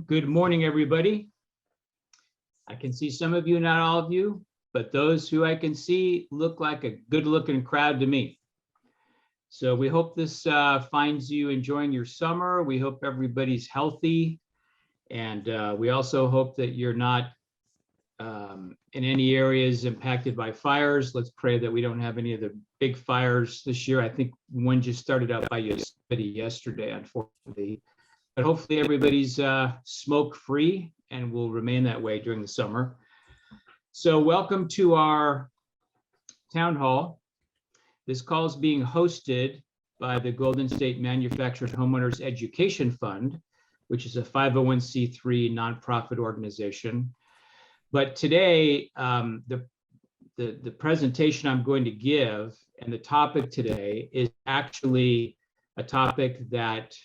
Good morning, everybody. I can see some of you, not all of you, but those who I can see look like a good-looking crowd to me. So we hope this finds you enjoying your summer. We hope everybody's healthy. And we also hope that you're not in any areas impacted by fires. Let's pray that we don't have any of the big fires this year. I think one just started out by Yosemite yesterday, unfortunately. But hopefully everybody's smoke-free and will remain that way during the summer. So welcome to our town hall. This call is being hosted by the Golden State Manufactured Homeowners Education Fund, which is a 501c3 nonprofit organization. But today, the presentation I'm going to give and the topic today is actually a topic that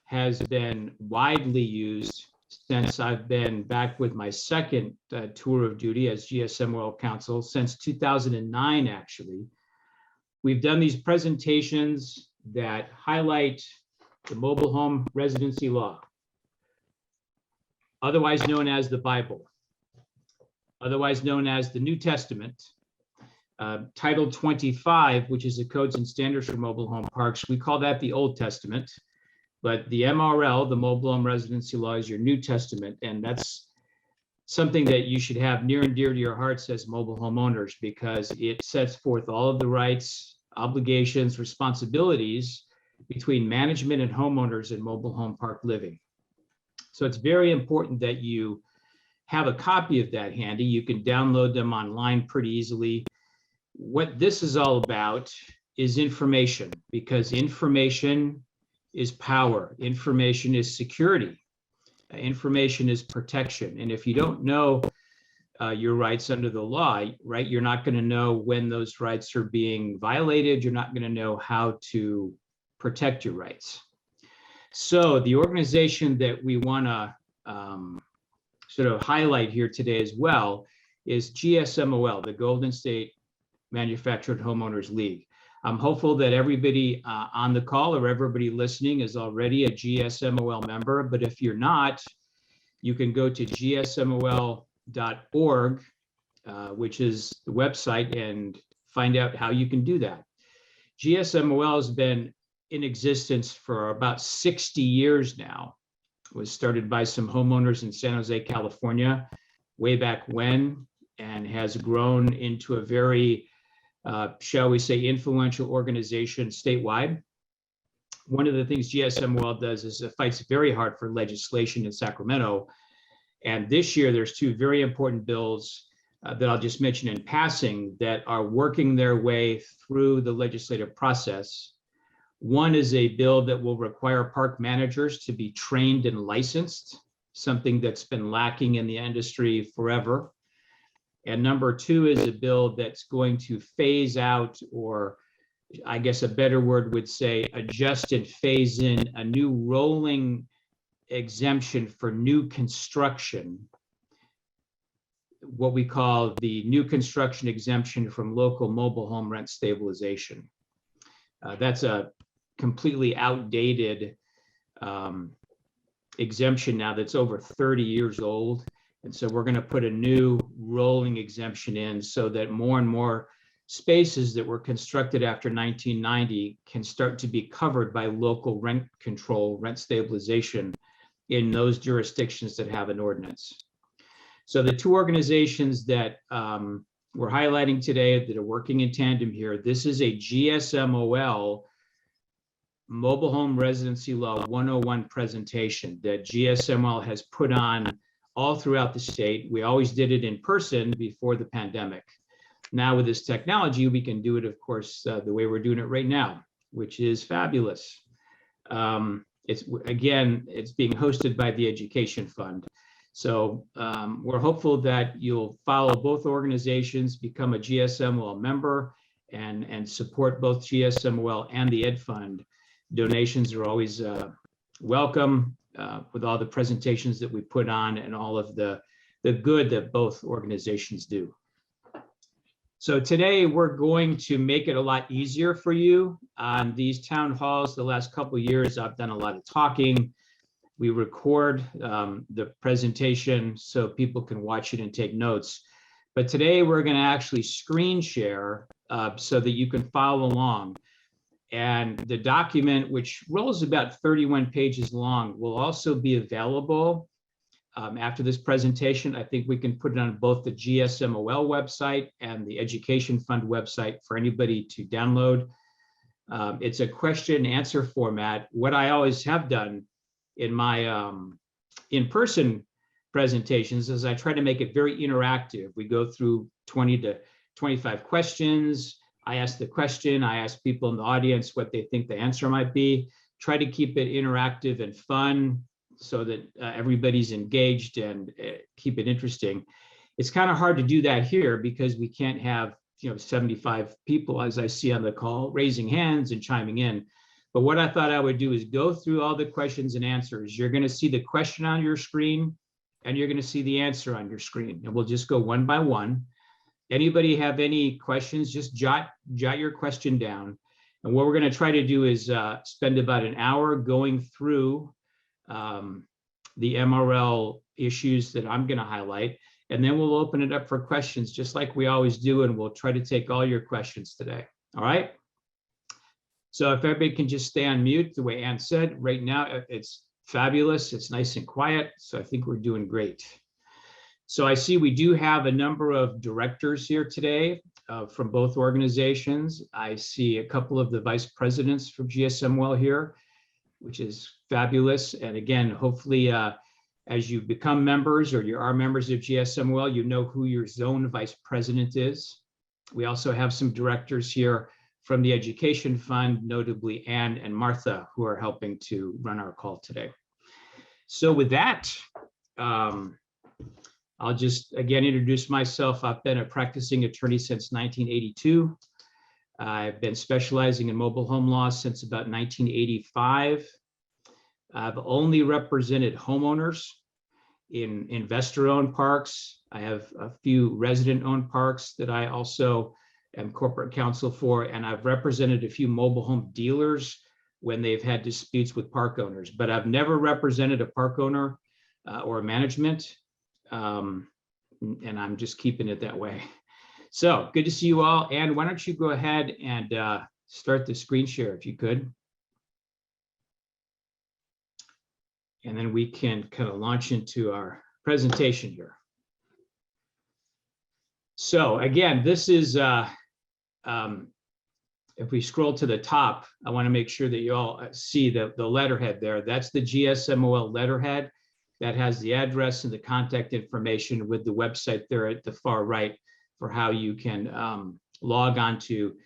has been widely used since I've been back with my second tour of duty as GSM HOA counsel since 2009, actually. We've done these presentations that highlight the mobile home residency law, otherwise known as the Bible, otherwise known as the New Testament. Title 25, which is the codes and standards for mobile home parks, we call that the Old Testament. But the MRL, the mobile home residency law, is your New Testament. And that's something that you should have near and dear to your hearts as mobile homeowners, because it sets forth all of the rights, obligations, responsibilities between management and homeowners in mobile home park living. So it's very important that you have a copy of that handy. You can download them online pretty easily. What this is all about is information, because information is power. Information is security. Information is protection. And if you don't know your rights under the law, right, you're not going to know when those rights are being violated. You're not going to know how to protect your rights. So the organization that we want to sort of highlight here today as well is GSM HOA, the Golden State Manufactured Homeowners League. I'm hopeful that everybody on the call or everybody listening is already a GSM HOA member, but if you're not, you can go to gsmhol.org, which is the website, and find out how you can do that. GSM HOA has been in existence for about 60 years now. It was started by some homeowners in San Jose, California, way back when, and has grown into a very shall we say, influential organization statewide. One of the things GSM HOA does is it fights very hard for legislation in Sacramento. And this year, there's two very important bills that I'll just mention in passing that are working their way through the legislative process. One is a bill that will require park managers to be trained and licensed, something that's been lacking in the industry forever. And number two is a bill that's going to phase out, or I guess a better word would say adjust and phase in, a new rolling exemption for new construction, what we call the new construction exemption from local mobile home rent stabilization. That's a completely outdated exemption now that's over 30 years old. And so we're going to put a new rolling exemption in so that more and more spaces that were constructed after 1990 can start to be covered by local rent control, rent stabilization in those jurisdictions that have an ordinance. So the two organizations that we're highlighting today that are working in tandem here, this is a GSM HOA Mobile Home Residency Law 101 presentation that GSM HOA has put on all throughout the state. We always did it in person before the pandemic. Now with this technology, we can do it, of course, the way we're doing it right now, which is fabulous. It's being hosted by the Education Fund. So we're hopeful that you'll follow both organizations, become a GSM HOA member, and support both GSM HOA and the Ed Fund. Donations are always welcome. With all the presentations that we put on and all of the good that both organizations do. So today we're going to make it a lot easier for you on these town halls. The last couple of years, I've done a lot of talking. We record the presentation so people can watch it and take notes. But today we're going to actually screen share so that you can follow along. And the document, which rolls about 31 pages long, will also be available after this presentation. I think we can put it on both the GSM HOA website and the Education Fund website for anybody to download. It's a question and answer format. What I always have done in my in-person presentations is I try to make it very interactive. We go through 20 to 25 questions. I ask the question, I ask people in the audience what they think the answer might be, try to keep it interactive and fun so that everybody's engaged and keep it interesting. It's kind of hard to do that here because we can't have 75 people, as I see on the call, raising hands and chiming in. But what I thought I would do is go through all the questions and answers. You're going to see the question on your screen and you're going to see the answer on your screen. And we'll just go one by one. Anybody have any questions, just jot your question down. And what we're going to try to do is spend about an hour going through the MRL issues that I'm going to highlight. And then we'll open it up for questions just like we always do. And we'll try to take all your questions today. All right. So if everybody can just stay on mute, the way Ann said, right now it's fabulous. It's nice and quiet. So I think we're doing great. So I see we do have a number of directors here today from both organizations. I see a couple of the vice presidents from GSM HOA here, which is fabulous. And again, hopefully as you become members or you are members of GSM HOA, you know who your zone vice president is. We also have some directors here from the Education Fund, notably Ann and Martha, who are helping to run our call today. So with that, I'll just again introduce myself. I've been a practicing attorney since 1982. I've been specializing in mobile home law since about 1985. I've only represented homeowners in investor-owned parks. I have a few resident-owned parks that I also am corporate counsel for, and I've represented a few mobile home dealers when they've had disputes with park owners, but I've never represented a park owner or management. And I'm just keeping it that way. So good to see you all. And why don't you go ahead and start the screen share if you could. And then we can kind of launch into our presentation here. So again, this is, if we scroll to the top, I want to make sure that you all see the letterhead there. That's the GSM HOA letterhead. That has the address and the contact information with the website there at the far right for how you can log on to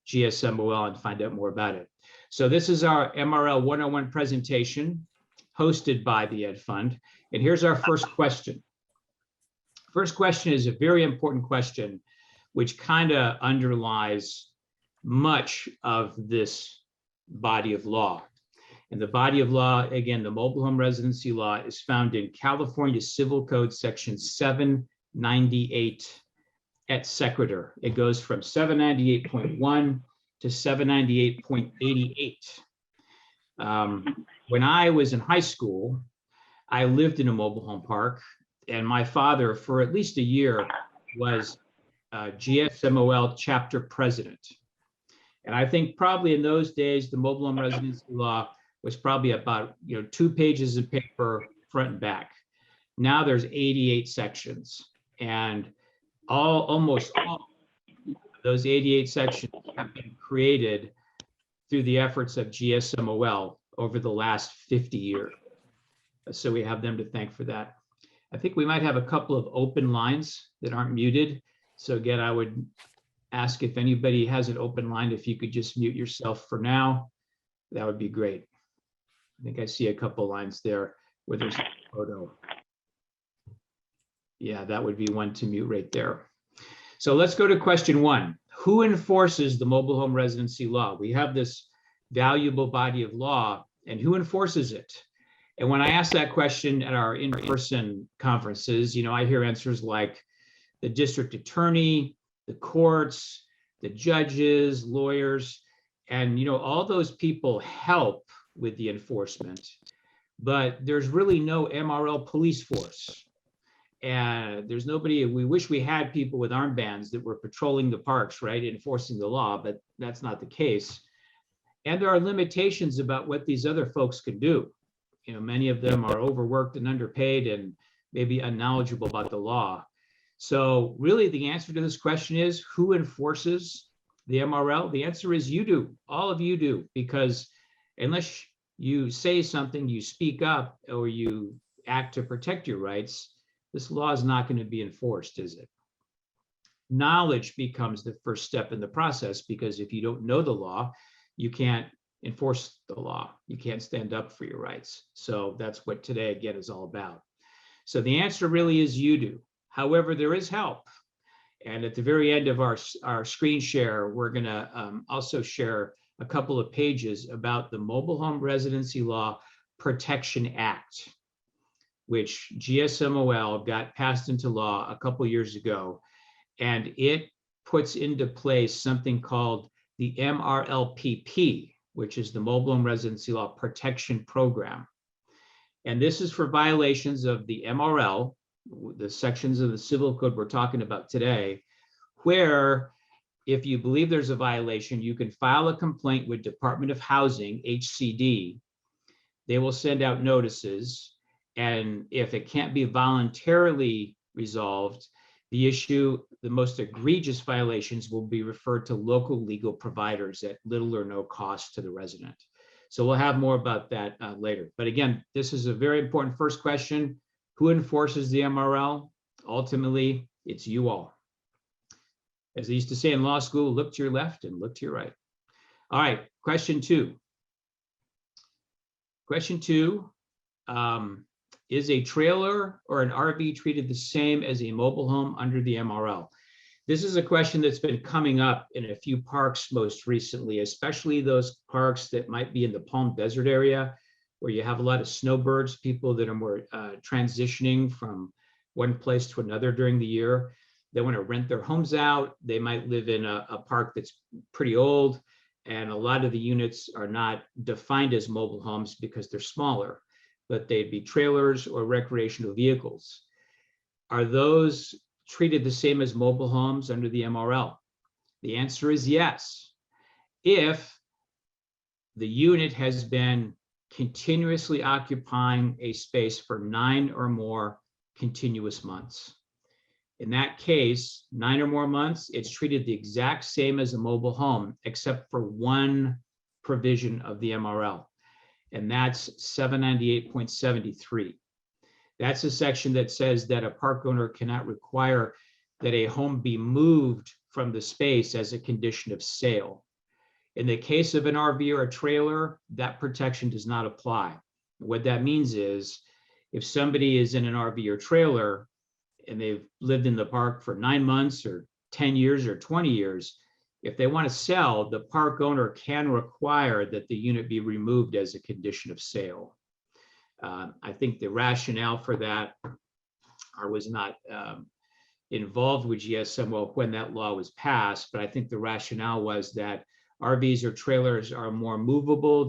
GSM HOA and find out more about it. So this is our MRL 101 presentation hosted by the Ed Fund. And here's our first question. First question is a very important question, which kind of underlies much of this body of law. And the body of law, again, the mobile home residency law is found in California Civil Code section 798 et sequitur. It goes from 798.1 to 798.88. When I was in high school, I lived in a mobile home park, and my father, for at least a year, was GSM HOA chapter president. And I think probably in those days, the mobile home residency law was probably about 2 pages of paper front and back. Now there's 88 sections, and almost all those 88 sections have been created through the efforts of GSM HOA over the last 50 years. So we have them to thank for that. I think we might have a couple of open lines that aren't muted. So again, I would ask if anybody has an open line, if you could just mute yourself for now, that would be great. I think I see a couple lines there where there's a photo. Yeah, that would be one to mute right there. So let's go to question 1. Who enforces the mobile home residency law? We have this valuable body of law, and who enforces it? And when I ask that question at our in-person conferences, I hear answers like the district attorney, the courts, the judges, lawyers, and all those people help with the enforcement. but there's really no MRL police force. And there's nobody, we wish we had people with armbands that were patrolling the parks, right, enforcing the law, but that's not the case. And there are limitations about what these other folks can do. You know, many of them are overworked and underpaid and maybe unknowledgeable about the law. So really the answer to this question is, who enforces the MRL? The answer is you do, all of you do, because unless you say something, you speak up, or you act to protect your rights, this law is not going to be enforced, is it? Knowledge becomes the first step in the process, because if you don't know the law, you can't enforce the law. You can't stand up for your rights. So that's what today, again, is all about. So the answer really is you do. However, there is help. And at the very end of our screen share, we're going to also share a couple of pages about the Mobile Home Residency Law Protection Act, which GSM HOA got passed into law a couple years ago. And it puts into place something called the MRLPP, which is the Mobile Home Residency Law Protection Program. And this is for violations of the MRL, the sections of the Civil Code we're talking about today, where if you believe there's a violation, you can file a complaint with Department of Housing, HCD. They will send out notices. And if it can't be voluntarily resolved, the issue, the most egregious violations will be referred to local legal providers at little or no cost to the resident. So we'll have more about that later. But again, this is a very important first question. Who enforces the MRL? Ultimately, it's you all. As they used to say in law school, look to your left and look to your right. All right, question two. Question two, is a trailer or an RV treated the same as a mobile home under the MRL? This is a question that's been coming up in a few parks most recently, especially those parks that might be in the Palm Desert area, where you have a lot of snowbirds, people that are more transitioning from one place to another during the year. They want to rent their homes out. They might live in a park that's pretty old, and a lot of the units are not defined as mobile homes because they're smaller, but they'd be trailers or recreational vehicles. Are those treated the same as mobile homes under the MRL? The answer is yes. If the unit has been continuously occupying a space for 9 or more continuous months. In that case, 9 or more months, it's treated the exact same as a mobile home, except for one provision of the MRL, and that's 798.73. That's a section that says that a park owner cannot require that a home be moved from the space as a condition of sale. In the case of an RV or a trailer, that protection does not apply. What that means is, if somebody is in an RV or trailer and they've lived in the park for 9 months or 10 years or 20 years, if they want to sell, the park owner can require that the unit be removed as a condition of sale. I think the rationale for that, I was not involved with GSM when that law was passed, but I think the rationale was that RVs or trailers are more movable.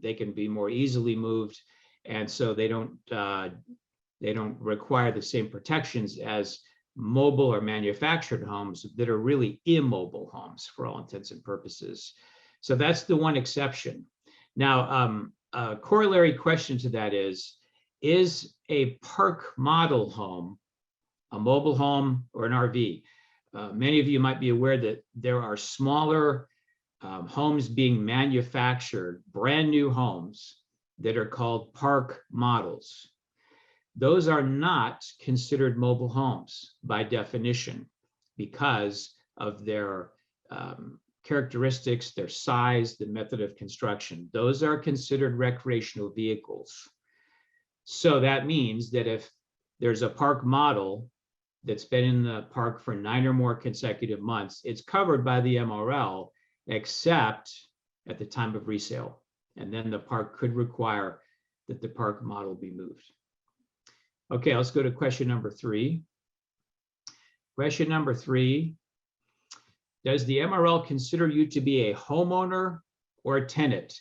They can be more easily moved, and so they don't require the same protections as mobile or manufactured homes that are really immobile homes for all intents and purposes. So that's the one exception. Now, a corollary question to that is a park model home a mobile home or an RV? Many of you might be aware that there are smaller homes being manufactured, brand new homes that are called park models. Those are not considered mobile homes by definition because of their characteristics, their size, the method of construction. Those are considered recreational vehicles. So that means that if there's a park model that's been in the park for 9 or more consecutive months, it's covered by the MRL, except at the time of resale. And then the park could require that the park model be moved. Okay, let's go to question number 3. Question number 3, does the MRL consider you to be a homeowner or a tenant?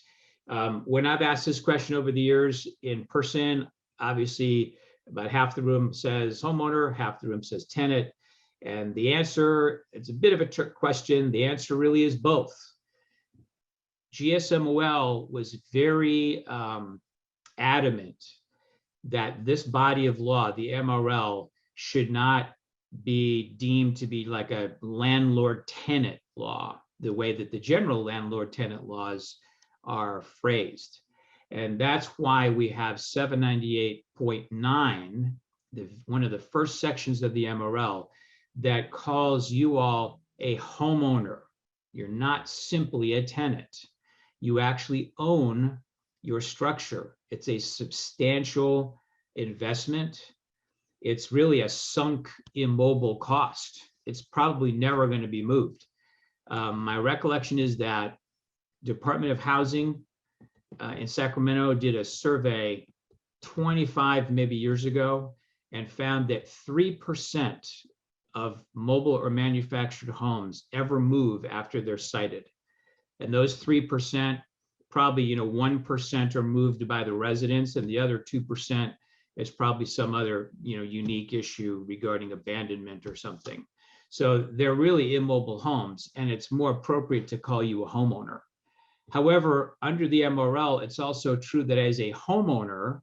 When I've asked this question over the years in person, obviously about half the room says homeowner, half the room says tenant. And the answer, it's a bit of a trick question. The answer really is both. GSM HOA was very adamant that this body of law, the MRL, should not be deemed to be like a landlord-tenant law, the way that the general landlord-tenant laws are phrased. And that's why we have 798.9, one of the first sections of the MRL, that calls you all a homeowner. You're not simply a tenant. You actually own your structure. It's a substantial investment. It's really a sunk immobile cost. It's probably never going to be moved. My recollection is that Department of Housing in Sacramento did a survey 25 maybe years ago and found that 3% of mobile or manufactured homes ever move after they're sited. And those 3%, probably 1% are moved by the residents, and the other 2% is probably some other unique issue regarding abandonment or something. So they're really immobile homes, and it's more appropriate to call you a homeowner. However, under the MRL, it's also true that as a homeowner,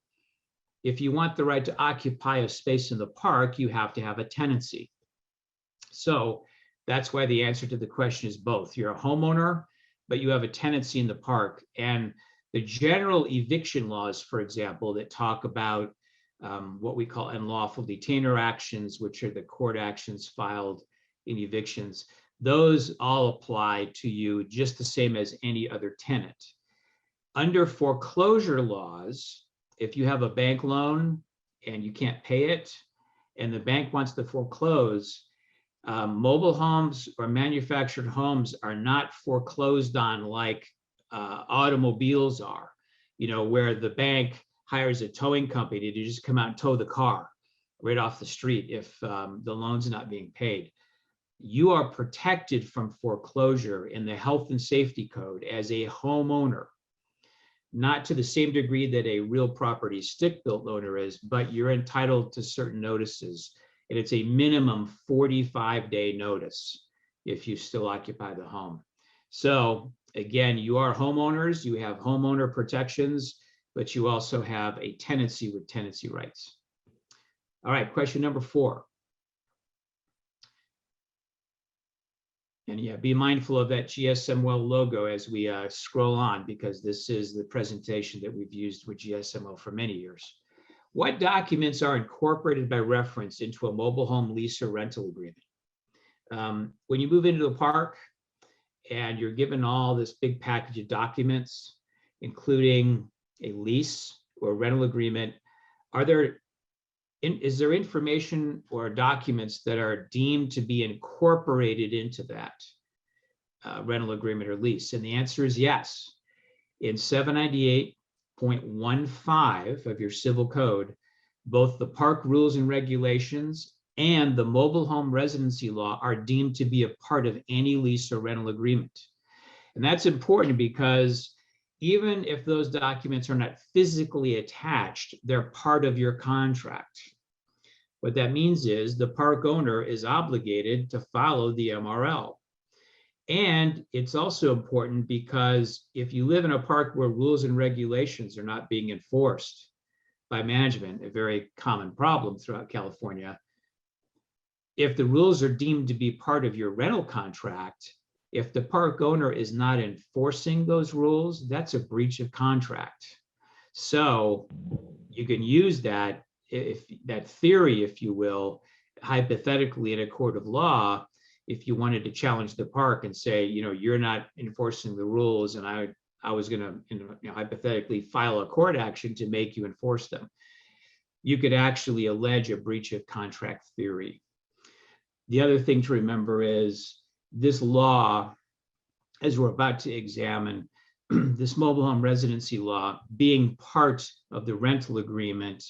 if you want the right to occupy a space in the park, you have to have a tenancy. So that's why the answer to the question is both. You're a homeowner, but you have a tenancy in the park. And the general eviction laws, for example, that talk about what we call unlawful detainer actions, which are the court actions filed in evictions, those all apply to you just the same as any other tenant. Under foreclosure laws, if you have a bank loan and you can't pay it, and the bank wants to foreclose, mobile homes or manufactured homes are not foreclosed on like automobiles are, where the bank hires a towing company to just come out and tow the car right off the street if the loan's not being paid. You are protected from foreclosure in the health and safety code as a homeowner, not to the same degree that a real property stick-built owner is, but you're entitled to certain notices. And it's a minimum 45-day notice if you still occupy the home. So again, you are homeowners, you have homeowner protections, but you also have a tenancy with tenancy rights. All right, question number 4. And yeah, be mindful of that GSM logo as we scroll on, because this is the presentation that we've used with GSM for many years. What documents are incorporated by reference into a mobile home lease or rental agreement? When you move into a park and you're given all this big package of documents, including a lease or rental agreement, is there information or documents that are deemed to be incorporated into that rental agreement or lease? And the answer is yes. In 798.15 of your civil code, both the park rules and regulations and the mobile home residency law are deemed to be a part of any lease or rental agreement. And that's important because even if those documents are not physically attached, they're part of your contract. What that means is the park owner is obligated to follow the MRL. And it's also important because if you live in a park where rules and regulations are not being enforced by management, a very common problem throughout California, if the rules are deemed to be part of your rental contract, if the park owner is not enforcing those rules, that's a breach of contract. So you can use that, that theory, if you will, hypothetically in a court of law, if you wanted to challenge the park and say, you're not enforcing the rules, and I was going to hypothetically file a court action to make you enforce them. You could actually allege a breach of contract theory. The other thing to remember is this law, as we're about to examine, this mobile home residency law, being part of the rental agreement,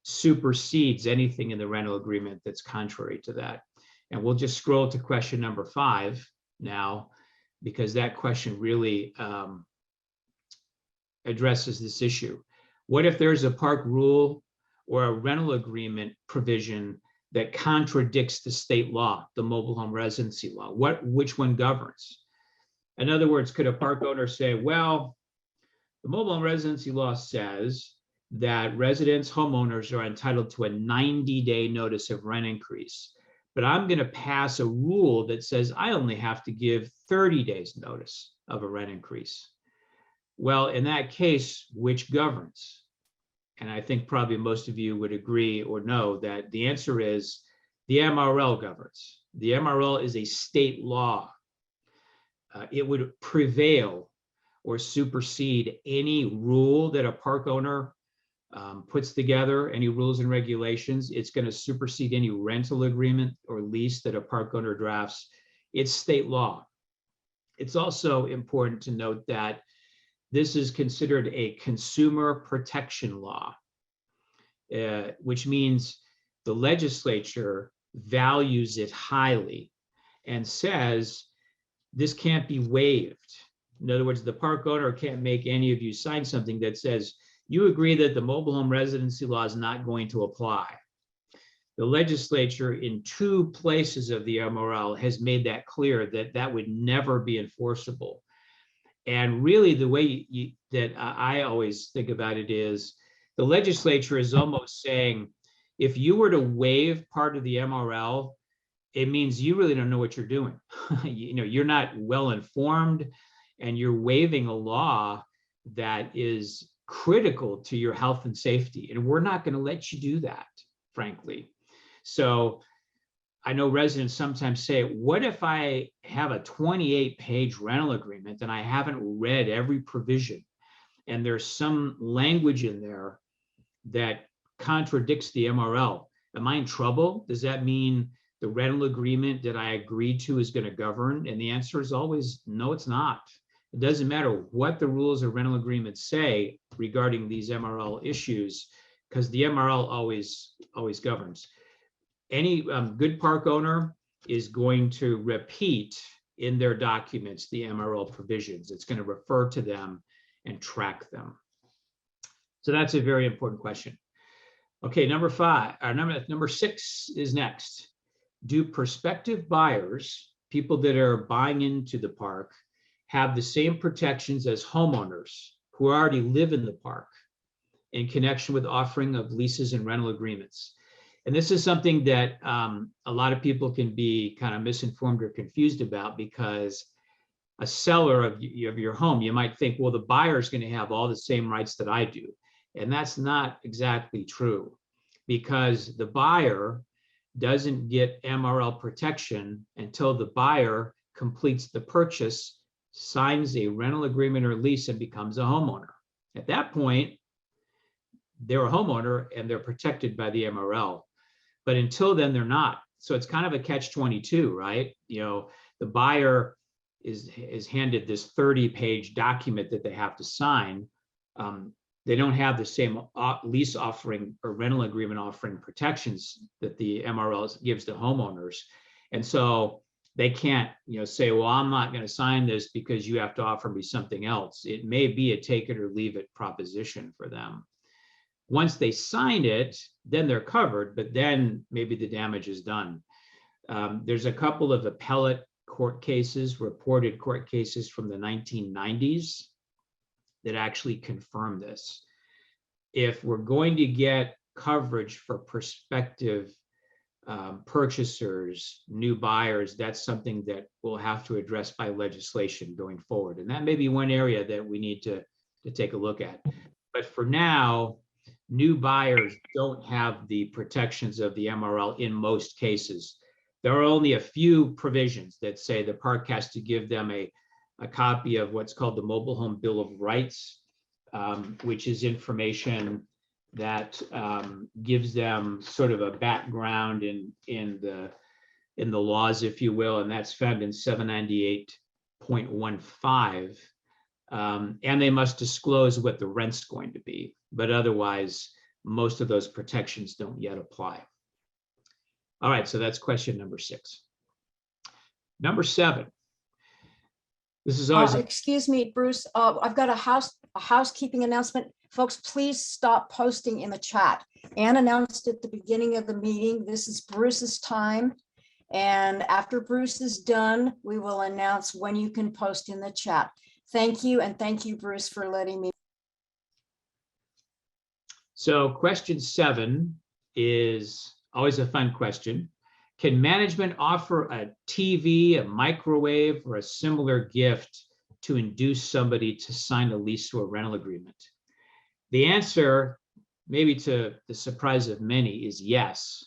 supersedes anything in the rental agreement that's contrary to that. And we'll just scroll to question number 5 now, because that question really addresses this issue. What if there's a park rule or a rental agreement provision that contradicts the state law, the mobile home residency law? Which one governs? In other words, could a park owner say, well, the mobile home residency law says that residents, homeowners are entitled to a 90-day notice of rent increase, but I'm going to pass a rule that says I only have to give 30 days notice of a rent increase. Well, in that case, which governs? And I think probably most of you would agree or know that the answer is the MRL governs. The MRL is a state law. It would prevail or supersede any rule that a park owner puts together, any rules and regulations. It's going to supersede any rental agreement or lease that a park owner drafts. It's state law. It's also important to note that this is considered a consumer protection law, which means the legislature values it highly and says this can't be waived. In other words, the park owner can't make any of you sign something that says you agree that the mobile home residency law is not going to apply. The legislature in 2 places of the MRL has made that clear that that would never be enforceable. And really the way that I always think about it is the legislature is almost saying, if you were to waive part of the MRL, it means you really don't know what you're doing. You're not well informed and you're waiving a law that is critical to your health and safety. And we're not going to let you do that, frankly. So I know residents sometimes say, what if I have a 28-page rental agreement and I haven't read every provision and there's some language in there that contradicts the MRL? Am I in trouble? Does that mean the rental agreement that I agreed to is going to govern? And the answer is always, no, it's not. It doesn't matter what the rules of rental agreements say regarding these MRL issues, because the MRL always governs. Any good park owner is going to repeat in their documents the MRL provisions. It's going to refer to them and track them. So that's a very important question. Okay, number 6 is next. Do prospective buyers, people that are buying into the park, have the same protections as homeowners who already live in the park in connection with offering of leases and rental agreements? And this is something that a lot of people can be kind of misinformed or confused about, because a seller of your home, you might think, well, the buyer is going to have all the same rights that I do. And that's not exactly true, because the buyer doesn't get MRL protection until the buyer completes the purchase, signs a rental agreement or lease, and becomes a homeowner. At that point, they're a homeowner and they're protected by the MRL. But until then, they're not. So it's kind of a catch-22, right? The buyer is handed this 30-page document that they have to sign. They don't have the same lease offering or rental agreement offering protections that the MRL gives to homeowners. And so they can't, say, well, I'm not going to sign this because you have to offer me something else. It may be a take it or leave it proposition for them. Once they sign it, then they're covered, but then maybe the damage is done. There's a couple of appellate court cases, reported court cases from the 1990s that actually confirm this. If we're going to get coverage for prospective purchasers, new buyers, that's something that we'll have to address by legislation going forward. And that may be one area that we need to take a look at. But for now, new buyers don't have the protections of the MRL in most cases. There are only a few provisions that say the park has to give them a copy of what's called the Mobile Home Bill of Rights, which is information that gives them sort of a background in the laws, if you will, and that's found in 798.15. And they must disclose what the rent's going to be, but otherwise, most of those protections don't yet apply. All right, so that's question number 6. Number 7. This is always excuse me, Bruce. I've got a house housekeeping announcement. Folks, please stop posting in the chat. Ann announced at the beginning of the meeting, this is Bruce's time. And after Bruce is done, we will announce when you can post in the chat. Thank you. And thank you, Bruce, for letting me. So question 7 is always a fun question. Can management offer a TV, a microwave, or a similar gift to induce somebody to sign a lease or a rental agreement? The answer, maybe to the surprise of many, is yes.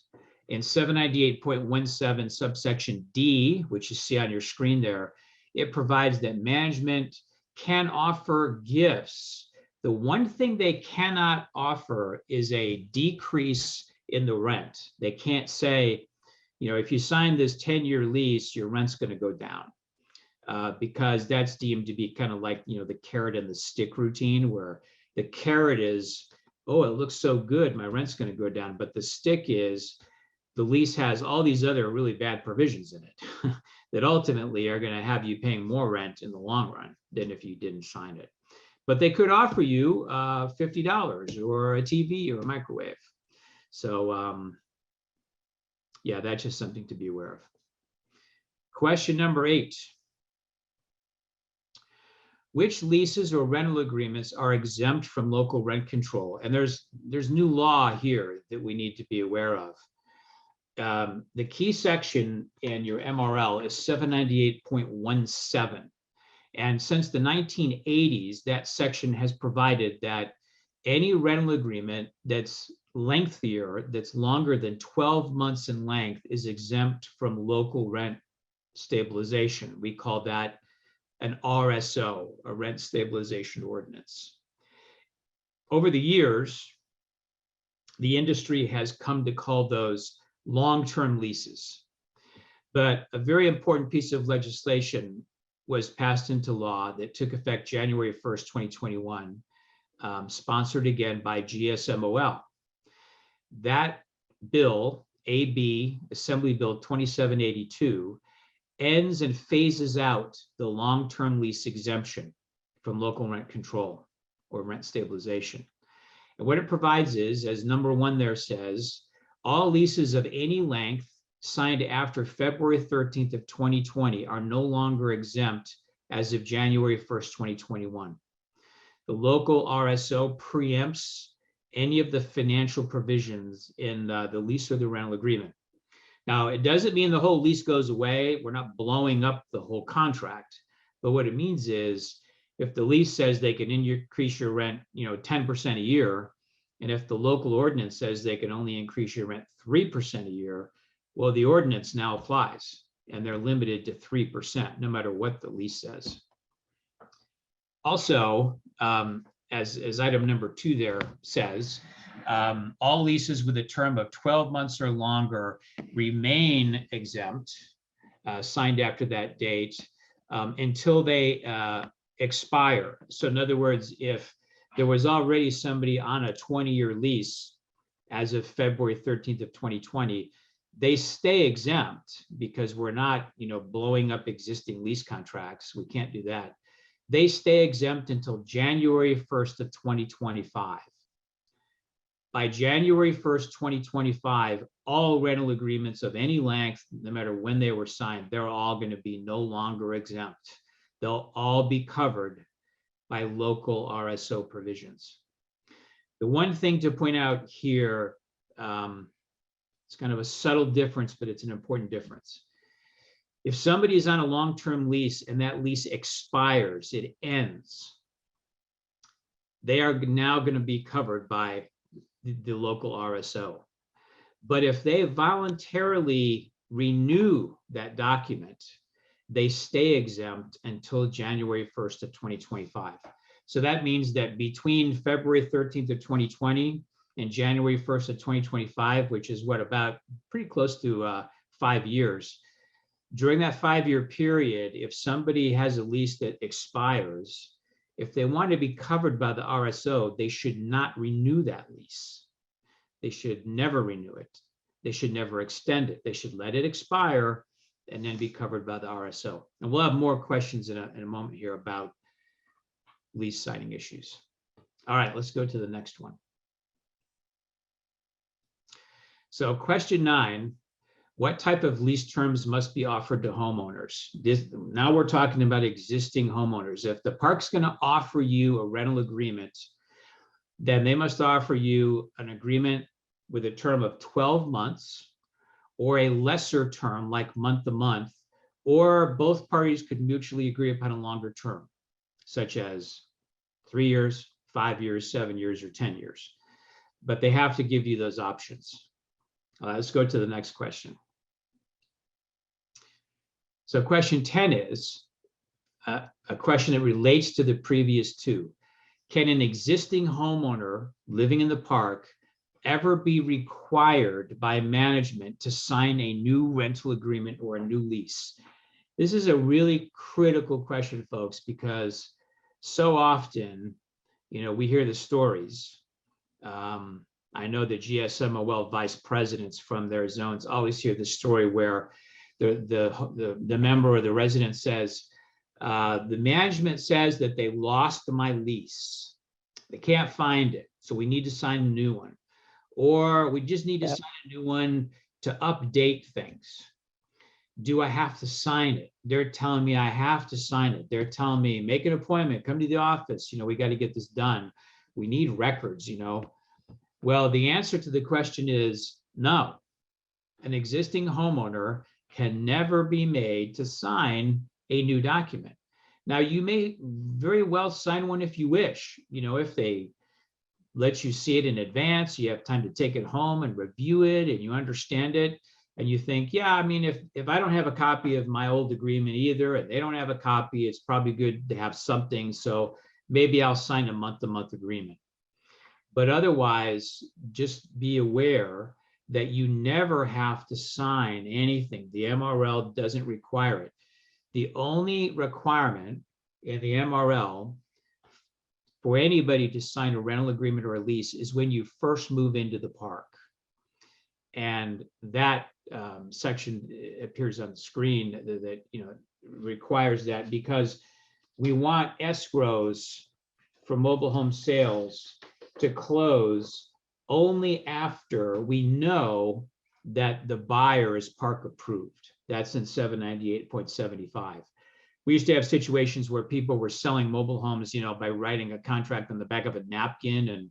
In 798.17 subsection D, which you see on your screen there, it provides that management can offer gifts. The one thing they cannot offer is a decrease in the rent. They can't say, if you sign this 10-year lease, your rent's going to go down, because that's deemed to be kind of like, the carrot and the stick routine, where the carrot is, oh, it looks so good, my rent's going to go down. But the stick is, the lease has all these other really bad provisions in it that ultimately are going to have you paying more rent in the long run than if you didn't sign it. But they could offer you $50 or a TV or a microwave. So yeah, that's just something to be aware of. Question number 8. Which leases or rental agreements are exempt from local rent control? And there's new law here that we need to be aware of. The key section in your MRL is 798.17. And since the 1980s, that section has provided that any rental agreement that's lengthier, that's longer than 12 months in length, is exempt from local rent stabilization. We call that an RSO, a rent stabilization ordinance. Over the years, the industry has come to call those long-term leases. But a very important piece of legislation was passed into law that took effect January 1st, 2021, sponsored again by GSM HOA. That bill, AB Assembly Bill 2782, ends and phases out the long-term lease exemption from local rent control or rent stabilization. And what it provides is, as number 1 there says, all leases of any length signed after February 13th of 2020 are no longer exempt as of January 1st, 2021. The local RSO preempts any of the financial provisions in the lease or the rental agreement. Now, it doesn't mean the whole lease goes away. We're not blowing up the whole contract. But what it means is, if the lease says they can increase your rent, 10% a year, and if the local ordinance says they can only increase your rent 3% a year, well, the ordinance now applies, and they're limited to 3%, no matter what the lease says. Also, as item number 2 there says, all leases with a term of 12 months or longer remain exempt, signed after that date, until they expire. So in other words, if there was already somebody on a 20-year lease as of February 13th of 2020, they stay exempt because we're not, blowing up existing lease contracts. We can't do that. They stay exempt until January 1st of 2025. By January 1st, 2025, all rental agreements of any length, no matter when they were signed, they're all going to be no longer exempt. They'll all be covered by local RSO provisions. The one thing to point out here, it's kind of a subtle difference, but it's an important difference. If somebody is on a long-term lease and that lease expires, it ends, they are now going to be covered by the local RSO. But if they voluntarily renew that document, they stay exempt until January 1st of 2025. So that means that between February 13th of 2020 and January 1st of 2025, which is about pretty close to 5 years, during that 5-year period, if somebody has a lease that expires, if they want to be covered by the RSO, they should not renew that lease. They should never renew it. They should never extend it. They should let it expire and then be covered by the RSO. And we'll have more questions in a moment here about lease signing issues. All right, let's go to the next one. So question 9, what type of lease terms must be offered to homeowners? Now we're talking about existing homeowners. If the park's going to offer you a rental agreement, then they must offer you an agreement with a term of 12 months or a lesser term like month to month, or both parties could mutually agree upon a longer term, such as 3 years, 5 years, 7 years, or 10 years. But they have to give you those options. Let's go to the next question. So question 10 is a question that relates to the previous two. Can an existing homeowner living in the park ever be required by management to sign a new rental agreement or a new lease? This is a really critical question, folks, because so often, we hear the stories. I know the GSM HOA vice presidents from their zones always hear the story where the member or the resident says, the management says that they lost my lease. They can't find it, so we need to sign a new one. Or we just need to sign a new one to update things. Do I have to sign it? They're telling me I have to sign it. They're telling me, make an appointment, come to the office. We got to get this done. We need records, Well, the answer to the question is no. An existing homeowner can never be made to sign a new document. Now, you may very well sign one if you wish, if they let you see it in advance, you have time to take it home and review it and you understand it. And you think, yeah, I mean, if I don't have a copy of my old agreement either, and they don't have a copy, it's probably good to have something. So maybe I'll sign a month-to-month agreement. But otherwise, just be aware that you never have to sign anything. The MRL doesn't require it. The only requirement in the MRL for anybody to sign a rental agreement or a lease is when you first move into the park. And that section appears on the screen that requires that, because we want escrows for mobile home sales to close only after we know that the buyer is park approved. That's in 798.75. We used to have situations where people were selling mobile homes, by writing a contract on the back of a napkin, and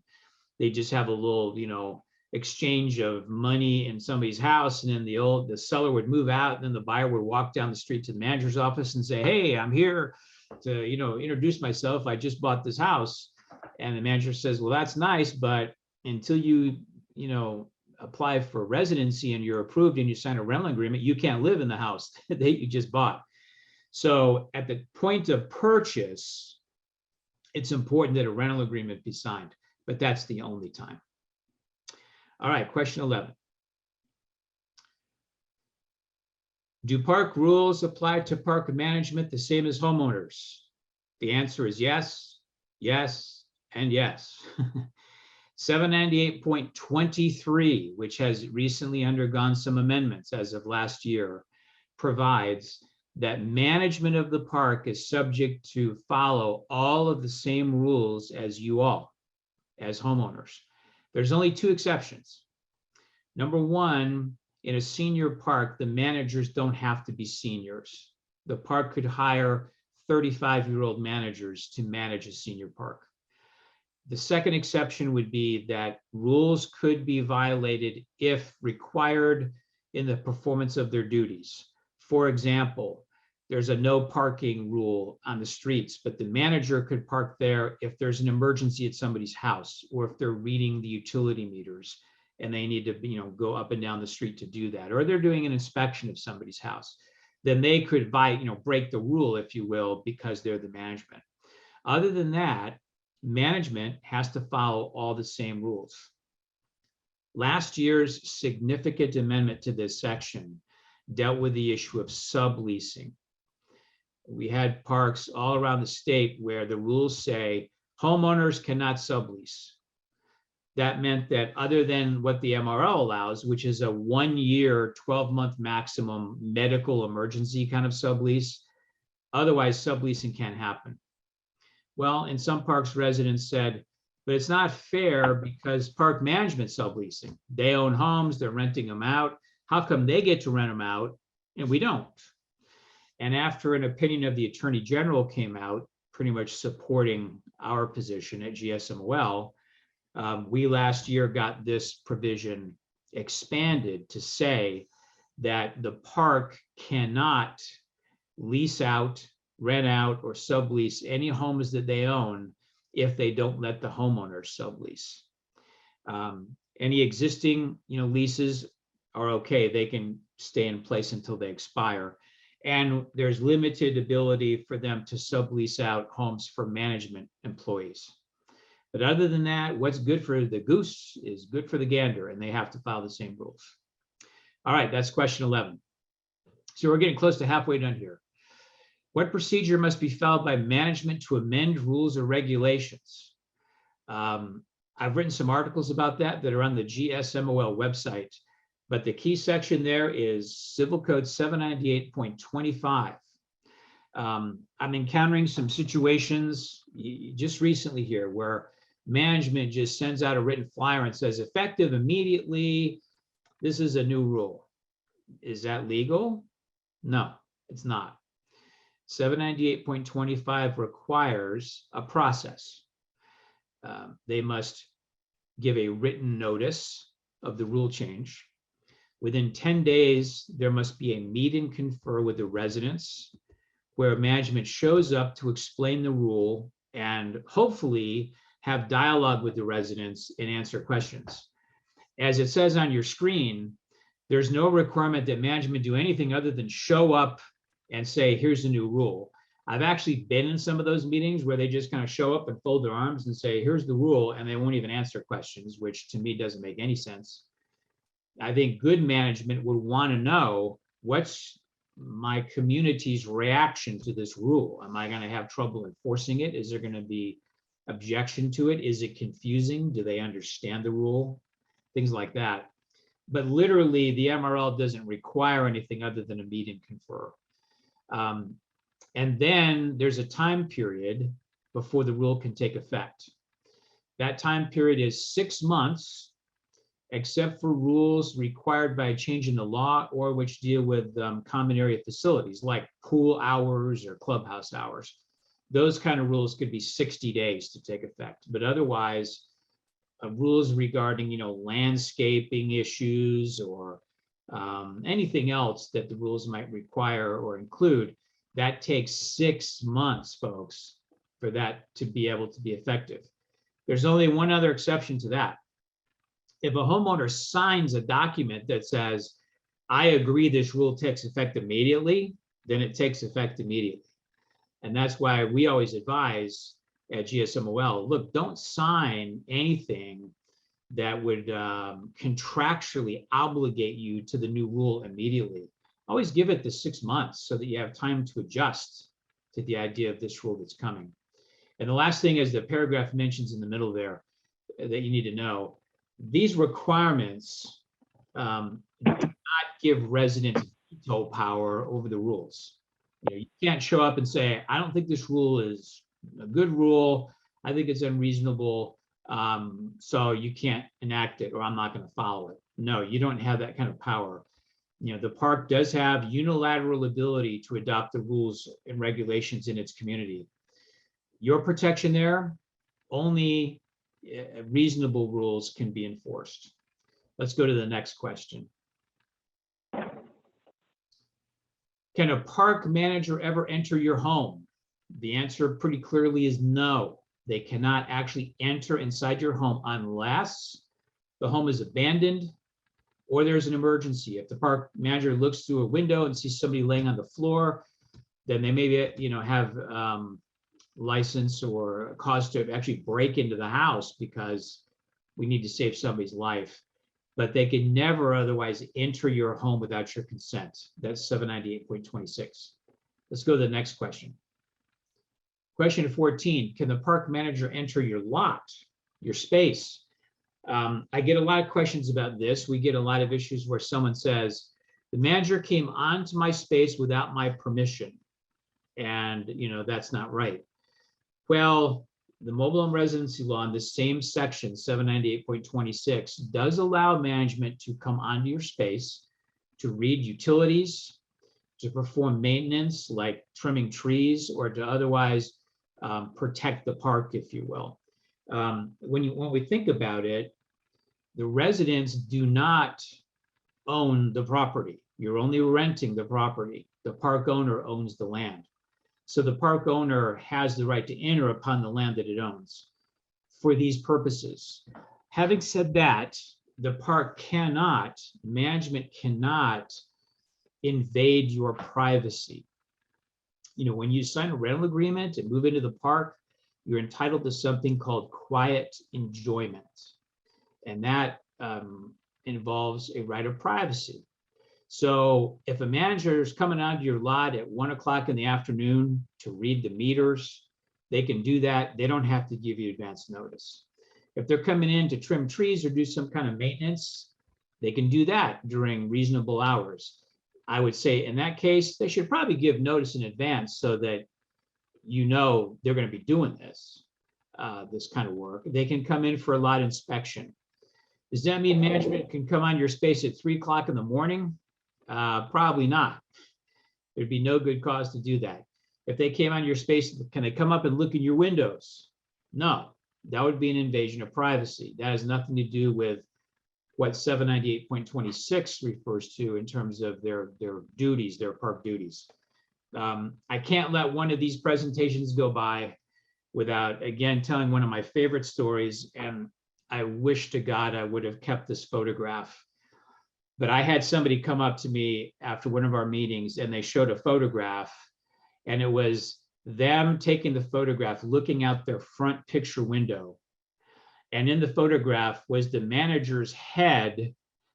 they just have a little, exchange of money in somebody's house, and then the seller would move out, and then the buyer would walk down the street to the manager's office and say, hey, I'm here to, introduce myself. I just bought this house. And the manager says, well, that's nice, but until you, apply for residency and you're approved and you sign a rental agreement, you can't live in the house that you just bought. So at the point of purchase, it's important that a rental agreement be signed, but that's the only time. All right, question 11. Do park rules apply to park management the same as homeowners? The answer is yes, yes, and yes. 798.23, which has recently undergone some amendments as of last year, provides that management of the park is subject to follow all of the same rules as you all, as homeowners. There's only two exceptions. Number one, in a senior park, the managers don't have to be seniors. The park could hire 35-year-old managers to manage a senior park. The second exception would be that rules could be violated if required in the performance of their duties. For example, there's a no parking rule on the streets, but the manager could park there if there's an emergency at somebody's house, or if they're reading the utility meters and they need to, go up and down the street to do that, or they're doing an inspection of somebody's house. Then they could break the rule, if you will, because they're the management. Other than that, management has to follow all the same rules. Last year's significant amendment to this section dealt with the issue of subleasing. We had parks all around the state where the rules say homeowners cannot sublease. That meant that other than what the MRL allows, which is a 1 year, 12-month maximum medical emergency kind of sublease, otherwise subleasing can't happen. Well, in some parks, residents said, but it's not fair because park management subleasing. They own homes, they're renting them out. How come they get to rent them out and we don't? And after an opinion of the Attorney General came out, pretty much supporting our position at GSM HOA, we last year got this provision expanded to say that the park cannot lease out, rent out, or sublease any homes that they own if they don't let the homeowners sublease. Any existing, leases are okay. They can stay in place until they expire. And there's limited ability for them to sublease out homes for management employees. But other than that, what's good for the goose is good for the gander, and they have to follow the same rules. All right, that's question 11. So we're getting close to halfway done here. What procedure must be followed by management to amend rules or regulations? I've written some articles about that are on the GSM HOA website, but the key section there is Civil Code 798.25. I'm encountering some situations just recently here where management just sends out a written flyer and says effective immediately, this is a new rule. Is that legal? No, it's not. 798.25 requires a process. They must give a written notice of the rule change. Within 10 days, there must be a meet and confer with the residents where management shows up to explain the rule and hopefully have dialogue with the residents and answer questions. As it says on your screen, there's no requirement that management do anything other than show up and say, here's the new rule. I've actually been in some of those meetings where they just kind of show up and fold their arms and say, here's the rule, and they won't even answer questions, which to me doesn't make any sense. I think good management would want to know, what's my community's reaction to this rule? Am I going to have trouble enforcing it? Is there going to be objection to it? Is it confusing? Do they understand the rule? Things like that. But literally, the MRL doesn't require anything other than a meet and confer. And then there's a time period before the rule can take effect. That time period is 6 months, except for rules required by a change in the law or which deal with common area facilities like pool hours or clubhouse hours. Those kind of rules could be 60 days to take effect. But otherwise, rules regarding, landscaping issues or anything else that the rules might require or include, that takes 6 months, folks, for that to be able to be effective. There's only one other exception to that. If a homeowner signs a document that says, I agree this rule takes effect immediately, then it takes effect immediately. And that's why we always advise at GSM HOA, look, don't sign anything that would contractually obligate you to the new rule immediately. Always give it the 6 months so that you have time to adjust to the idea of this rule that's coming. And the last thing is the paragraph mentions in the middle there that you need to know. These requirements do not give residents veto power over the rules. You can't show up and say, I don't think this rule is a good rule. I think it's unreasonable. So you can't enact it, or I'm not going to follow it. No, you don't have that kind of power. The park does have unilateral ability to adopt the rules and regulations in its community. Your protection there, only reasonable rules can be enforced. Let's go to the next question. Can a park manager ever enter your home? The answer pretty clearly is no. They cannot actually enter inside your home unless the home is abandoned or there's an emergency. If the park manager looks through a window and sees somebody laying on the floor, then they maybe have license or cause to actually break into the house because we need to save somebody's life. But they can never otherwise enter your home without your consent. That's 798.26. Let's go to the next question. Question 14, can the park manager enter your lot, your space? I get a lot of questions about this. We get a lot of issues where someone says, the manager came onto my space without my permission. And that's not right. Well, the mobile home residency law in the same section, 798.26, does allow management to come onto your space to read utilities, to perform maintenance like trimming trees, or to otherwise protect the park, if you will. When we think about it, the residents do not own the property. You're only renting the property. The park owner owns the land. So the park owner has the right to enter upon the land that it owns for these purposes. Having said that, the park cannot, management cannot invade your privacy. You know, when you sign a rental agreement and move into the park, you're entitled to something called quiet enjoyment. And that involves a right of privacy. So if a manager is coming onto your lot at 1 o'clock in the afternoon to read the meters, they can do that. They don't have to give you advance notice. If they're coming in to trim trees or do some kind of maintenance, they can do that during reasonable hours. I would say in that case, they should probably give notice in advance so that you know they're going to be doing this kind of work. They can come in for a lot inspection. Does that mean management can come on your space at 3 o'clock in the morning? Probably not. There'd be no good cause to do that. If they came on your space, can they come up and look in your windows? No, that would be an invasion of privacy. That has nothing to do with what 798.26 refers to in terms of their duties, their park duties. I can't let one of these presentations go by without, again, telling one of my favorite stories. And I wish to God I would have kept this photograph. But I had somebody come up to me after one of our meetings and they showed a photograph, and it was them taking the photograph, looking out their front picture window. And in the photograph was the manager's head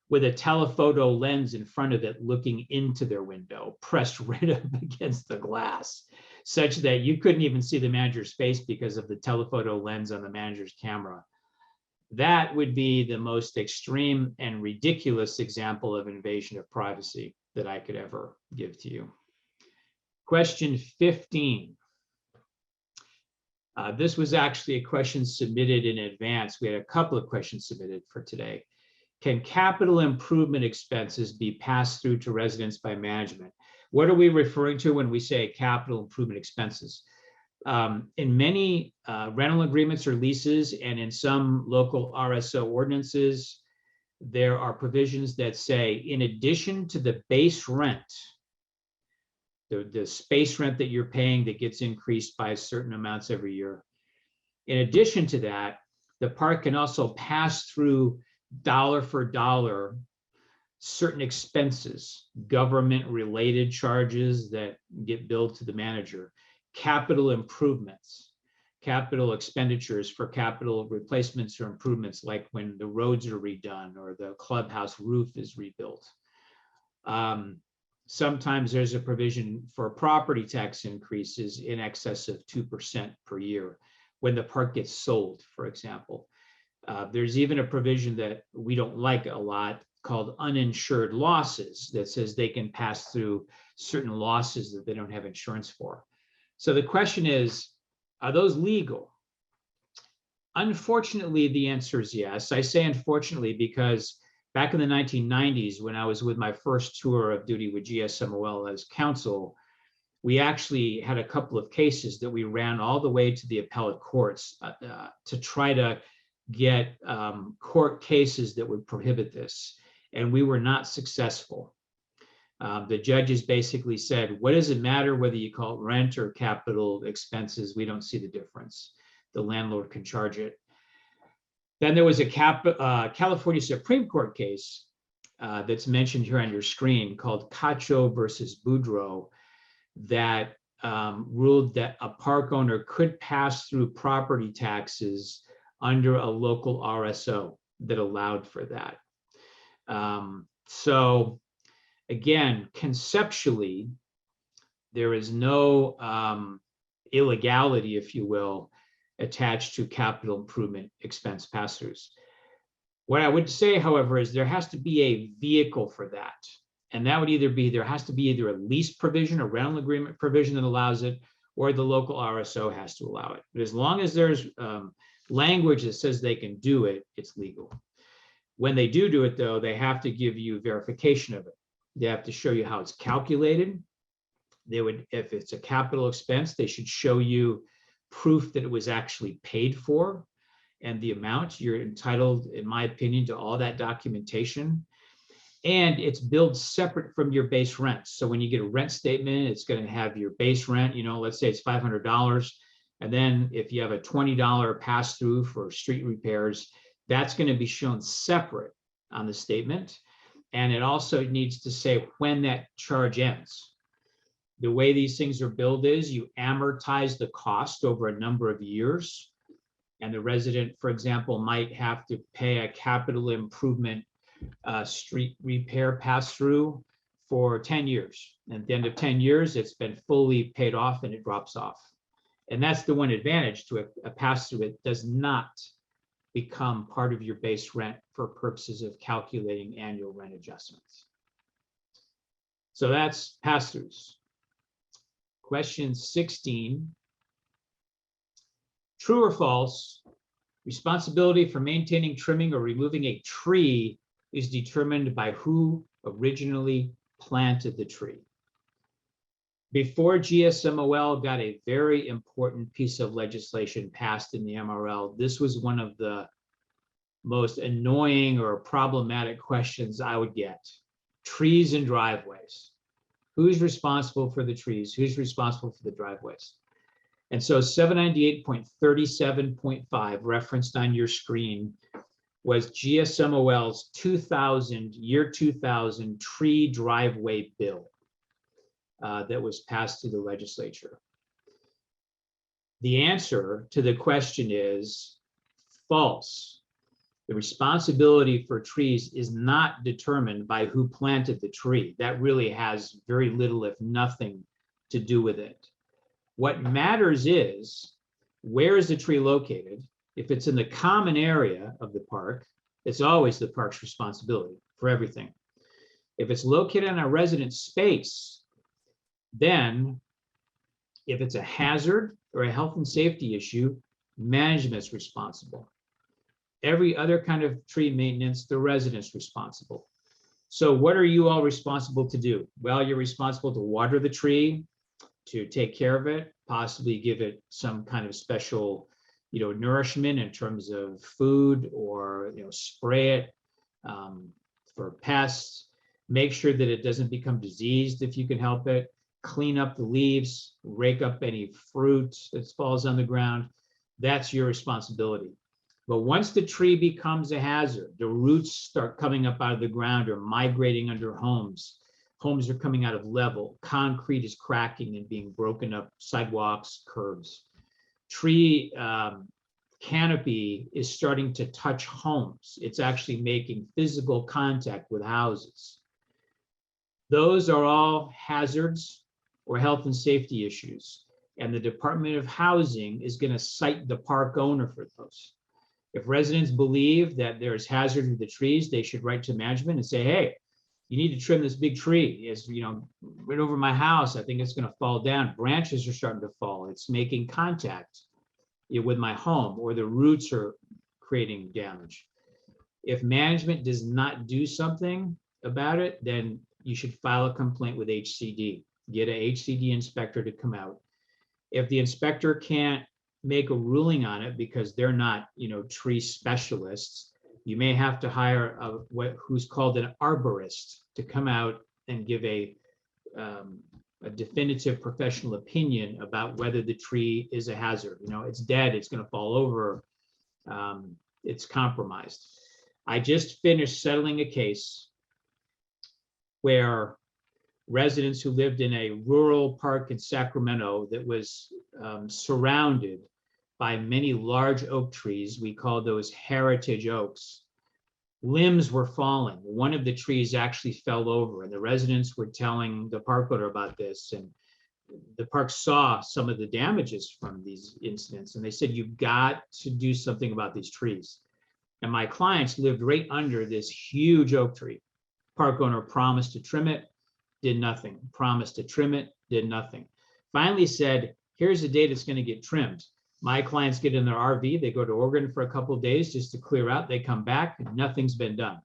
with a telephoto lens in front of it, looking into their window, pressed right up against the glass, such that you couldn't even see the manager's face because of the telephoto lens on the manager's camera. That would be the most extreme and ridiculous example of invasion of privacy that I could ever give to you. Question 15. This was actually a question submitted in advance. We had a couple of questions submitted for today. Can capital improvement expenses be passed through to residents by management? What are we referring to when we say capital improvement expenses? In many rental agreements or leases, and in some local RSO ordinances, there are provisions that say, in addition to the base rent, the space rent that you're paying that gets increased by certain amounts every year, in addition to that, the park can also pass through dollar for dollar certain expenses, government-related charges that get billed to the manager, capital improvements, capital expenditures for capital replacements or improvements, like when the roads are redone or the clubhouse roof is rebuilt. Sometimes there's a provision for property tax increases in excess of 2% per year when the park gets sold, for example. There's even a provision that we don't like a lot called uninsured losses that says they can pass through certain losses that they don't have insurance for. So the question is, are those legal? Unfortunately, the answer is yes. I say unfortunately because back in the 1990s, when I was with my first tour of duty with GSM HOA as counsel, we actually had a couple of cases that we ran all the way to the appellate courts to try to get court cases that would prohibit this. And we were not successful. The judges basically said, what does it matter whether you call it rent or capital expenses? We don't see the difference. The landlord can charge it. Then there was a California Supreme Court case that's mentioned here on your screen called Cacho versus Boudreaux that ruled that a park owner could pass through property taxes under a local RSO that allowed for that. So again, conceptually, there is no illegality, if you will, attached to capital improvement expense pass-throughs. What I would say, however, is there has to be a vehicle for that. And that would either be, there has to be either a lease provision, a rental agreement provision that allows it, or the local RSO has to allow it. But as long as there's language that says they can do it, it's legal. When they do it, though, they have to give you verification of it. They have to show you how it's calculated. They would, if it's a capital expense, they should show you proof that it was actually paid for and the amount. You're entitled, in my opinion, to all that documentation. And it's billed separate from your base rent. So when you get a rent statement, it's going to have your base rent, let's say it's $500. And then if you have a $20 pass through for street repairs, that's going to be shown separate on the statement. And it also needs to say when that charge ends. The way these things are billed is you amortize the cost over a number of years. And the resident, for example, might have to pay a capital improvement street repair pass-through for 10 years. And at the end of 10 years, it's been fully paid off and it drops off. And that's the one advantage to a pass-through. It does not become part of your base rent for purposes of calculating annual rent adjustments. So that's pass-throughs. Question 16. True or false, responsibility for maintaining, trimming, or removing a tree is determined by who originally planted the tree. Before GSM HOA got a very important piece of legislation passed in the MRL, this was one of the most annoying or problematic questions I would get. Trees and driveways. Who's responsible for the trees? Who's responsible for the driveways? And so 798.37.5 referenced on your screen was GSM HOA's 2000 tree driveway bill that was passed through the legislature. The answer to the question is false. The responsibility for trees is not determined by who planted the tree. That really has very little, if nothing, to do with it. What matters is, where is the tree located? If it's in the common area of the park, it's always the park's responsibility for everything. If it's located in a resident space, then if it's a hazard or a health and safety issue, management's responsible. Every other kind of tree maintenance, the resident's responsible. So what are you all responsible to do? Well, you're responsible to water the tree, to take care of it, possibly give it some kind of special, nourishment in terms of food, or spray it for pests. Make sure that it doesn't become diseased if you can help it. Clean up the leaves, rake up any fruit that falls on the ground. That's your responsibility. But once the tree becomes a hazard, the roots start coming up out of the ground or migrating under homes. Homes are coming out of level. Concrete is cracking and being broken up, sidewalks, curbs. Tree canopy is starting to touch homes. It's actually making physical contact with houses. Those are all hazards or health and safety issues. And the Department of Housing is going to cite the park owner for those. If residents believe that there's hazard with the trees, they should write to management and say, hey, you need to trim this big tree. It's, right over my house. I think it's going to fall down. Branches are starting to fall. It's making contact with my home, or the roots are creating damage. If management does not do something about it, then you should file a complaint with HCD. Get an HCD inspector to come out. If the inspector can't make a ruling on it because they're not, tree specialists, you may have to hire who's called an arborist to come out and give a definitive professional opinion about whether the tree is a hazard. It's dead, it's going to fall over, it's compromised. I just finished settling a case where residents who lived in a rural park in Sacramento that was surrounded by many large oak trees. We call those heritage oaks. Limbs were falling. One of the trees actually fell over, and the residents were telling the park owner about this, and the park saw some of the damages from these incidents, and they said, you've got to do something about these trees. And my clients lived right under this huge oak tree. Park owner promised to trim it, did nothing. Promised to trim it, did nothing. Finally said, here's the date it's going to get trimmed. My clients get in their RV, they go to Oregon for a couple of days just to clear out. They come back and nothing's been done.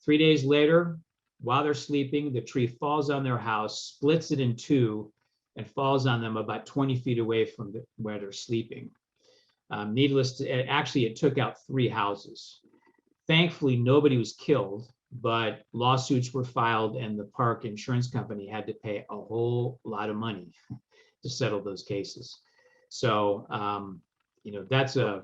3 days later, while they're sleeping, the tree falls on their house, splits it in two, and falls on them about 20 feet away from where they're sleeping. Needless to, actually, it took out 3 houses. Thankfully, nobody was killed, but lawsuits were filed and the park insurance company had to pay a whole lot of money to settle those cases. So, that's a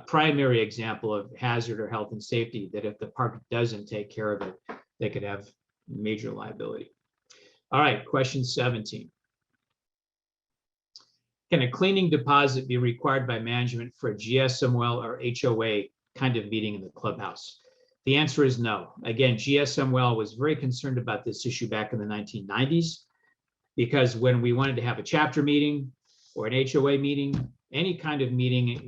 primary example of hazard or health and safety that if the park doesn't take care of it, they could have major liability. All right, question 17. Can a cleaning deposit be required by management for a GSML or HOA kind of meeting in the clubhouse? The answer is no. Again, GSML was very concerned about this issue back in the 1990s, because when we wanted to have a chapter meeting or an HOA meeting, any kind of meeting,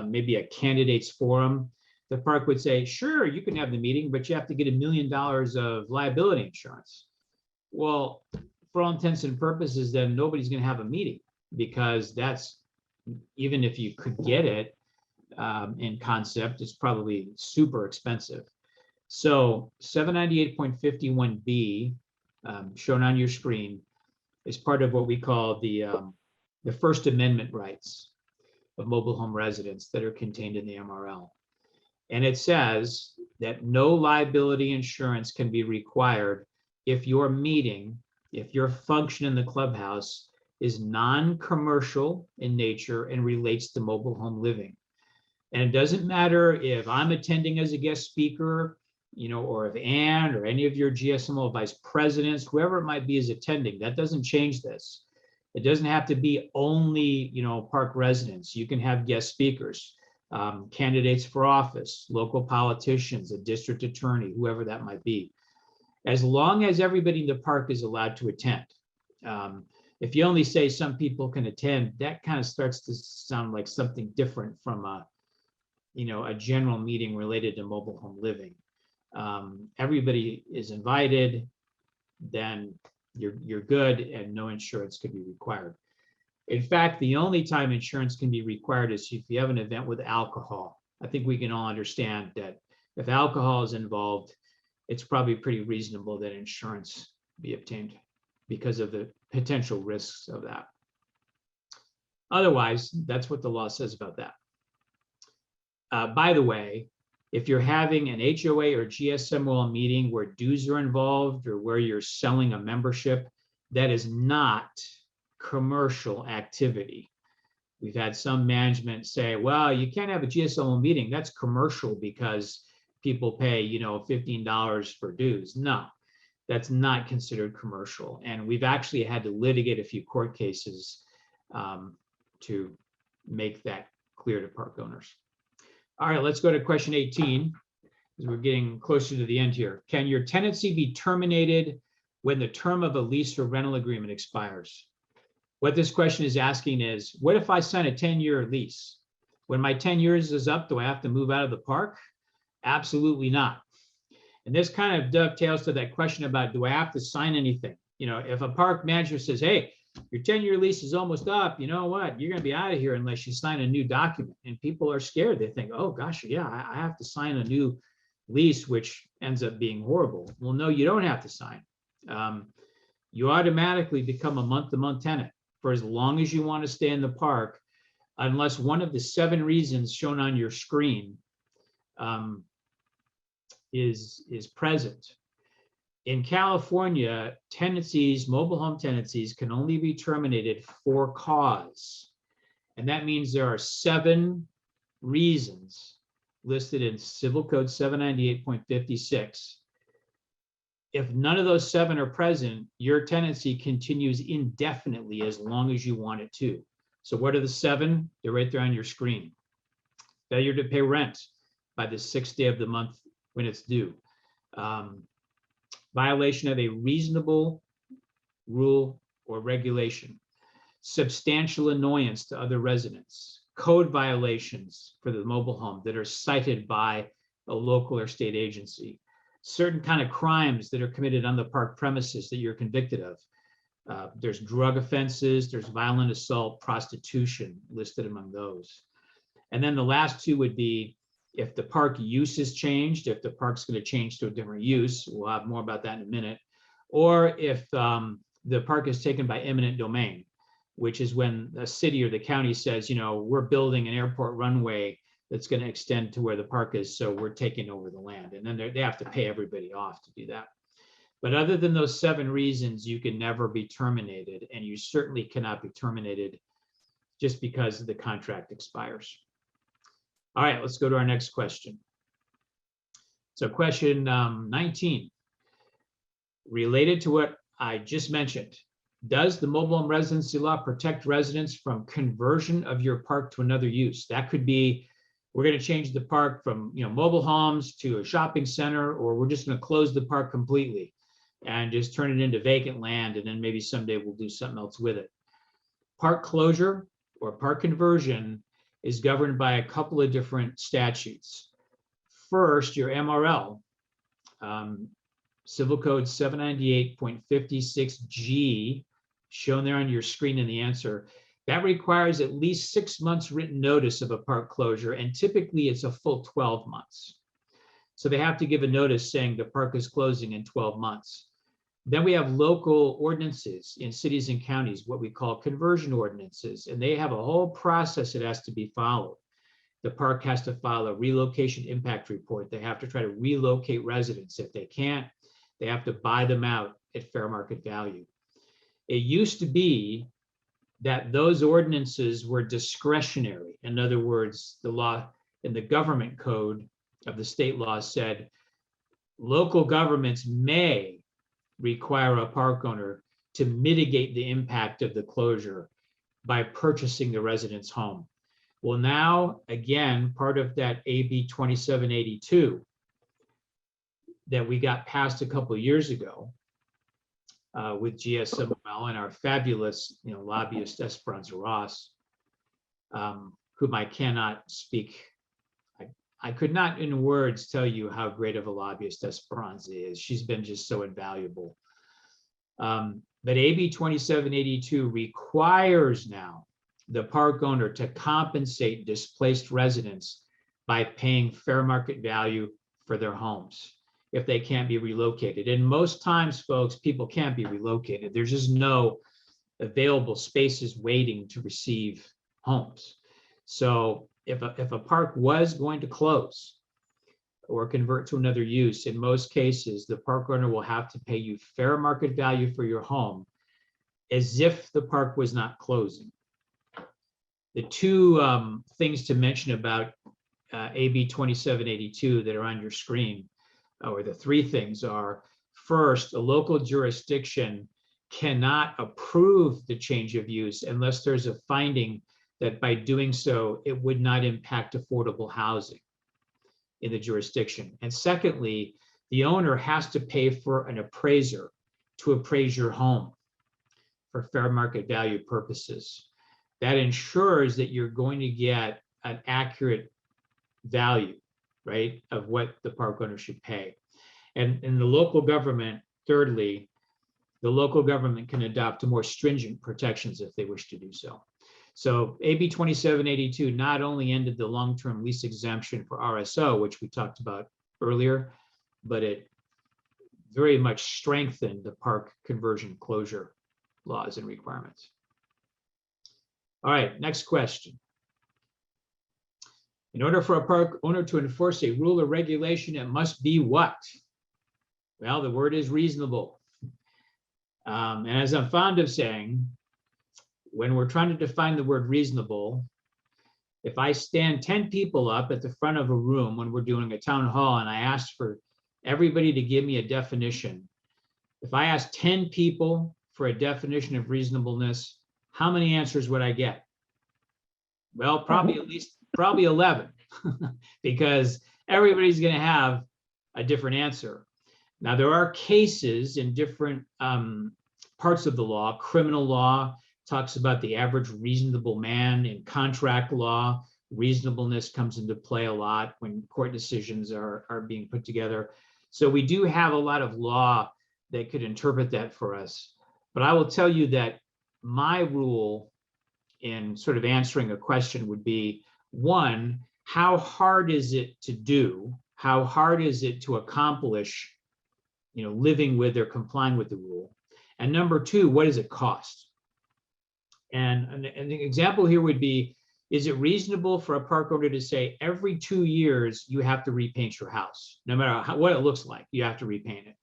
maybe a candidates forum, the park would say, sure, you can have the meeting, but you have to get $1 million of liability insurance. Well, for all intents and purposes, then nobody's going to have a meeting, because that's, even if you could get it in concept, it's probably super expensive. So 798.51B, shown on your screen, is part of what we call the First Amendment rights of mobile home residents that are contained in the MRL. And it says that no liability insurance can be required if your meeting, if your function in the clubhouse is non-commercial in nature and relates to mobile home living. And it doesn't matter if I'm attending as a guest speaker, or if Ann or any of your GSMO vice presidents, whoever it might be, is attending. That doesn't change this. It doesn't have to be only, park residents. You can have guest speakers, candidates for office, local politicians, a district attorney, whoever that might be, as long as everybody in the park is allowed to attend. If you only say some people can attend, that kind of starts to sound like something different from a general meeting related to mobile home living. Everybody is invited, then you're good, and no insurance can be required. In fact, the only time insurance can be required is if you have an event with alcohol. I think we can all understand that if alcohol is involved, it's probably pretty reasonable that insurance be obtained because of the potential risks of that. Otherwise, that's what the law says about that. By the way, if you're having an HOA or GSML meeting where dues are involved or where you're selling a membership, that is not commercial activity. We've had some management say, well, you can't have a GSML meeting. That's commercial because people pay, $15 for dues. No, that's not considered commercial. And we've actually had to litigate a few court cases to make that clear to park owners. All right, let's go to question 18, because we're getting closer to the end here. Can your tenancy be terminated when the term of a lease or rental agreement expires? What this question is asking is, what if I sign a 10-year lease? When my 10 years is up, do I have to move out of the park? Absolutely not. And this kind of dovetails to that question about, do I have to sign anything? If a park manager says, hey, your 10-year lease is almost up, you know what? You're going to be out of here unless you sign a new document. And people are scared. They think, oh, gosh, yeah, I have to sign a new lease, which ends up being horrible. Well, no, you don't have to sign. You automatically become a month-to-month tenant for as long as you want to stay in the park, unless one of the 7 reasons shown on your screen is present. In California, tenancies, mobile home tenancies, can only be terminated for cause. And that means there are 7 reasons listed in Civil Code 798.56. If none of those 7 are present, your tenancy continues indefinitely as long as you want it to. So what are the 7? They're right there on your screen. Failure to pay rent by the 6th day of the month when it's due. Violation of a reasonable rule or regulation, substantial annoyance to other residents, code violations for the mobile home that are cited by a local or state agency, certain kind of crimes that are committed on the park premises that you're convicted of, There's drug offenses, there's violent assault, prostitution listed among those. And then the last two would be if the park use is changed, if the park's going to change to a different use, we'll have more about that in a minute, or if the park is taken by eminent domain, which is when the city or the county says, you know, we're building an airport runway that's going to extend to where the park is, so we're taking over the land. And then they have to pay everybody off to do that. But other than those 7 reasons, you can never be terminated, and you certainly cannot be terminated just because the contract expires. All right, let's go to our next question. So question 19, related to what I just mentioned. Does the mobile home residency law protect residents from conversion of your park to another use? That could be, we're going to change the park from, you know, mobile homes to a shopping center, or we're just going to close the park completely and just turn it into vacant land, and then maybe someday we'll do something else with it. Park closure or park conversion is governed by a couple of different statutes. First, your MRL, Civil Code 798.56G, shown there on your screen in the answer, that requires at least 6 months written notice of a park closure, and typically it's a full 12 months. So they have to give a notice saying the park is closing in 12 months. Then we have local ordinances in cities and counties, what we call conversion ordinances, and they have a whole process that has to be followed. The park has to file a relocation impact report. They have to try to relocate residents. If they can't, they have to buy them out at fair market value. It used to be that those ordinances were discretionary. In other words, the law in the government code of the state law said local governments may require a park owner to mitigate the impact of the closure by purchasing the resident's home. Well, now, again, part of that AB 2782 that we got passed a couple of years ago with GSM HOA and our fabulous, you know, lobbyist Esperanza Ross, whom I cannot speak. I could not in words tell you how great of a lobbyist Esperanza is. She's been just so invaluable. But AB 2782 requires now the park owner to compensate displaced residents by paying fair market value for their homes if they can't be relocated. And most times, folks, people can't be relocated. There's just no available spaces waiting to receive homes. So if a park was going to close or convert to another use, in most cases, the park owner will have to pay you fair market value for your home as if the park was not closing. The two things to mention about AB 2782 that are on your screen, or the 3 things are, first, a local jurisdiction cannot approve the change of use unless there's a finding that by doing so, it would not impact affordable housing in the jurisdiction. And secondly, the owner has to pay for an appraiser to appraise your home for fair market value purposes. That ensures that you're going to get an accurate value, right, of what the park owner should pay. And in the local government, thirdly, the local government can adopt more stringent protections if they wish to do so. So AB 2782 not only ended the long-term lease exemption for RSO, which we talked about earlier, but it very much strengthened the park conversion closure laws and requirements. All right, next question. In order for a park owner to enforce a rule or regulation, it must be what? Well, the word is reasonable. And as I'm fond of saying, when we're trying to define the word reasonable, if I stand 10 people up at the front of a room when we're doing a town hall and I ask for everybody to give me a definition, if I ask 10 people for a definition of reasonableness, how many answers would I get? Well, probably 11, because everybody's going to have a different answer. Now, there are cases in different parts of the law. Criminal law talks about the average reasonable man. In contract law, reasonableness comes into play a lot when court decisions are being put together. So we do have a lot of law that could interpret that for us. But I will tell you that my rule in sort of answering a question would be, one, how hard is it to do? How hard is it to accomplish, living with or complying with the rule? And number two, what does it cost? And an example here would be, is it reasonable for a park owner to say every 2 years you have to repaint your house? No matter what it looks like, you have to repaint it.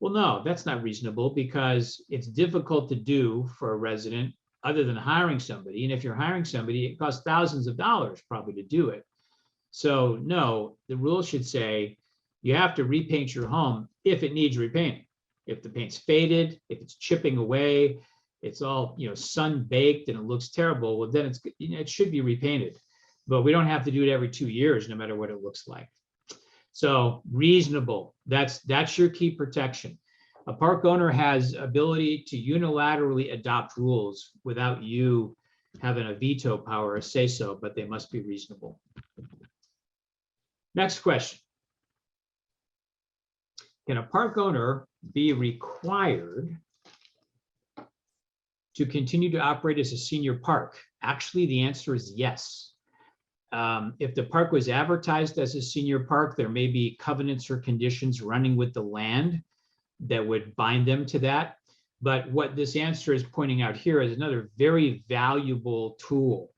Well, no, that's not reasonable, because it's difficult to do for a resident other than hiring somebody. And if you're hiring somebody, it costs thousands of dollars probably to do it. So no, the rule should say you have to repaint your home if it needs repainting. If the paint's faded, if it's chipping away, it's all, sun baked and it looks terrible, well, then it should be repainted. But we don't have to do it every 2 years, no matter what it looks like. So reasonable, that's your key protection. A park owner has ability to unilaterally adopt rules without you having a veto power or say so, but they must be reasonable. Next question. Can a park owner be required to continue to operate as a senior park? Actually, the answer is yes. If the park was advertised as a senior park, there may be covenants or conditions running with the land that would bind them to that. But what this answer is pointing out here is another very valuable tool.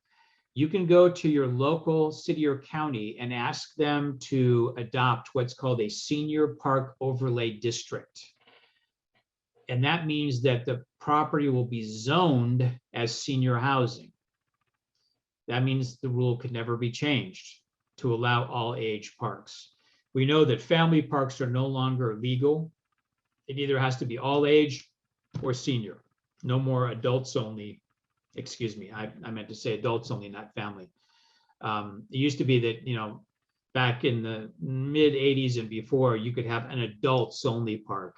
You can go to your local city or county and ask them to adopt what's called a senior park overlay district. And that means that the property will be zoned as senior housing. That means the rule could never be changed to allow all age parks. We know that family parks are no longer legal. It either has to be all age or senior. No more adults only. Excuse me, I meant to say adults only, not family. It used to be that, back in the mid 80s and before, you could have an adults only park.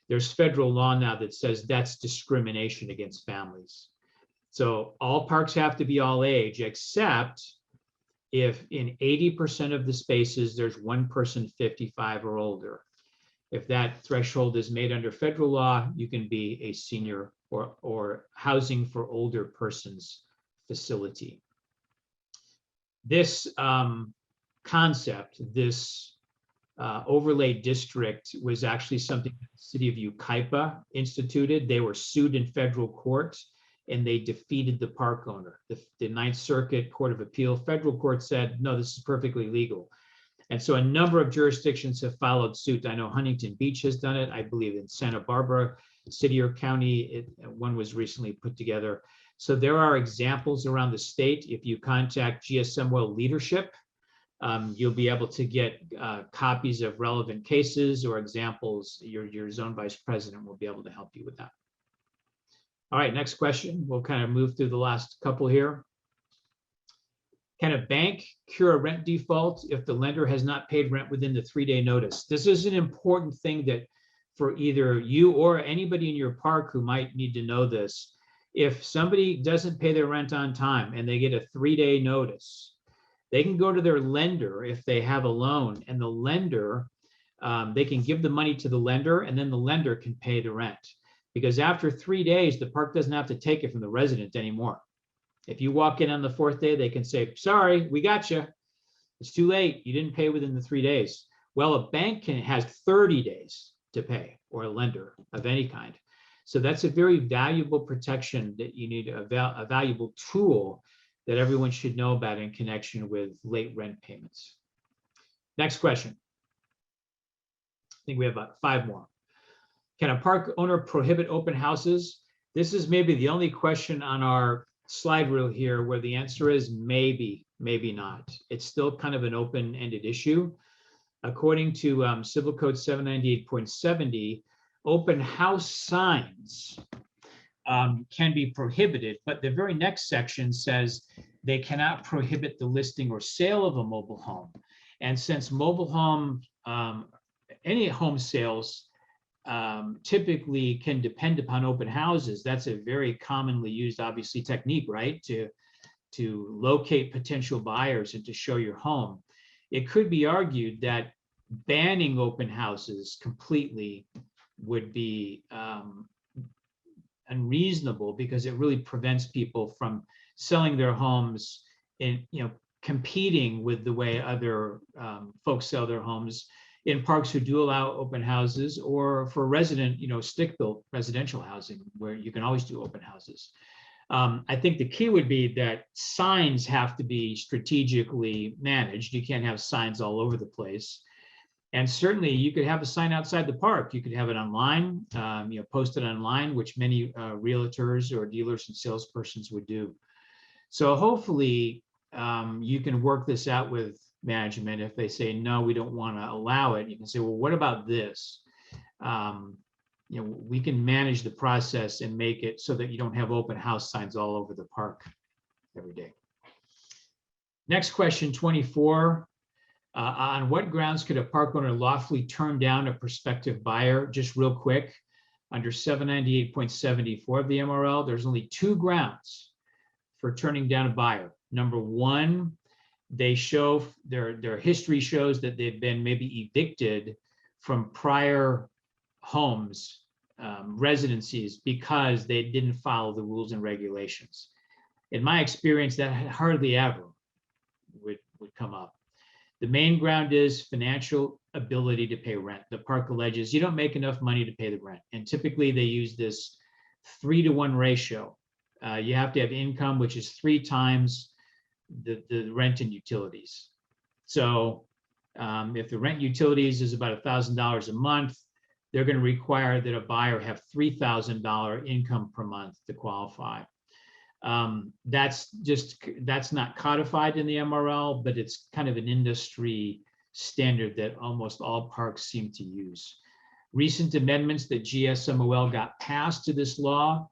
There's federal law now that says that's discrimination against families. So all parks have to be all age, except if in 80% of the spaces, there's one person 55 or older. If that threshold is made under federal law, you can be a senior or housing for older persons facility. This concept, this overlay district, was actually something the city of Yucaipa instituted. They were sued in federal court and they defeated the park owner. The Ninth Circuit Court of Appeal federal court said, no, this is perfectly legal. And so a number of jurisdictions have followed suit. I know Huntington Beach has done it. I believe in Santa Barbara city or county, one was recently put together. So there are examples around the state. If you contact GSM HOA leadership, you'll be able to get copies of relevant cases or examples. Your zone vice president will be able to help you with that. All right, next question. We'll kind of move through the last couple here. Can a bank cure a rent default if the lender has not paid rent within the 3-day notice? This is an important thing that for either you or anybody in your park who might need to know this. If somebody doesn't pay their rent on time and they get a 3-day notice, they can go to their lender if they have a loan, and the lender, they can give the money to the lender, and then the lender can pay the rent. Because after 3 days, the park doesn't have to take it from the resident anymore. If you walk in on the 4th day, they can say, sorry, we got you. It's too late. You didn't pay within the 3 days. Well, a bank has 30 days to pay, or a lender of any kind. So that's a very valuable protection that you need, a valuable tool that everyone should know about in connection with late rent payments. Next question. I think we have about 5 more. Can a park owner prohibit open houses? This is maybe the only question on our slide reel here where the answer is maybe, maybe not. It's still kind of an open-ended issue. According to Civil Code 798.70, open house signs can be prohibited, but the very next section says they cannot prohibit the listing or sale of a mobile home. And since mobile home, any home sales typically can depend upon open houses, that's a very commonly used, obviously, technique, right? To locate potential buyers and to show your home. It could be argued that banning open houses completely would be unreasonable because it really prevents people from selling their homes in, competing with the way other folks sell their homes in parks who do allow open houses, or for resident, stick-built residential housing where you can always do open houses. I think the key would be that signs have to be strategically managed. You can't have signs all over the place. And certainly you could have a sign outside the park. You could have it online, posted online, which many realtors or dealers and salespersons would do. So hopefully you can work this out with management. If they say, no, we don't want to allow it, you can say, well, what about this? We can manage the process and make it so that you don't have open house signs all over the park every day. Next question, 24. On what grounds could a park owner lawfully turn down a prospective buyer? Just real quick, under 798.74 of the MRL, there's only 2 grounds for turning down a buyer. Number one, they show their history shows that they've been maybe evicted from prior homes, residencies, because they didn't follow the rules and regulations. In my experience, that hardly ever would come up. The main ground is financial ability to pay rent. The park alleges you don't make enough money to pay the rent. And typically they use this 3-to-1 ratio. You have to have income, which is 3 times the rent and utilities. So if the rent utilities is about $1,000 a month, they're going to require that a buyer have $3,000 income per month to qualify. That's not codified in the MRL, but it's kind of an industry standard that almost all parks seem to use. Recent amendments that GSM HOA got passed to this law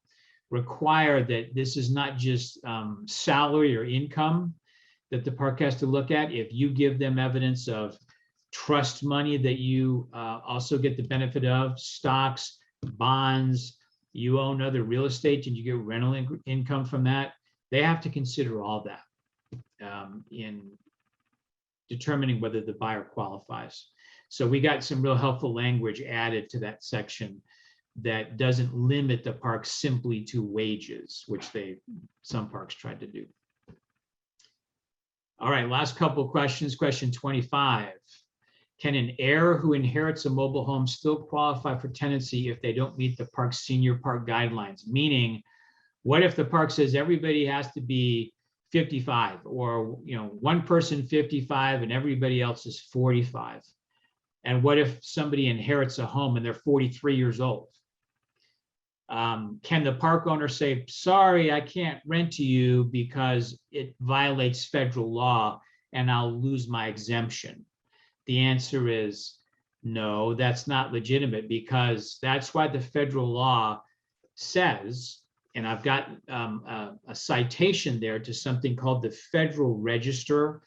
require that this is not just salary or income that the park has to look at. If you give them evidence of trust money that you also get the benefit of, stocks, bonds, you own other real estate and you get rental income from that, they have to consider all that in determining whether the buyer qualifies. So we got some real helpful language added to that section that doesn't limit the park simply to wages, which some parks tried to do. All right, last couple of questions. Question 25. Can an heir who inherits a mobile home still qualify for tenancy if they don't meet the park's senior park guidelines? Meaning, what if the park says everybody has to be 55, or one person 55 and everybody else is 45? And what if somebody inherits a home and they're 43 years old? Can the park owner say, sorry, I can't rent to you because it violates federal law and I'll lose my exemption? The answer is no, that's not legitimate, because that's why the federal law says, and I've got a citation there to something called the Federal Register,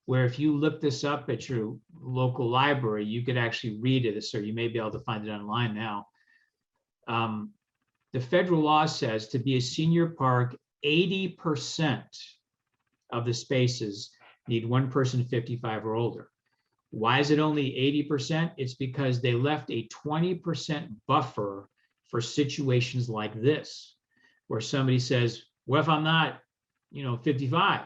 where if you look this up at your local library, you could actually read it, or you may be able to find it online now. The federal law says to be a senior park, 80% of the spaces need one person 55 or older. Why is it only 80%? It's because they left a 20% buffer for situations like this, where somebody says, well, if I'm not, 55,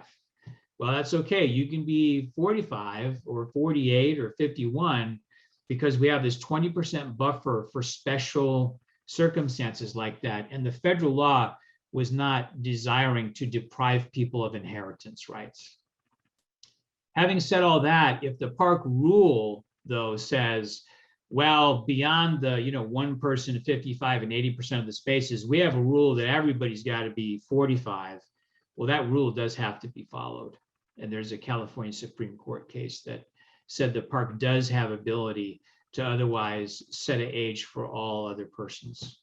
well, that's okay. You can be 45 or 48 or 51, because we have this 20% buffer for special circumstances like that. And the federal law was not desiring to deprive people of inheritance rights. Having said all that, if the park rule, though, says, well, beyond the one person 55 and 80% of the spaces, we have a rule that everybody's got to be 45. Well, that rule does have to be followed. And there's a California Supreme Court case that said the park does have ability to otherwise set an age for all other persons.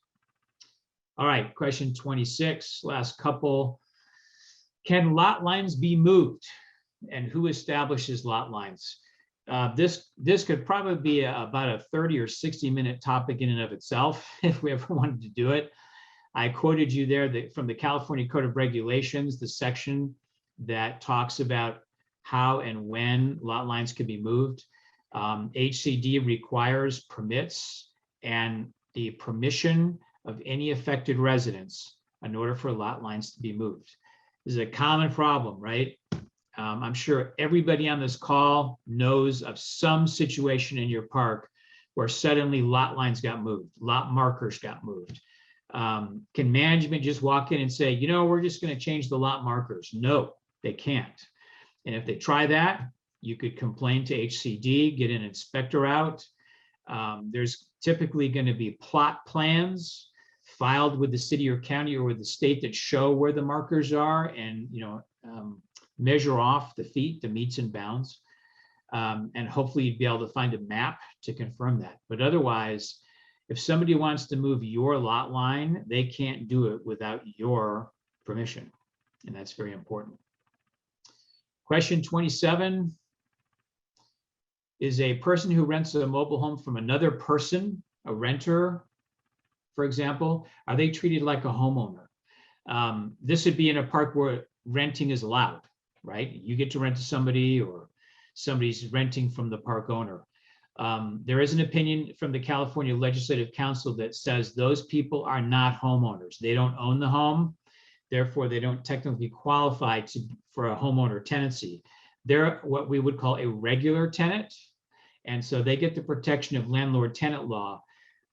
All right, question 26, last couple. Can lot lines be moved? And who establishes lot lines? This could probably be about a 30 or 60-minute topic in and of itself if we ever wanted to do it. I quoted you there from the California Code of Regulations, the section that talks about how and when lot lines can be moved. HCD requires permits, and the permission of any affected residents in order for lot lines to be moved. This is a common problem, right? I'm sure everybody on this call knows of some situation in your park where suddenly lot lines got moved, lot markers got moved. Can management just walk in and say, you know, we're just going to change the lot markers? No, they can't. And if they try that, you could complain to HCD, get an inspector out. There's typically going to be plot plans filed with the city or county or with the state that show where the markers are and, you know, measure off the feet, the meets and bounds. And hopefully you'd be able to find a map to confirm that. But otherwise, if somebody wants to move your lot line, they can't do it without your permission. And that's very important. Question 27. Is a person who rents a mobile home from another person, a renter, for example, are they treated like a homeowner? This would be in a park where renting is allowed, right? You get to rent to somebody or somebody's renting from the park owner. There is an opinion from the California Legislative Council that says those people are not homeowners. They don't own the home. Therefore, they don't technically qualify for a homeowner tenancy. They're what we would call a regular tenant. And so they get the protection of landlord-tenant law.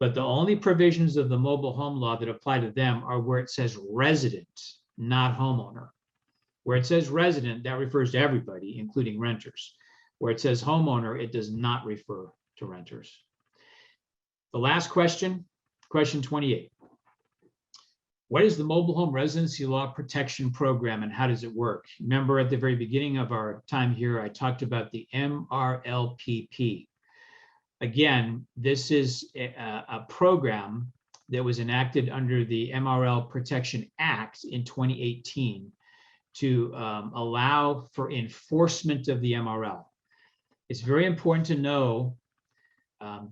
But the only provisions of the mobile home law that apply to them are where it says resident, not homeowner. Where it says resident, that refers to everybody, including renters. Where it says homeowner, it does not refer to renters. The last question, question 28. What is the Mobile Home Residency Law Protection Program and how does it work? Remember at the very beginning of our time here, I talked about the MRLPP. Again, this is a program that was enacted under the MRL Protection Act in 2018 to allow for enforcement of the MRL. It's very important to know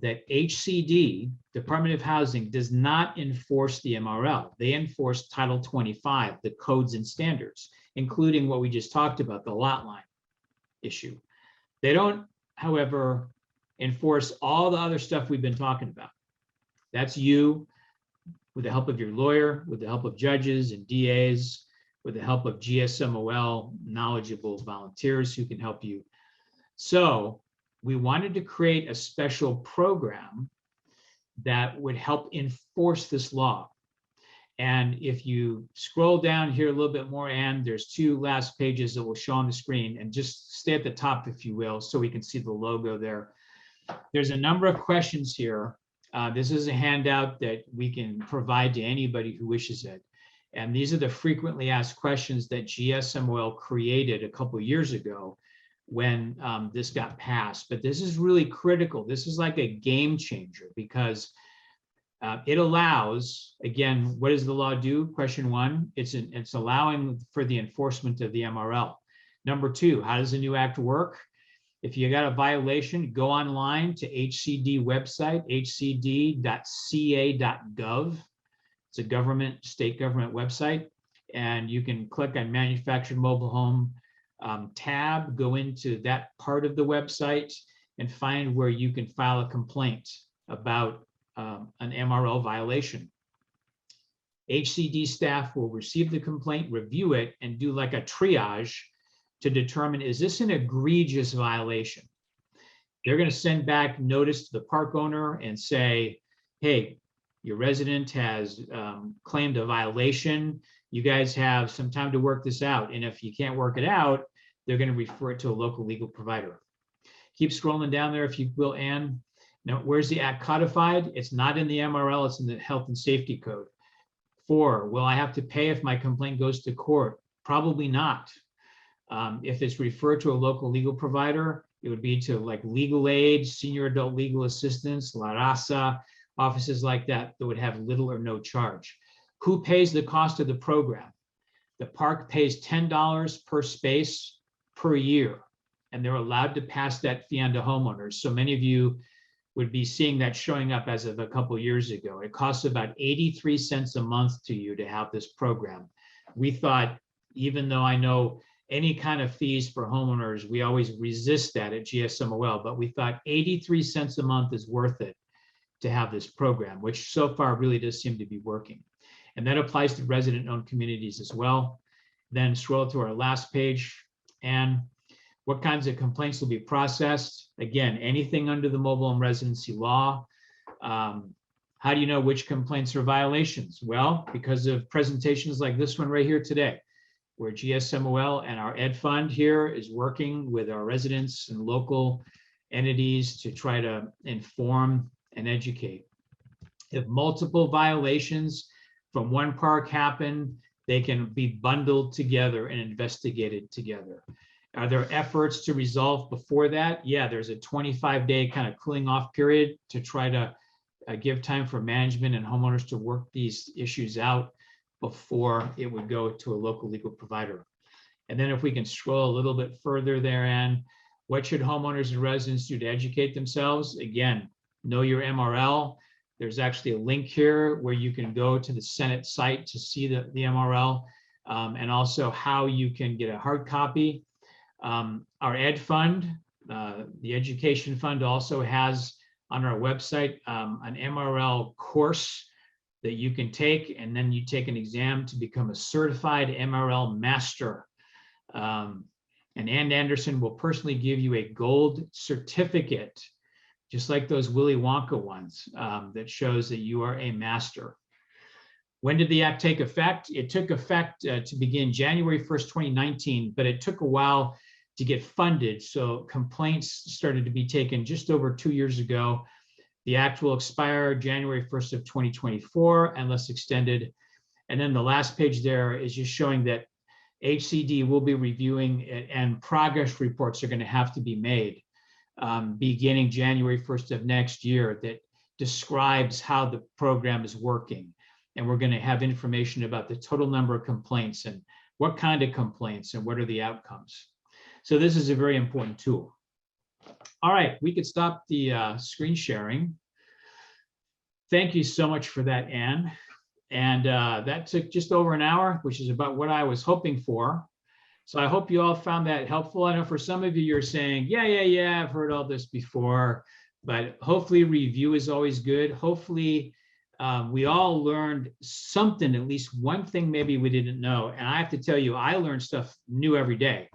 that HCD, Department of Housing, does not enforce the MRL. They enforce Title 25, the codes and standards, including what we just talked about, the lot line issue. They don't, however, enforce all the other stuff we've been talking about. That's you, with the help of your lawyer, with the help of judges and DAs, with the help of GSM HOA, knowledgeable volunteers who can help you. So we wanted to create a special program that would help enforce this law. And if you scroll down here a little bit more, and there's two last pages that will show on the screen, and just stay at the top, if you will, so we can see the logo there. There's a number of questions here. This is a handout that we can provide to anybody who wishes it. And these are the frequently asked questions that GSM HOA created a couple of years ago when this got passed. But this is really critical. This is like a game changer because it allows, again, what does the law do? Question one, it's allowing for the enforcement of the MRL. Number two, how does the new act work? If you got a violation, go online to HCD website, hcd.ca.gov. It's a government, state government website, and you can click on manufactured mobile home tab, go into that part of the website and find where you can file a complaint about an MRL violation. HCD staff will receive the complaint, review it, and do like a triage to determine, is this an egregious violation? They're going to send back notice to the park owner and say, hey, your resident has claimed a violation. You guys have some time to work this out. And if you can't work it out, they're going to refer it to a local legal provider. Keep scrolling down there if you will, Ann. Now, where's the act codified? It's not in the MRL, it's in the Health and Safety Code. 4, will I have to pay if my complaint goes to court? Probably not. If it's referred to a local legal provider, it would be to like legal aid, senior adult legal assistance, La Raza, offices like that that would have little or no charge. Who pays the cost of the program? The park pays $10 per space per year, and they're allowed to pass that fee on to homeowners. So many of you would be seeing that showing up as of a couple of years ago. It costs about 83 cents a month to you to have this program. We thought, even though I know any kind of fees for homeowners, we always resist that at GSM HOA, but we thought 83 cents a month is worth it to have this program, which so far really does seem to be working. And that applies to resident-owned communities as well. Then scroll to our last page, and what kinds of complaints will be processed? Again, anything under the mobile home residency law. How do you know which complaints are violations? Well, because of presentations like this one right here today, where GSM HOA and our Ed Fund here is working with our residents and local entities to try to inform and educate. If multiple violations from one park happen, they can be bundled together and investigated together. Are there efforts to resolve before that? Yeah, there's a 25-day kind of cooling off period to try to give time for management and homeowners to work these issues out before it would go to a local legal provider. And then if we can scroll a little bit further there, and what should homeowners and residents do to educate themselves? Again, know your MRL. There's actually a link here where you can go to the Senate site to see the MRL, and also how you can get a hard copy. Our Ed Fund, the Education Fund, also has on our website an MRL course that you can take, and then you take an exam to become a certified MRL master. And Ann Anderson will personally give you a gold certificate, just like those Willy Wonka ones, that shows that you are a master. When did the act take effect? It took effect to begin January 1st, 2019, but it took a while to get funded. So complaints started to be taken just over 2 years ago. The act will expire January 1st of 2024 unless extended. And then the last page there is just showing that HCD will be reviewing it, and progress reports are going to have to be made beginning January 1st of next year that describes how the program is working. And we're going to have information about the total number of complaints and what kind of complaints and what are the outcomes. So this is a very important tool. All right, we could stop the screen sharing. Thank you so much for that, Ann. And that took just over an hour, which is about what I was hoping for. So I hope you all found that helpful. I know for some of you, you're saying, yeah, I've heard all this before, but hopefully review is always good. Hopefully we all learned something, at least one thing maybe we didn't know. And I have to tell you, I learn stuff new every day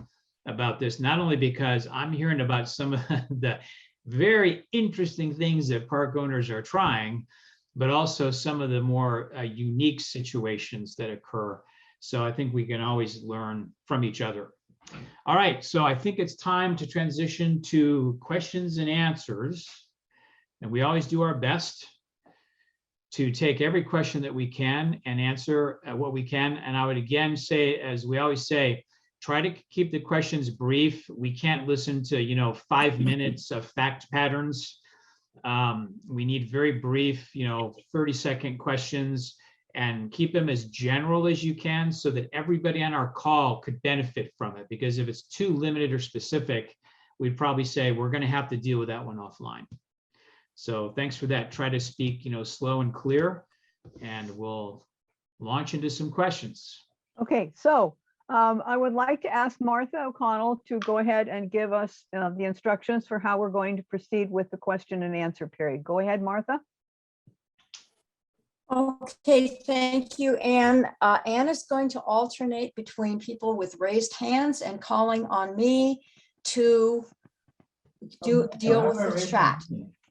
about this, not only because I'm hearing about some of the very interesting things that park owners are trying, but also some of the more unique situations that occur. So I think we can always learn from each other. All right, so I think it's time to transition to questions and answers. And we always do our best to take every question that we can and answer what we can. And I would again say, as we always say, try to keep the questions brief. We can't listen to 5 minutes of fact patterns. We need very brief 30-second questions, and keep them as general as you can so that everybody on our call could benefit from it. Because if it's too limited or specific, we'd probably say we're going to have to deal with that one offline. So thanks for that. Try to speak slow and clear, and we'll launch into some questions. Okay, so I would like to ask Martha O'Connell to go ahead and give us the instructions for how we're going to proceed with the question and answer period. Go ahead, Martha. Okay, thank you, Ann. Ann is going to alternate between people with raised hands and calling on me to deal with the chat.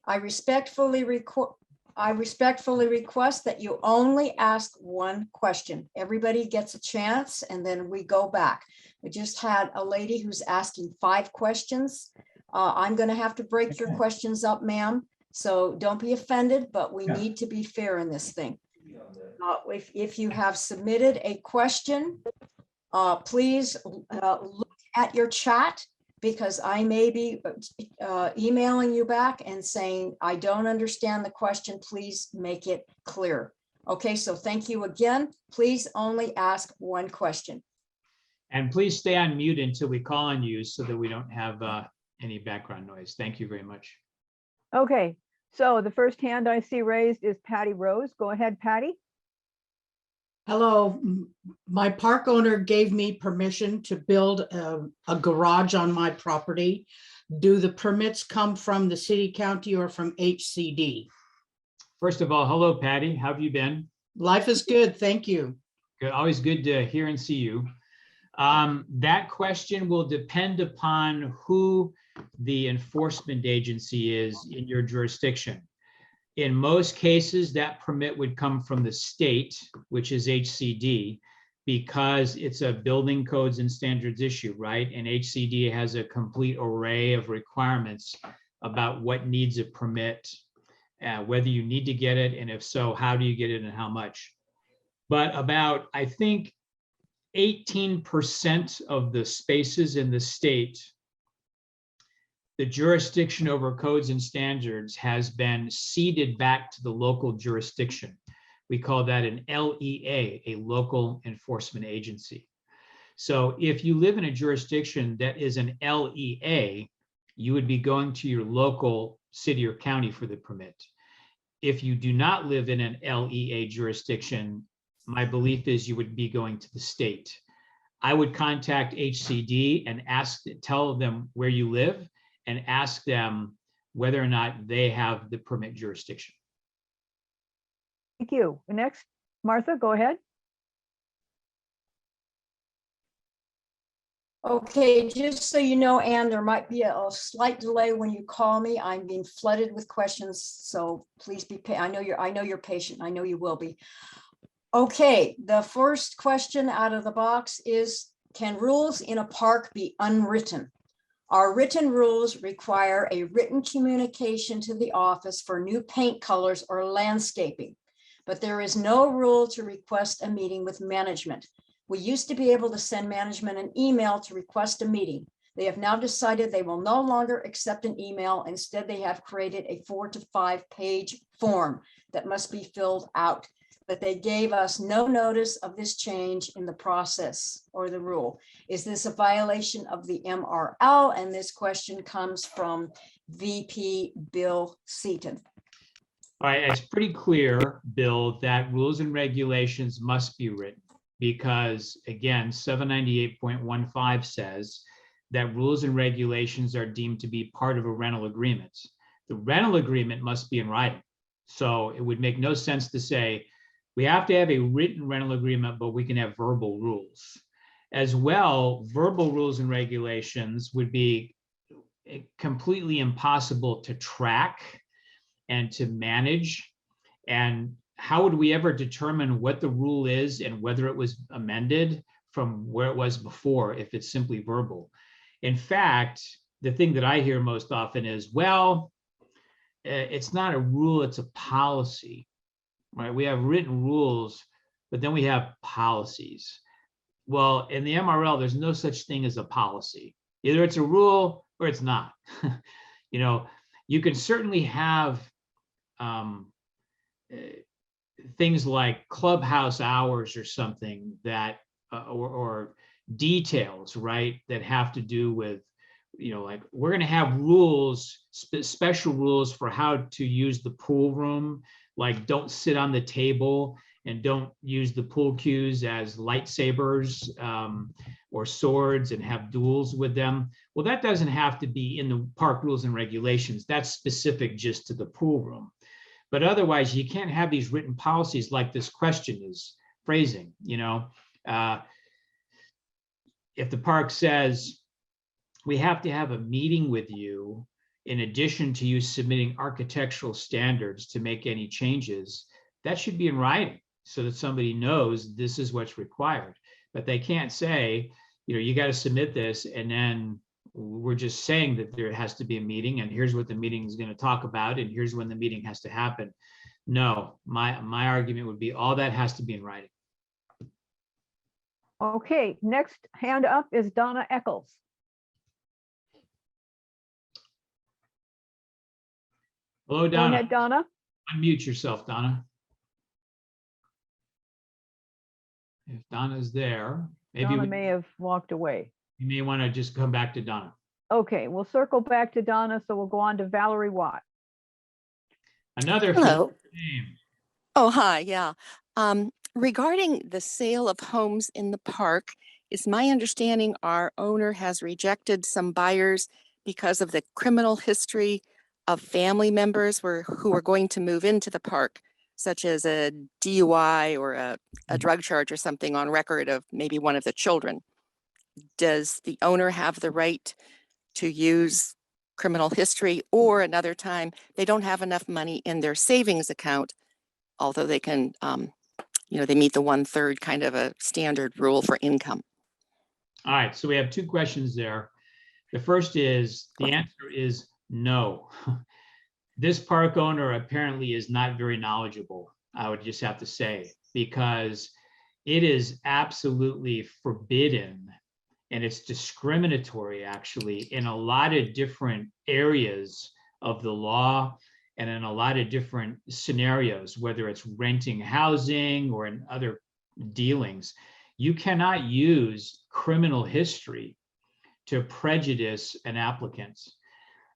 I respectfully request that you only ask one question. Everybody gets a chance, and then we go back. We just had a lady who's asking 5 questions. I'm going to have to break your questions up, ma'am. So don't be offended, but we need to be fair in this thing. If you have submitted a question, please look at your chat, because I may be emailing you back and saying, I don't understand the question, please make it clear. Okay, so thank you again. Please only ask one question. And please stay on mute until we call on you so that we don't have any background noise. Thank you very much. Okay, so the first hand I see raised is Patty Rose. Go ahead, Patty. Hello, my park owner gave me permission to build a garage on my property. Do the permits come from the city, county, or from HCD? First of all, hello, Patty. How have you been? Life is good, thank you. Good. Always good to hear and see you. That question will depend upon who the enforcement agency is in your jurisdiction. In most cases, that permit would come from the state, which is HCD, because it's a building codes and standards issue, right? And HCD has a complete array of requirements about what needs a permit, whether you need to get it, and if so, how do you get it and how much? But about, I think, 18% of the spaces in the state, the jurisdiction over codes and standards has been ceded back to the local jurisdiction. We call that an LEA, a local enforcement agency. So if you live in a jurisdiction that is an LEA, you would be going to your local city or county for the permit. If you do not live in an LEA jurisdiction, my belief is you would be going to the state. I would contact HCD and tell them where you live and ask them whether or not they have the permit jurisdiction. Thank you. Next, Martha, go ahead. Okay, just so you know, Anne, there might be a slight delay when you call me. I'm being flooded with questions, so please be I know you're patient. I know you will be. Okay, the first question out of the box is, can rules in a park be unwritten? Our written rules require a written communication to the office for new paint colors or landscaping, but there is no rule to request a meeting with management. We used to be able to send management an email to request a meeting. They have now decided they will no longer accept an email. Instead, they have created a 4 to 5 page form that must be filled out. But they gave us no notice of this change in the process or the rule. Is this a violation of the MRL? And this question comes from VP Bill Seaton. All right, it's pretty clear, Bill, that rules and regulations must be written because, again, 798.15 says that rules and regulations are deemed to be part of a rental agreement. The rental agreement must be in writing. So it would make no sense to say, we have to have a written rental agreement, but we can have verbal rules. As well, verbal rules and regulations would be completely impossible to track and to manage. And how would we ever determine what the rule is and whether it was amended from where it was before if it's simply verbal? In fact, the thing that I hear most often is, well, it's not a rule, it's a policy. Right, we have written rules, but then we have policies. Well, in the MRL, there's no such thing as a policy. Either it's a rule or it's not. You know, you can certainly have things like clubhouse hours or something that, or details, right, that have to do with, you know, like we're going to have rules, special rules for how to use the pool room. Like don't sit on the table and don't use the pool cues as lightsabers or swords and have duels with them. Well, that doesn't have to be in the park rules and regulations. That's specific just to the pool room. But otherwise, you can't have these written policies like this question is phrasing. You know, if the park says, we have to have a meeting with you in addition to you submitting architectural standards to make any changes, that should be in writing so that somebody knows this is what's required. But they can't say, you know, you got to submit this and then we're just saying that there has to be a meeting and here's what the meeting is going to talk about and here's when the meeting has to happen. No, my argument would be all that has to be in writing. Okay, next hand up is Donna Eccles. Hello, Go Donna. ahead, Donna. Unmute yourself, Donna. If Donna's there, maybe Donna may have walked away. you may want to just come back to Donna. Okay, we'll circle back to Donna, so we'll go on to Valerie Watt. Another Hello. name. Oh, hi. Yeah. Regarding the sale of homes in the park, it's my understanding our owner has rejected some buyers because of the criminal history of family members who are going to move into the park, such as a DUI or a drug charge or something on record of maybe one of the children, does the owner have the right to use criminal history? Or another time, they don't have enough money in their savings account, although they can, they meet the 1/3 kind of a standard rule for income. All right, so we have two questions there. The first is, the answer is no. This park owner apparently is not very knowledgeable, I would just have to say, because it is absolutely forbidden and it's discriminatory actually in a lot of different areas of the law and in a lot of different scenarios, whether it's renting housing or in other dealings. You cannot use criminal history to prejudice an applicant.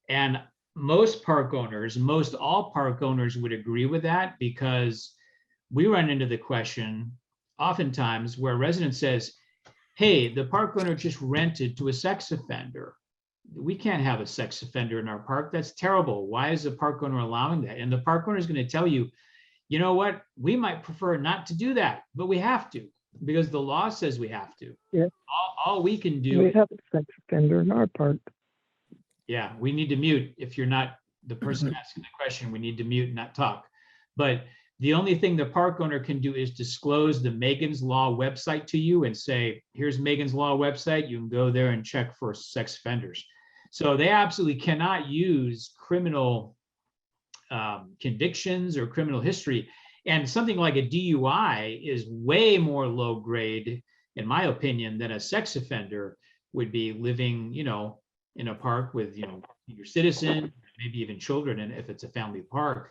And most park owners, most all park owners would agree with that, because we run into the question oftentimes where a resident says, hey, the park owner just rented to a sex offender. We can't have a sex offender in our park. That's terrible. Why is the park owner allowing that? And the park owner is going to tell you, you know what, we might prefer not to do that, but we have to, because the law says we have to. Yeah. All we can do. We have a sex offender in our park. Yeah, we need to mute. If you're not the person asking the question, we need to mute and not talk. But the only thing the park owner can do is disclose the Megan's Law website to you and say, here's Megan's Law website. You can go there and check for sex offenders. So they absolutely cannot use criminal convictions or criminal history. And something like a DUI is way more low grade, in my opinion, than a sex offender would be, living, in a park with, your citizen, maybe even children, and if it's a family park.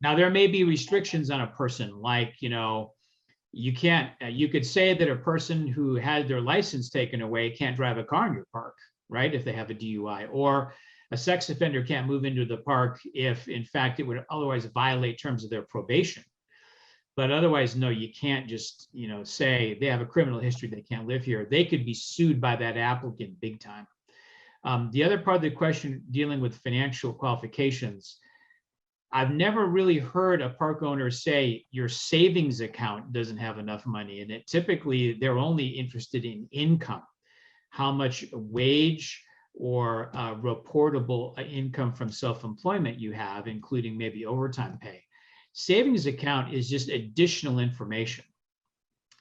Now, there may be restrictions on a person, like, you can't, you could say that a person who had their license taken away can't drive a car in your park, right? If they have a DUI, or a sex offender can't move into the park if, in fact, it would otherwise violate terms of their probation. But otherwise, no, you can't just, say they have a criminal history, they can't live here. They could be sued by that applicant big time. The other part of the question dealing with financial qualifications, I've never really heard a park owner say your savings account doesn't have enough money in it. Typically, they're only interested in income, how much wage or reportable income from self-employment you have, including maybe overtime pay. Savings account is just additional information.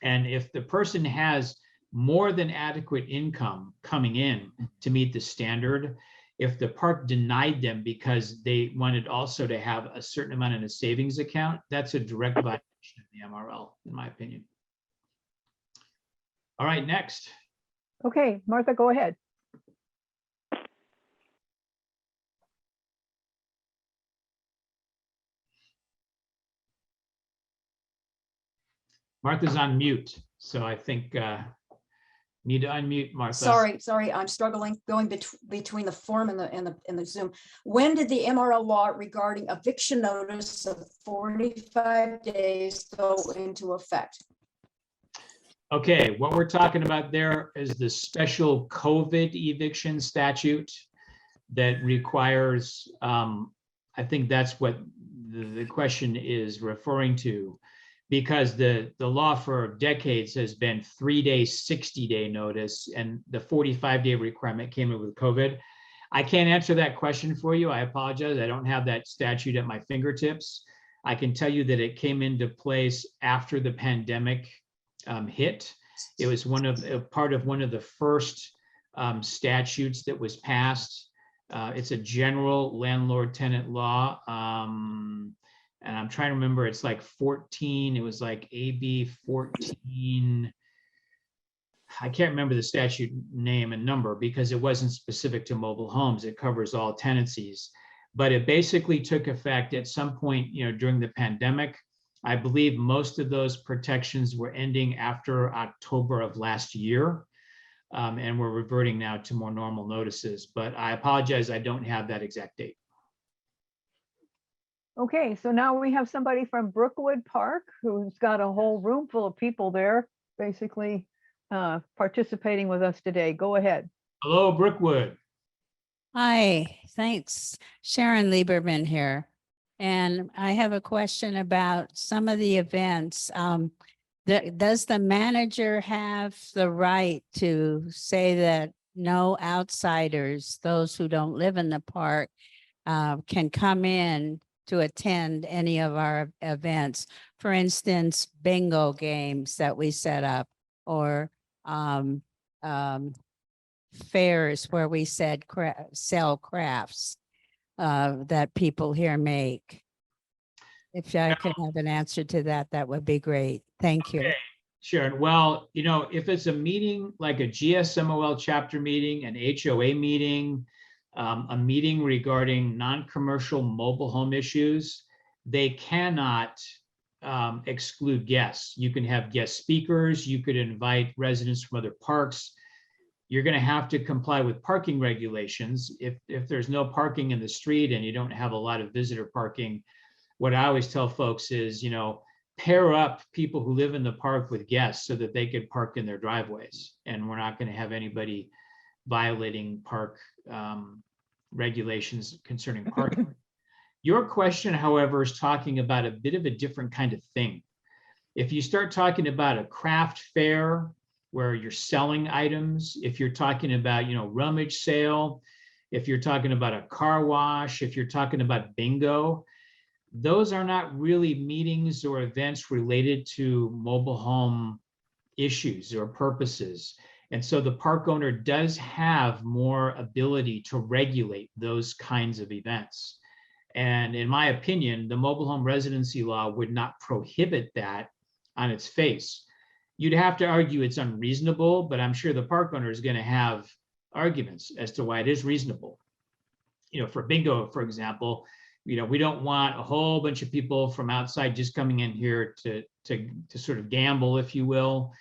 And if the person has more than adequate income coming in to meet the standard, if the park denied them because they wanted also to have a certain amount in a savings account, that's a direct violation of the MRL, in my opinion. All right, next. Okay, Martha, go ahead. Martha's on mute, so I think need to unmute Martha. Sorry, I'm struggling going between the form and the Zoom. When did the MRL law regarding eviction notice of 45 days go into effect? Okay, what we're talking about there is the special COVID eviction statute that requires, I think that's what the question is referring to, because the law for decades has been 3-day, 60-day notice, and the 45-day requirement came in with COVID. I can't answer that question for you. I apologize. I don't have that statute at my fingertips. I can tell you that it came into place after the pandemic hit. It was part of one of the first statutes that was passed. It's a general landlord-tenant law. And I'm trying to remember, it's like 14, it was like AB 14. I can't remember the statute name and number because it wasn't specific to mobile homes. It covers all tenancies, but it basically took effect at some point, during the pandemic. I believe most of those protections were ending after October of last year. And we're reverting now to more normal notices, but I apologize, I don't have that exact date. Okay, so now we have somebody from Brookwood Park who's got a whole room full of people there, basically participating with us today. Go ahead. Hello, Brookwood. Hi, thanks. Sharon Lieberman here. And I have a question about some of the events. Does the manager have the right to say that no outsiders, those who don't live in the park, can come in to attend any of our events? For instance, bingo games that we set up, or fairs where we said sell crafts that people here make. If I could have an answer to that, that would be great. Thank you. Sharon, well, if it's a meeting like a GSM HOA chapter meeting, an HOA meeting, a meeting regarding non-commercial mobile home issues, they cannot exclude guests. You can have guest speakers, you could invite residents from other parks. You're going to have to comply with parking regulations. If there's no parking in the street and you don't have a lot of visitor parking, what I always tell folks is, pair up people who live in the park with guests so that they could park in their driveways. And we're not going to have anybody violating park regulations concerning parking. Your question, however, is talking about a bit of a different kind of thing. If you start talking about a craft fair where you're selling items, if you're talking about, rummage sale, if you're talking about a car wash, if you're talking about bingo, those are not really meetings or events related to mobile home issues or purposes. And so the park owner does have more ability to regulate those kinds of events. And in my opinion, the mobile home residency law would not prohibit that on its face. You'd have to argue it's unreasonable, but I'm sure the park owner is going to have arguments as to why it is reasonable. For bingo, for example, we don't want a whole bunch of people from outside just coming in here to sort of gamble, if you will.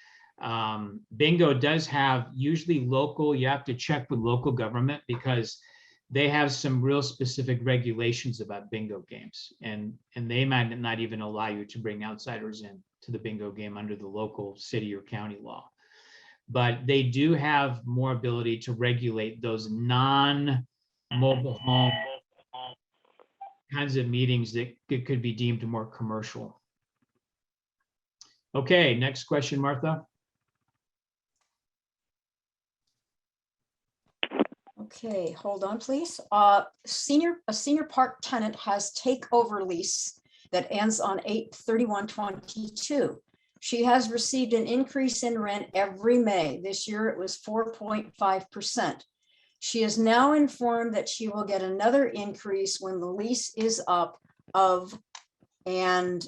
Bingo does have usually local, you have to check with local government because they have some real specific regulations about bingo games, and they might not even allow you to bring outsiders in to the bingo game under the local city or county law. But they do have more ability to regulate those non-mobile home kinds of meetings that could be deemed more commercial. Okay, next question, Martha. Okay, hold on, please. A senior park tenant has takeover lease that ends on 8/31/22. She has received an increase in rent every May. This year it was 4.5%. She is now informed that she will get another increase when the lease is up and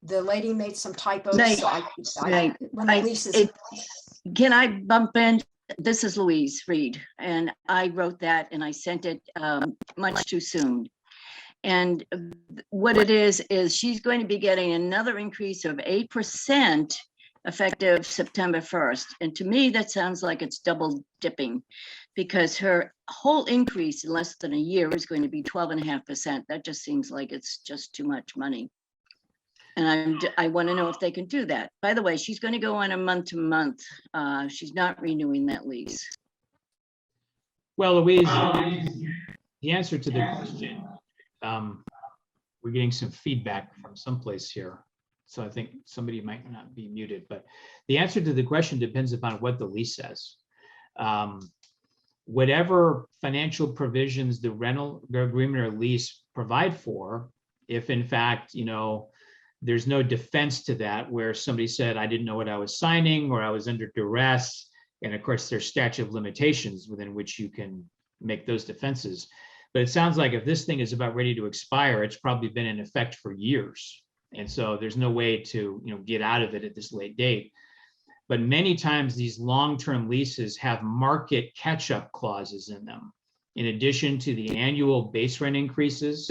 the lady made some typos. Right, So right. when the lease is. Can I bump in? This is Louise Reed, and I wrote that and I sent it much too soon. And what it is she's going to be getting another increase of 8% effective September 1st. And to me, that sounds like it's double dipping because her whole increase in less than a year is going to be 12.5%. That just seems like it's just too much money. And I want to know if they can do that. By the way, she's going to go on a month to month. She's not renewing that lease. Well, Louise, the answer to the question, we're getting some feedback from someplace here. So I think somebody might not be muted, but the answer to the question depends upon what the lease says. Whatever financial provisions the rental agreement or lease provide for, if in fact, there's no defense to that where somebody said, I didn't know what I was signing or I was under duress. And of course, there's statute of limitations within which you can make those defenses. But it sounds like if this thing is about ready to expire, it's probably been in effect for years. And so there's no way to get out of it at this late date. But many times these long-term leases have market catch-up clauses in them, in addition to the annual base rent increases.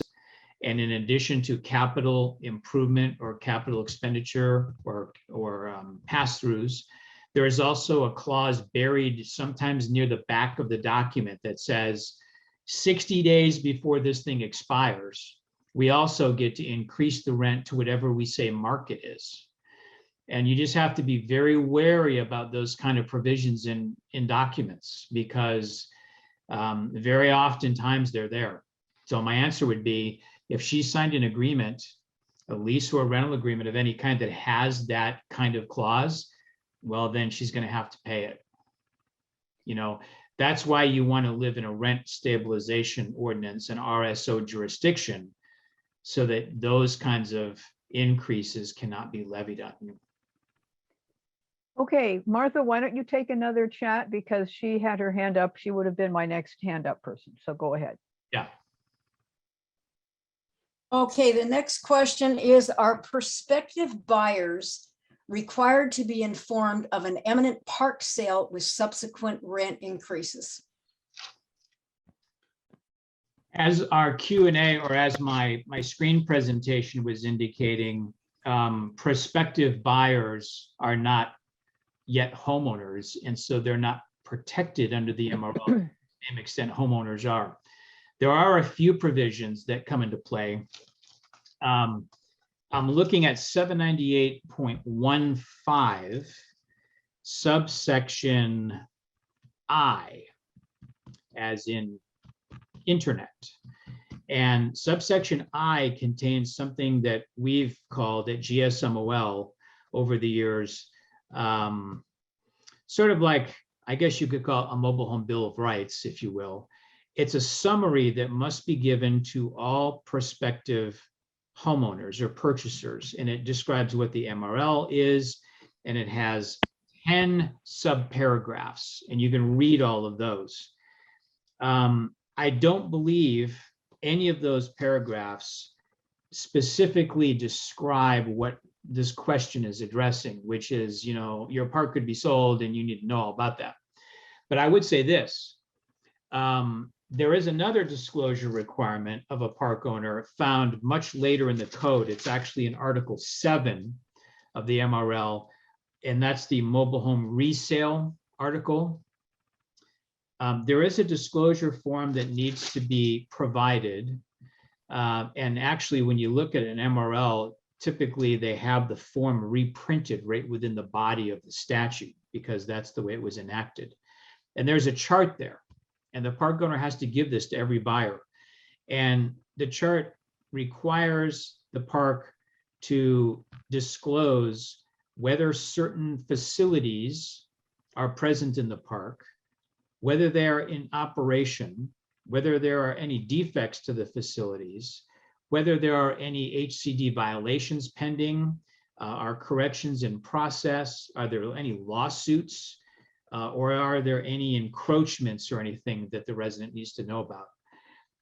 And in addition to capital improvement or capital expenditure or pass-throughs, there is also a clause buried sometimes near the back of the document that says 60 days before this thing expires, we also get to increase the rent to whatever we say market is. And you just have to be very wary about those kind of provisions in documents because Very oftentimes they're there. So my answer would be, if she signed an agreement, a lease or a rental agreement of any kind that has that kind of clause, well, then she's going to have to pay it. You know, that's why you want to live in a rent stabilization ordinance and RSO jurisdiction, so that those kinds of increases cannot be levied on you. Okay, Martha, why don't you take another chat, because she had her hand up. She would have been my next hand up person. So go ahead. Yeah. Okay, the next question is, are prospective buyers required to be informed of an imminent park sale with subsequent rent increases? As our Q&A, or as my screen presentation was indicating, prospective buyers are not yet homeowners, and so they're not protected under the MRL to the same extent homeowners are. There are a few provisions that come into play. I'm looking at 798.15 subsection I, as in internet. And subsection I contains something that we've called at GSM HOA over the years, sort of like, I guess you could call it a mobile home bill of rights, if you will. It's a summary that must be given to all prospective homeowners or purchasers, and it describes what the MRL is, and it has 10 subparagraphs, and you can read all of those. I don't believe any of those paragraphs specifically describe what this question is addressing, which is, you know, your park could be sold and you need to know all about that. But I would say this, there is another disclosure requirement of a park owner found much later in the code. It's actually in Article 7 of the MRL, and that's the mobile home resale article. There is a disclosure form that needs to be provided. And actually, when you look at an MRL, typically they have the form reprinted right within the body of the statute, because that's the way it was enacted. And there's a chart there, and the park owner has to give this to every buyer. And the chart requires the park to disclose whether certain facilities are present in the park, whether they're in operation, whether there are any defects to the facilities, whether there are any HCD violations pending, are corrections in process, are there any lawsuits, or are there any encroachments or anything that the resident needs to know about.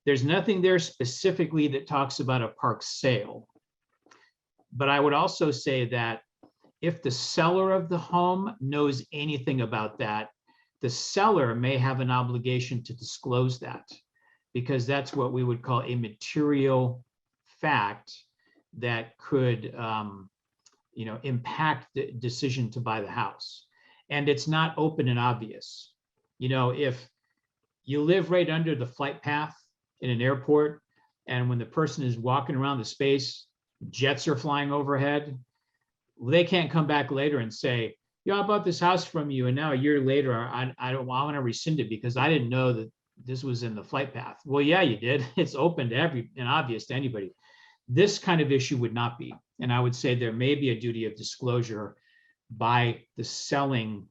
There's nothing there specifically that talks about a park sale. But I would also say that if the seller of the home knows anything about that, the seller may have an obligation to disclose that, because that's what we would call a material fact that could impact the decision to buy the house. And it's not open and obvious. You know, if you live right under the flight path in an airport, and when the person is walking around the space, jets are flying overhead, they can't come back later and say, yeah, I bought this house from you, and now a year later, I want to rescind it because I didn't know that this was in the flight path. Well, yeah, you did. It's open to and obvious to anybody. This kind of issue would not be. And I would say there may be a duty of disclosure by the selling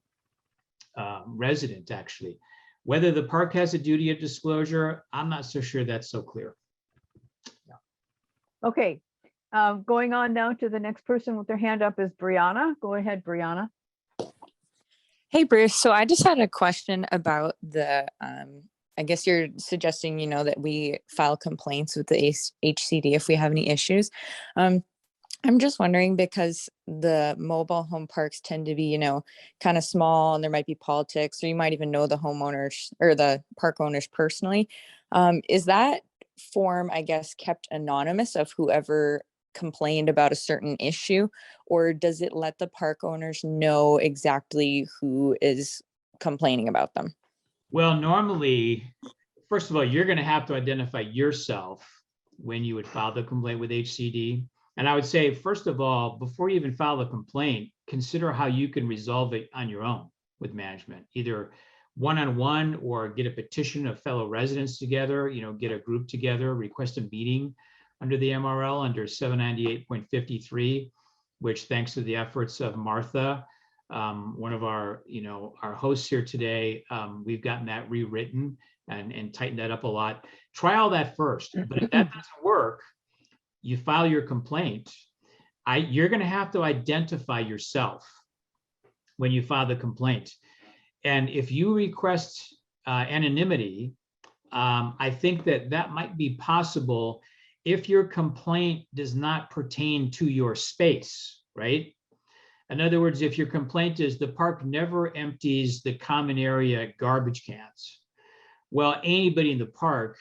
resident, actually. Whether the park has a duty of disclosure, I'm not so sure that's so clear. Yeah. Okay, going on now to the next person with their hand up is Brianna. Go ahead, Brianna. Hey, Bruce. So I just had a question about the, I guess you're suggesting, that we file complaints with the HCD if we have any issues. I'm just wondering, because the mobile home parks tend to be, kind of small, and there might be politics, or you might even know the homeowners or the park owners personally. Is that form, I guess, kept anonymous of whoever complained about a certain issue, or does it let the park owners know exactly who is complaining about them? Well, normally, first of all, you're going to have to identify yourself when you would file the complaint with HCD. And I would say, first of all, before you even file the complaint, consider how you can resolve it on your own with management, either one-on-one or get a petition of fellow residents together, get a group together, request a meeting under the MRL under 798.53, which thanks to the efforts of Martha, one of our hosts here today, we've gotten that rewritten and tightened that up a lot. Try all that first, but if that doesn't work, you file your complaint. You're going to have to identify yourself when you file the complaint. And if you request anonymity, I think that might be possible if your complaint does not pertain to your space, right? In other words, if your complaint is the park never empties the common area garbage cans, well, anybody in the park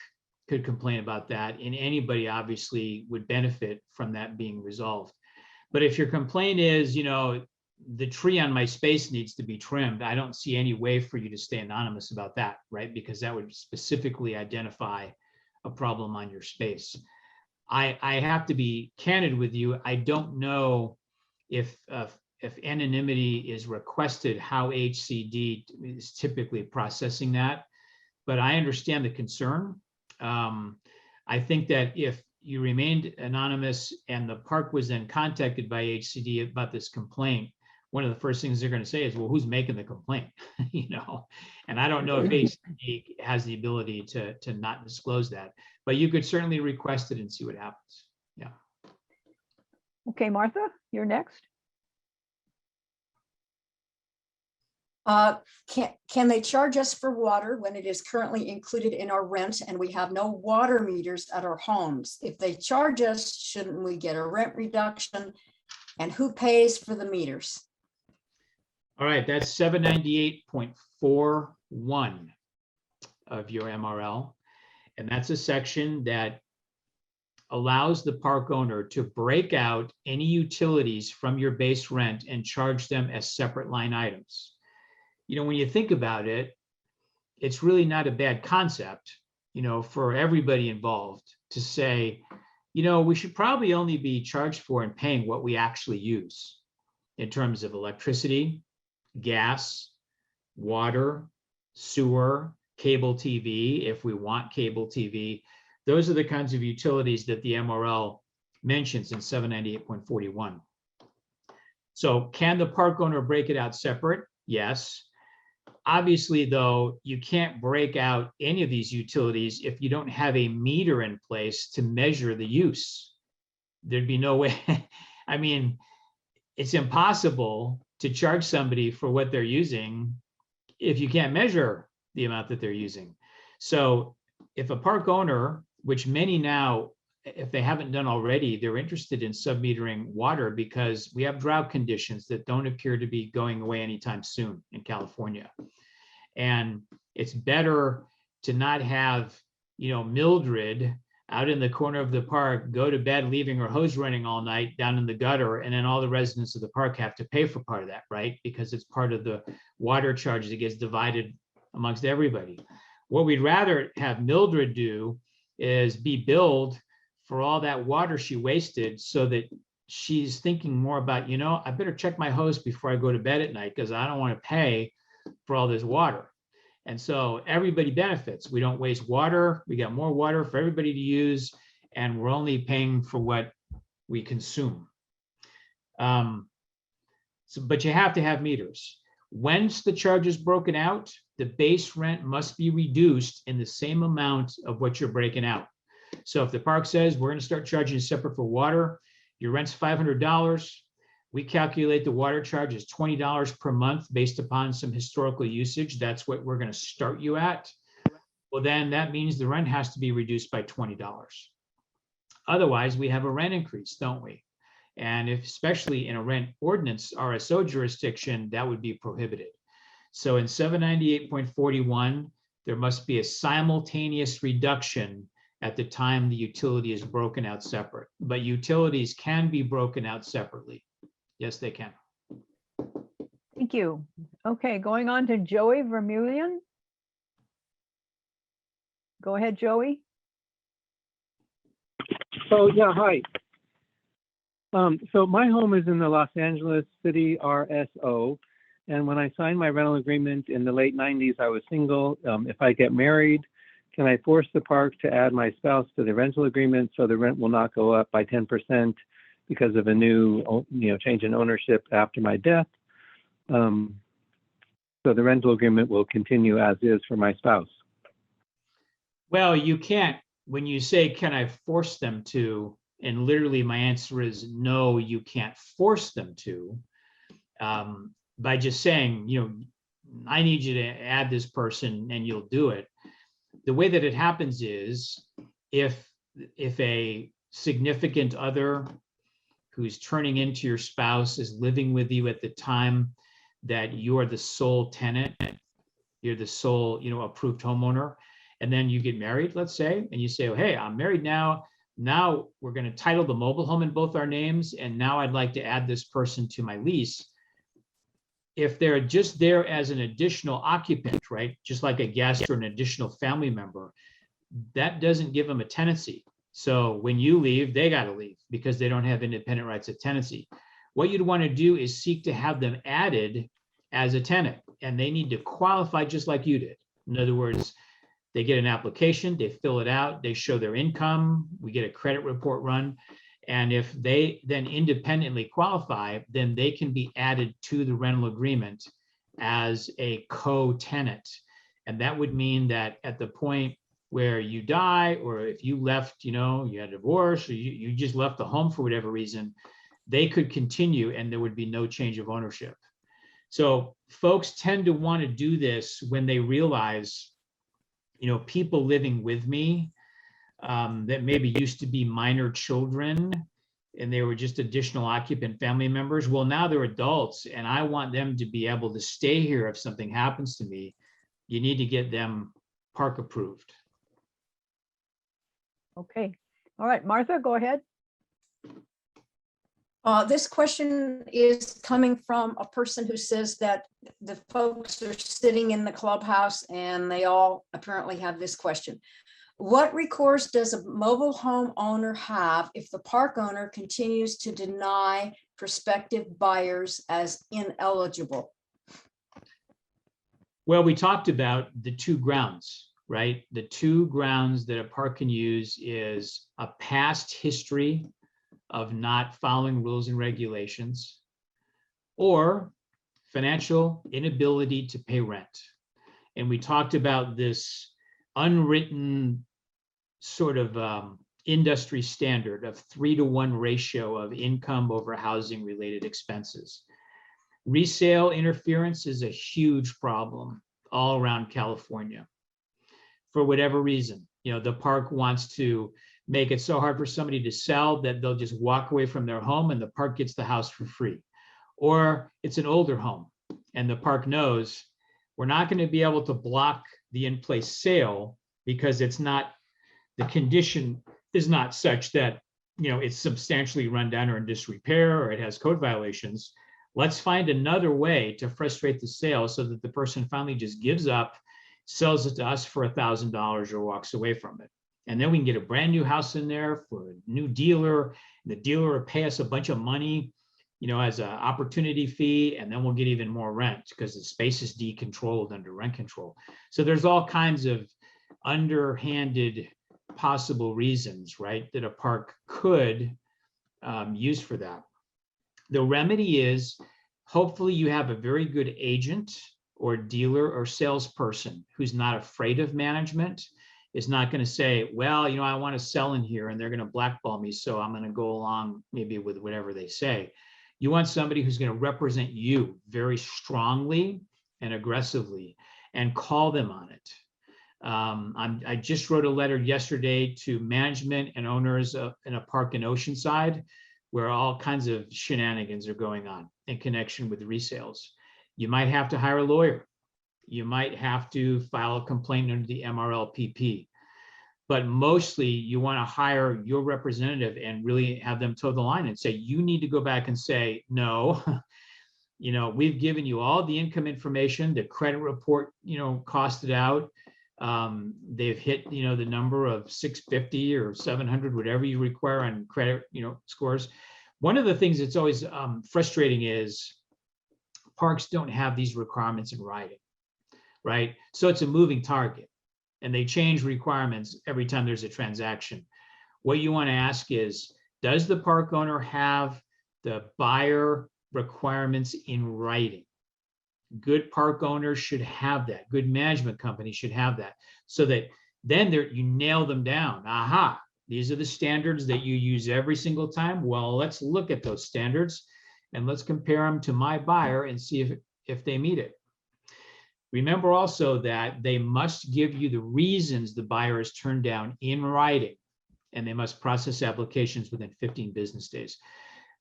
could complain about that, and anybody obviously would benefit from that being resolved. But if your complaint is, the tree on my space needs to be trimmed, I don't see any way for you to stay anonymous about that, right? Because that would specifically identify a problem on your space. I have to be candid with you. I don't know if anonymity is requested, how HCD is typically processing that, but I understand the concern. I think that if you remained anonymous and the park was then contacted by HCD about this complaint, one of the first things they're going to say is, well, who's making the complaint? And I don't know if HCD has the ability to not disclose that, but you could certainly request it and see what happens. Yeah. Okay, Martha, you're next. Can they charge us for water when it is currently included in our rent and we have no water meters at our homes? If they charge us, shouldn't we get a rent reduction? And who pays for the meters? All right, that's 798.41 of your MRL. And that's a section that allows the park owner to break out any utilities from your base rent and charge them as separate line items. When you think about it, it's really not a bad concept, for everybody involved to say, we should probably only be charged for and paying what we actually use in terms of electricity, gas, water, sewer, cable TV, if we want cable TV. Those are the kinds of utilities that the MRL mentions in 798.41. So can the park owner break it out separate? Yes. Obviously, though, you can't break out any of these utilities if you don't have a meter in place to measure the use. There'd be no way. I mean, it's impossible to charge somebody for what they're using if you can't measure the amount that they're using. So if a park owner, which many now, if they haven't done already, they're interested in submetering water because we have drought conditions that don't appear to be going away anytime soon in California. And it's better to not have, Mildred out in the corner of the park, go to bed, leaving her hose running all night down in the gutter, and then all the residents of the park have to pay for part of that, right? Because it's part of the water charge that gets divided amongst everybody. What we'd rather have Mildred do is be billed for all that water she wasted, so that she's thinking more about, I better check my hose before I go to bed at night because I don't want to pay for all this water. And so everybody benefits. We don't waste water. We got more water for everybody to use, and we're only paying for what we consume. But you have to have meters. Once the charge is broken out, the base rent must be reduced in the same amount of what you're breaking out. So if the park says we're going to start charging separate for water, your rent's $500. We calculate the water charge is $20 per month based upon some historical usage. That's what we're going to start you at. Well, then that means the rent has to be reduced by $20. Otherwise, we have a rent increase, don't we? And especially in a rent ordinance RSO jurisdiction, that would be prohibited. So in 798.41, there must be a simultaneous reduction at the time the utility is broken out separate. But utilities can be broken out separately. Yes, they can. Thank you. Okay, going on to Joey Vermeulen. Go ahead, Joey. Oh, yeah, hi. So my home is in the Los Angeles City RSO, And when I signed my rental agreement in the late 90s, I was single. If I get married, can I force the park to add my spouse to the rental agreement so the rent will not go up by 10% because of a new, change in ownership after my death? So the rental agreement will continue as is for my spouse. Well, you can't, when you say, can I force them to? And literally my answer is no, you can't force them to. By just saying, I need you to add this person and you'll do it. The way that it happens is if a significant other who's turning into your spouse is living with you at the time that you're the sole tenant, you're the sole, approved homeowner, and then you get married, let's say, and you say, oh, hey, I'm married now. Now we're going to title the mobile home in both our names. And now I'd like to add this person to my lease. If they're just there as an additional occupant, right? Just like a guest or an additional family member, that doesn't give them a tenancy. So when you leave, they got to leave because they don't have independent rights of tenancy. What you'd want to do is seek to have them added as a tenant, and they need to qualify just like you did. In other words, they get an application, they fill it out, they show their income, we get a credit report run. And if they then independently qualify, then they can be added to the rental agreement as a co-tenant. And that would mean that at the point where you die, or if you left, you had a divorce, or you just left the home for whatever reason, they could continue and there would be no change of ownership. So folks tend to want to do this when they realize, people living with me that maybe used to be minor children and they were just additional occupant family members. Well, now they're adults and I want them to be able to stay here if something happens to me. You need to get them park approved. Okay. All right, Martha, go ahead. This question is coming from a person who says that the folks are sitting in the clubhouse and they all apparently have this question. What recourse does a mobile home owner have if the park owner continues to deny prospective buyers as ineligible? Well, we talked about the two grounds, right? The two grounds that a park can use is a past history of not following rules and regulations, or financial inability to pay rent. And we talked about this unwritten sort of industry standard of 3-to-1 ratio of income over housing related expenses. Resale interference is a huge problem all around California. For whatever reason, the park wants to make it so hard for somebody to sell that they'll just walk away from their home and the park gets the house for free. Or it's an older home and the park knows we're not going to be able to block the in-place sale because it's not, the condition is not such that, it's substantially run down or in disrepair or it has code violations. Let's find another way to frustrate the sale so that the person finally just gives up, sells it to us for $1,000 or walks away from it. And then we can get a brand new house in there for a new dealer. The dealer will pay us a bunch of money, as an opportunity fee, and then we'll get even more rent because the space is decontrolled under rent control. So there's all kinds of underhanded possible reasons, right, that a park could use for that. The remedy is hopefully you have a very good agent or dealer or salesperson who's not afraid of management, is not going to say, well, I want to sell in here and they're going to blackball me, so I'm going to go along maybe with whatever they say. You want somebody who's going to represent you very strongly and aggressively and call them on it. I just wrote a letter yesterday to management and owners in a park in Oceanside where all kinds of shenanigans are going on in connection with resales. You might have to hire a lawyer. You might have to file a complaint under the MRL-PP. But mostly you want to hire your representative and really have them toe the line and say, you need to go back and say, no, we've given you all the income information, the credit report, costed out. They've hit, the number of 650 or 700, whatever you require on credit, scores. One of the things that's always frustrating is parks don't have these requirements in writing, right? So it's a moving target, and they change requirements every time there's a transaction. What you want to ask is, does the park owner have the buyer requirements in writing? Good park owners should have that. Good management companies should have that, so that then you nail them down. Aha, these are the standards that you use every single time. Well, let's look at those standards and let's compare them to my buyer and see if they meet it. Remember also that they must give you the reasons the buyer has turned down in writing, and they must process applications within 15 business days.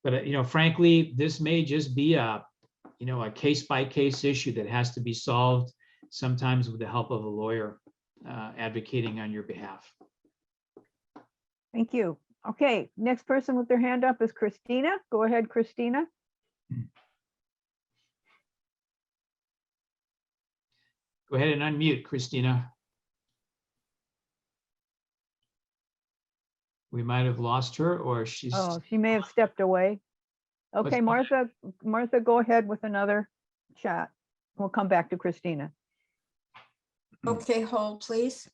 But frankly, this may just be a case-by-case issue that has to be solved, sometimes with the help of a lawyer advocating on your behalf. Thank you. Okay, next person with their hand up is Christina. Go ahead, Christina. Go ahead and unmute, Christina. We might have lost her, or she's. Oh, she may have stepped away. Okay, Martha, go ahead with another chat. We'll come back to Christina. Okay, hold please.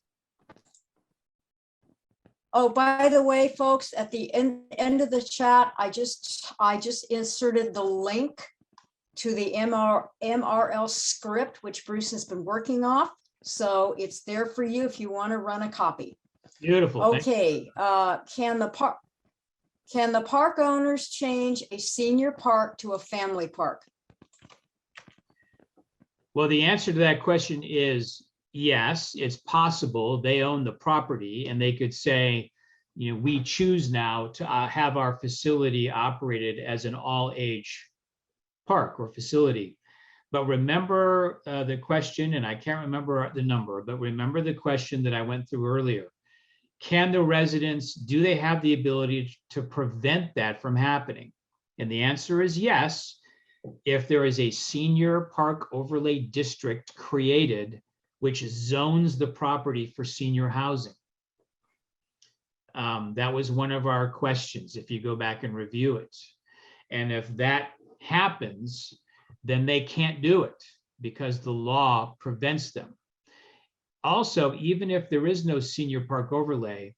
Oh, by the way, folks, at the end of the chat, I just inserted the link to the MRL script, which Bruce has been working off. So it's there for you if you want to run a copy. Beautiful. Okay, can the park owners change a senior park to a family park? Well, the answer to that question is yes, it's possible. They own the property, and they could say, we choose now to have our facility operated as an all-age park or facility. But remember the question, and I can't remember the number, but remember the question that I went through earlier. Can the residents, do they have the ability to prevent that from happening? And the answer is yes, if there is a senior park overlay district created, which zones the property for senior housing. That was one of our questions, if you go back and review it. And if that happens, then they can't do it because the law prevents them. Also, even if there is no senior park overlay,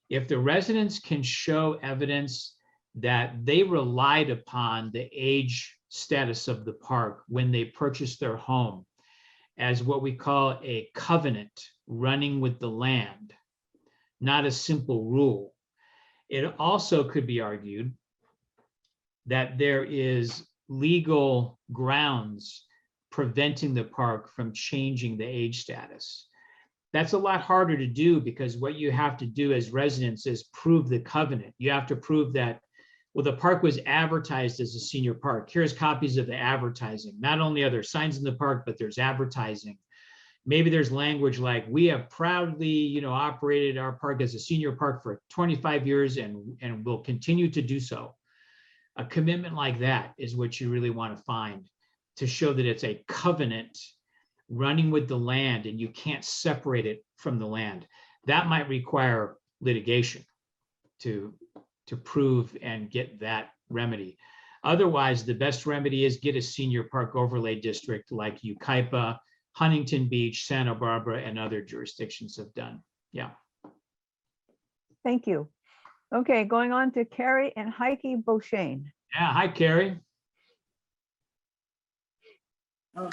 if the residents can show evidence that they relied upon the age status of the park when they purchased their home as what we call a covenant running with the land, not a simple rule. It also could be argued that there is legal grounds preventing the park from changing the age status. That's a lot harder to do because what you have to do as residents is prove the covenant. You have to prove that, well, the park was advertised as a senior park. Here's copies of the advertising. Not only are there signs in the park, but there's advertising. Maybe there's language like, we have proudly, operated our park as a senior park for 25 years and will continue to do so. A commitment like that is what you really want to find to show that it's a covenant running with the land and you can't separate it from the land. That might require litigation to prove and get that remedy. Otherwise, the best remedy is get a senior park overlay district like Yucaipa, Huntington Beach, Santa Barbara, and other jurisdictions have done. Yeah. Thank you. Okay, going on to Carrie and Heike Beauchesne. Yeah, hi, Carrie. Oh,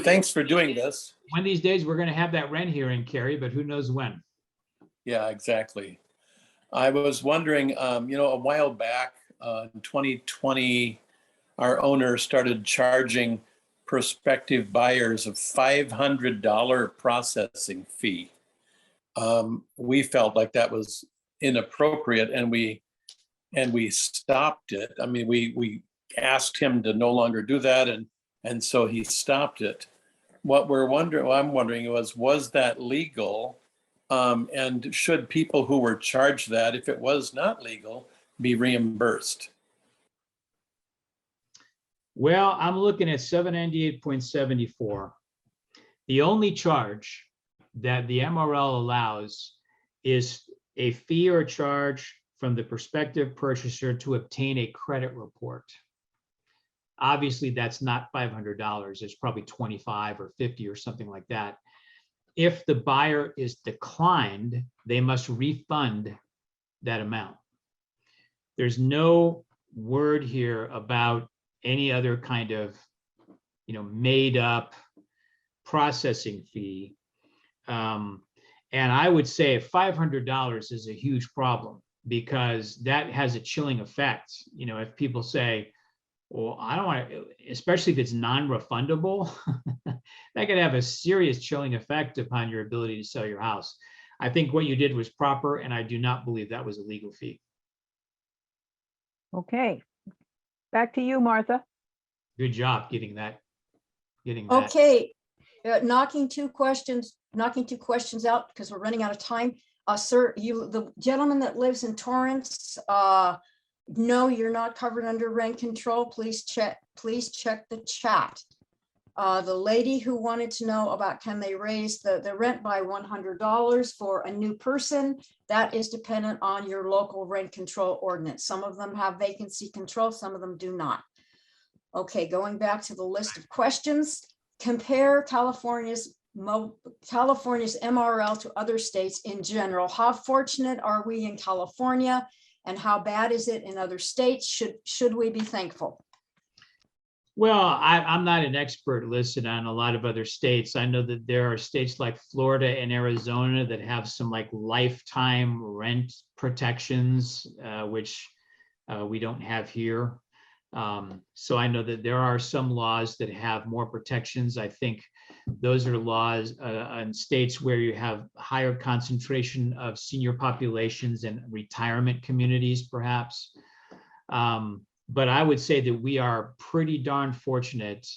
Thanks for doing this. One of these days, we're going to have that rent hearing, Carrie, but who knows when. Yeah, exactly. I was wondering, a while back, in 2020, our owner started charging prospective buyers a $500 processing fee. We felt like that was inappropriate, and we stopped it. I mean, we asked him to no longer do that, and so he stopped it. What I'm wondering was that legal? And should people who were charged that, if it was not legal, be reimbursed? Well, I'm looking at 798.74. The only charge that the MRL allows is a fee or charge from the prospective purchaser to obtain a credit report. Obviously, that's not $500. It's probably 25 or 50 or something like that. If the buyer is declined, they must refund that amount. There's no word here about any other kind of, made up processing fee. And I would say $500 is a huge problem, because that has a chilling effect. If people say, well, I don't want to, especially if it's non-refundable, that could have a serious chilling effect upon your ability to sell your house. I think what you did was proper, and I do not believe that was a legal fee. Okay. Back to you, Martha. Good job getting that. Okay, knocking two questions out because we're running out of time. Sir, the gentleman that lives in Torrance, no, you're not covered under rent control. Please check the chat. The lady who wanted to know about, can they raise the rent by $100 for a new person? That is dependent on your local rent control ordinance. Some of them have vacancy control, some of them do not. Okay, going back to the list of questions, compare California's MRL to other states in general. How fortunate are we in California, and how bad is it in other states? Should we be thankful? Well, I'm not an expert listed on a lot of other states. I know that there are states like Florida and Arizona that have some like lifetime rent protections, which we don't have here. So I know that there are some laws that have more protections. I think those are laws in states where you have higher concentration of senior populations and retirement communities, perhaps. But I would say that we are pretty darn fortunate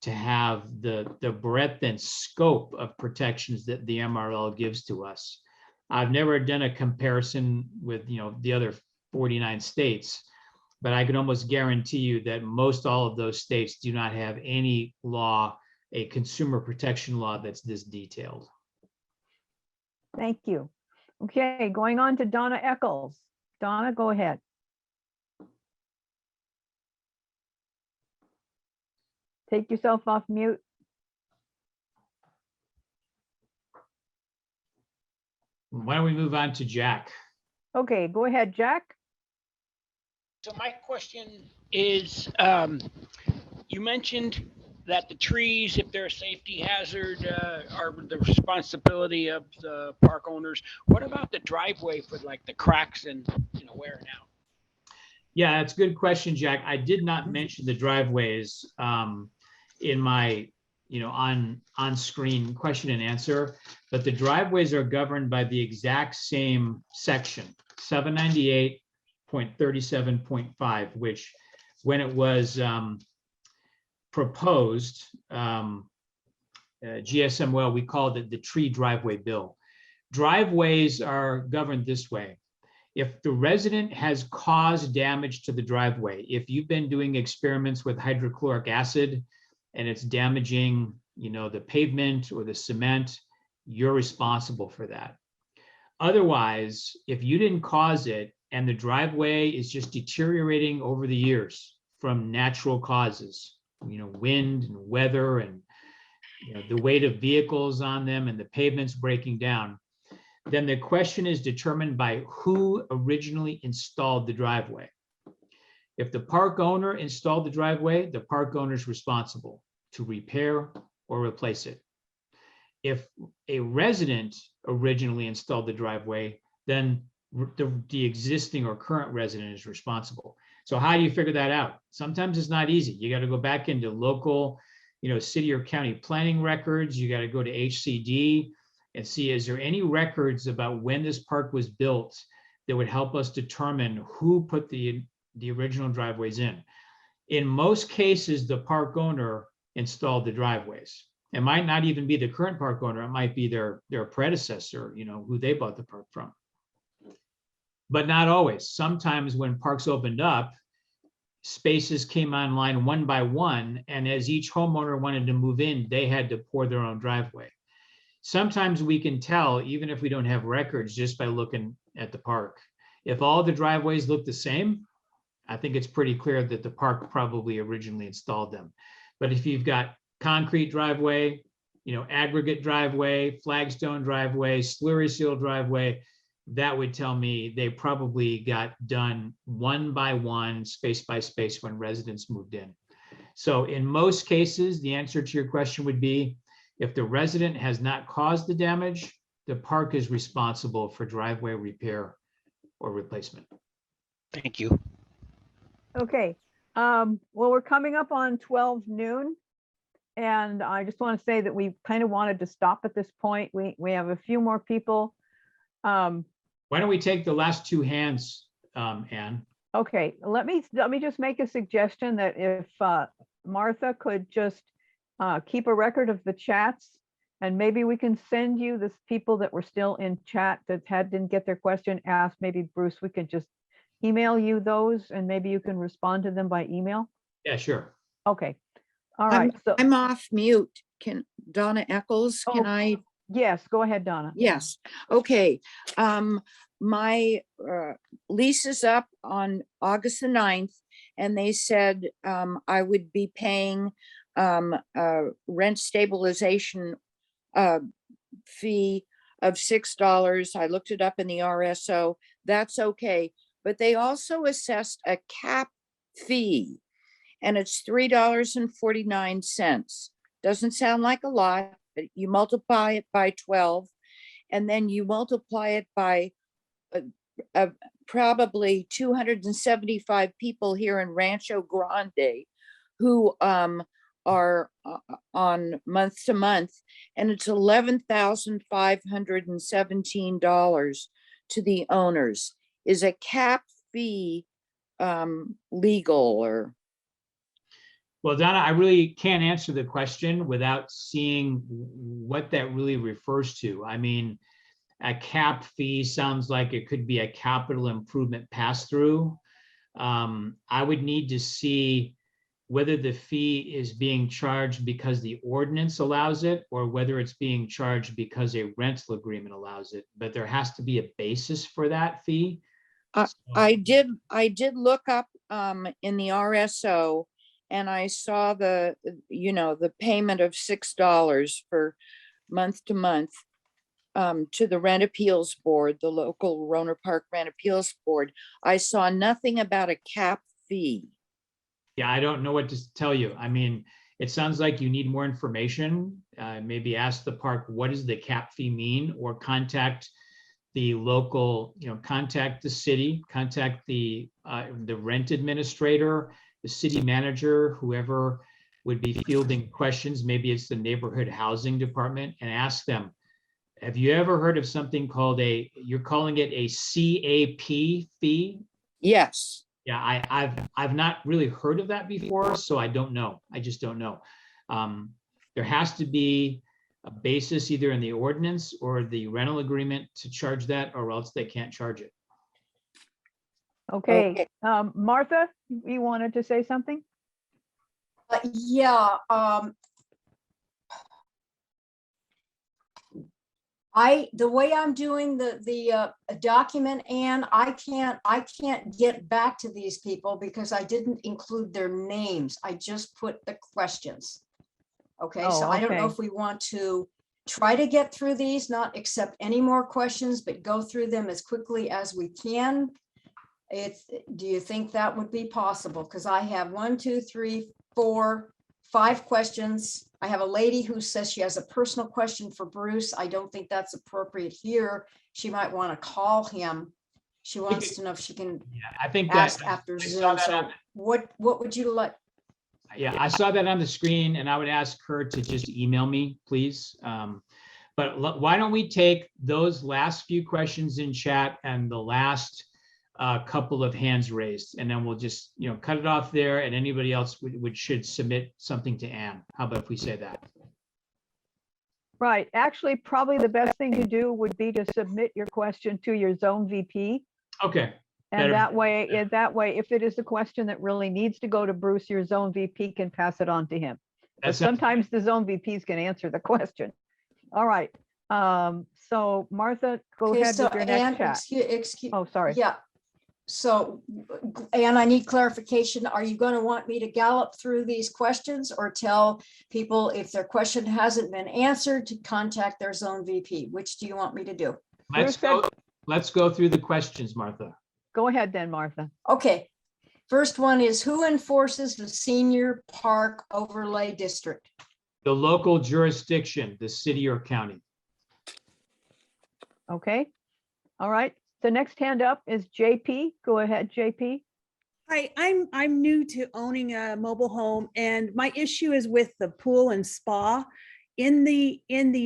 to have the breadth and scope of protections that the MRL gives to us. I've never done a comparison with the other 49 states, but I can almost guarantee you that most all of those states do not have any law, a consumer protection law that's this detailed. Thank you. Okay, going on to Donna Eccles. Donna, go ahead. Take yourself off mute. Why don't we move on to Jack? Okay, go ahead, Jack. So my question is, you mentioned that the trees, if they're a safety hazard, are the responsibility of the park owners. What about the driveway for like the cracks and wearing out? Yeah, that's a good question, Jack. I did not mention the driveways in my on screen question and answer, but the driveways are governed by the exact same section, 798.37.5, which when it was proposed, GSM, well, we called it the tree driveway bill. Driveways are governed this way. If the resident has caused damage to the driveway, if you've been doing experiments with hydrochloric acid and it's damaging, the pavement or the cement, you're responsible for that. Otherwise, if you didn't cause it and the driveway is just deteriorating over the years from natural causes, wind and weather and the weight of vehicles on them and the pavement's breaking down, then the question is determined by who originally installed the driveway. If the park owner installed the driveway, the park owner is responsible to repair or replace it. If a resident originally installed the driveway, then the existing or current resident is responsible. So how do you figure that out? Sometimes it's not easy. You got to go back into local, city or county planning records. You got to go to HCD and see, is there any records about when this park was built that would help us determine who put the original driveways in? In most cases, the park owner installed the driveways. It might not even be the current park owner. It might be their predecessor, who they bought the park from. But not always. Sometimes when parks opened up, spaces came online one by one, and as each homeowner wanted to move in, they had to pour their own driveway. Sometimes we can tell, even if we don't have records, just by looking at the park. If all the driveways look the same, I think it's pretty clear that the park probably originally installed them. But if you've got concrete driveway, aggregate driveway, flagstone driveway, slurry seal driveway, that would tell me they probably got done one by one, space by space when residents moved in. So in most cases, the answer to your question would be, if the resident has not caused the damage, the park is responsible for driveway repair or replacement. Thank you. Okay, well, we're coming up on 12 noon. And I just want to say that we kind of wanted to stop at this point. We have a few more people. Why don't we take the last two hands, Anne? Okay, let me just make a suggestion that if Martha could just keep a record of the chats, and maybe we can send you the people that were still in chat that didn't get their question asked. Maybe Bruce, we could just email you those, and maybe you can respond to them by email. Yeah, sure. Okay. All right. So I'm off mute. Can Donna Eccles, can I? yes, go ahead, Donna. Yes, okay. My lease is up on August the 9th, and they said I would be paying a rent stabilization fee of $6. I looked it up in the RSO. That's okay. But they also assessed a cap fee, and it's $3.49. Doesn't sound like a lot, but you multiply it by 12, and then you multiply it by probably 275 people here in Rancho Grande who are on month to month, and it's $11,517 to the owners. Is a cap fee legal or? Well, Donna, I really can't answer the question without seeing what that really refers to. I mean, a cap fee sounds like it could be a capital improvement pass-through. I would need to see whether the fee is being charged because the ordinance allows it, or whether it's being charged because a rental agreement allows it. But there has to be a basis for that fee. I did look up in the RSO, and I saw the payment of $6 for month to month to the Rent Appeals Board, the local Rohnert Park Rent Appeals Board. I saw nothing about a cap fee. Yeah, I don't know what to tell you. I mean, it sounds like you need more information. Maybe ask the park, what does the cap fee mean? Or contact the local, contact the city, contact the rent administrator, the city manager, whoever would be fielding questions. Maybe it's the neighborhood housing department, and ask them, have you ever heard of something called you're calling it a CAP fee? Yes. Yeah, I've not really heard of that before, so I don't know. I just don't know. There has to be a basis either in the ordinance or the rental agreement to charge that, or else they can't charge it. Okay, Martha, you wanted to say something? Yeah. The way I'm doing the document, Anne, I can't get back to these people because I didn't include their names. I just put the questions. Okay, so I don't know if we want to try to get through these, not accept any more questions, but go through them as quickly as we can. Do you think that would be possible? Because I have 1, 2, 3, 4, 5 questions. I have a lady who says she has a personal question for Bruce. I don't think that's appropriate here. She might want to call him. She wants to know if she can I think ask that after Zoom. So what would you like? Yeah, I saw that on the screen, and I would ask her to just email me, please. But why don't we take those last few questions in chat and the last couple of hands raised, and then we'll just cut it off there, and anybody else should submit something to Anne. How about if we say that? Right. Actually, probably the best thing to do would be to submit your question to your zone VP. Okay. And that way, if it is a question that really needs to go to Bruce, your zone VP can pass it on to him. But sometimes the zone VPs can answer the question. All right. So Martha, go ahead with your next chat. Excuse, oh, sorry. Yeah. So, and I need clarification. Are you going to want me to gallop through these questions or tell people if their question hasn't been answered to contact their zone VP? Which do you want me to do? Let's go through the questions, Martha. Go ahead then, Martha. Okay. First one is, who enforces the senior park overlay district? The local jurisdiction, the city or county. Okay. All right. The next hand up is JP. Go ahead, JP. Hi, I'm new to owning a mobile home, and my issue is with the pool and spa. In the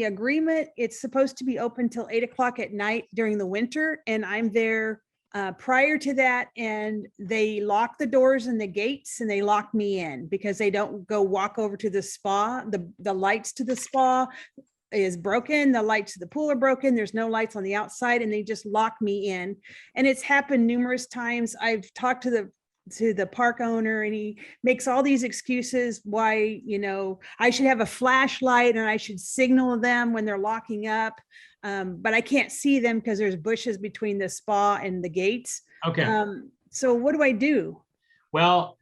agreement, it's supposed to be open till 8 o'clock at night during the winter, and I'm there prior to that, and they lock the doors and the gates and they lock me in because they don't go walk over to the spa. The lights to the spa is broken, the lights to the pool are broken, there's no lights on the outside, and they just lock me in. And it's happened numerous times. I've talked to the park owner, and he makes all these excuses why, you know, I should have a flashlight and I should signal them when they're locking up. But I can't see them because there's bushes between the spa and the gates. Okay. So what do I do? Well,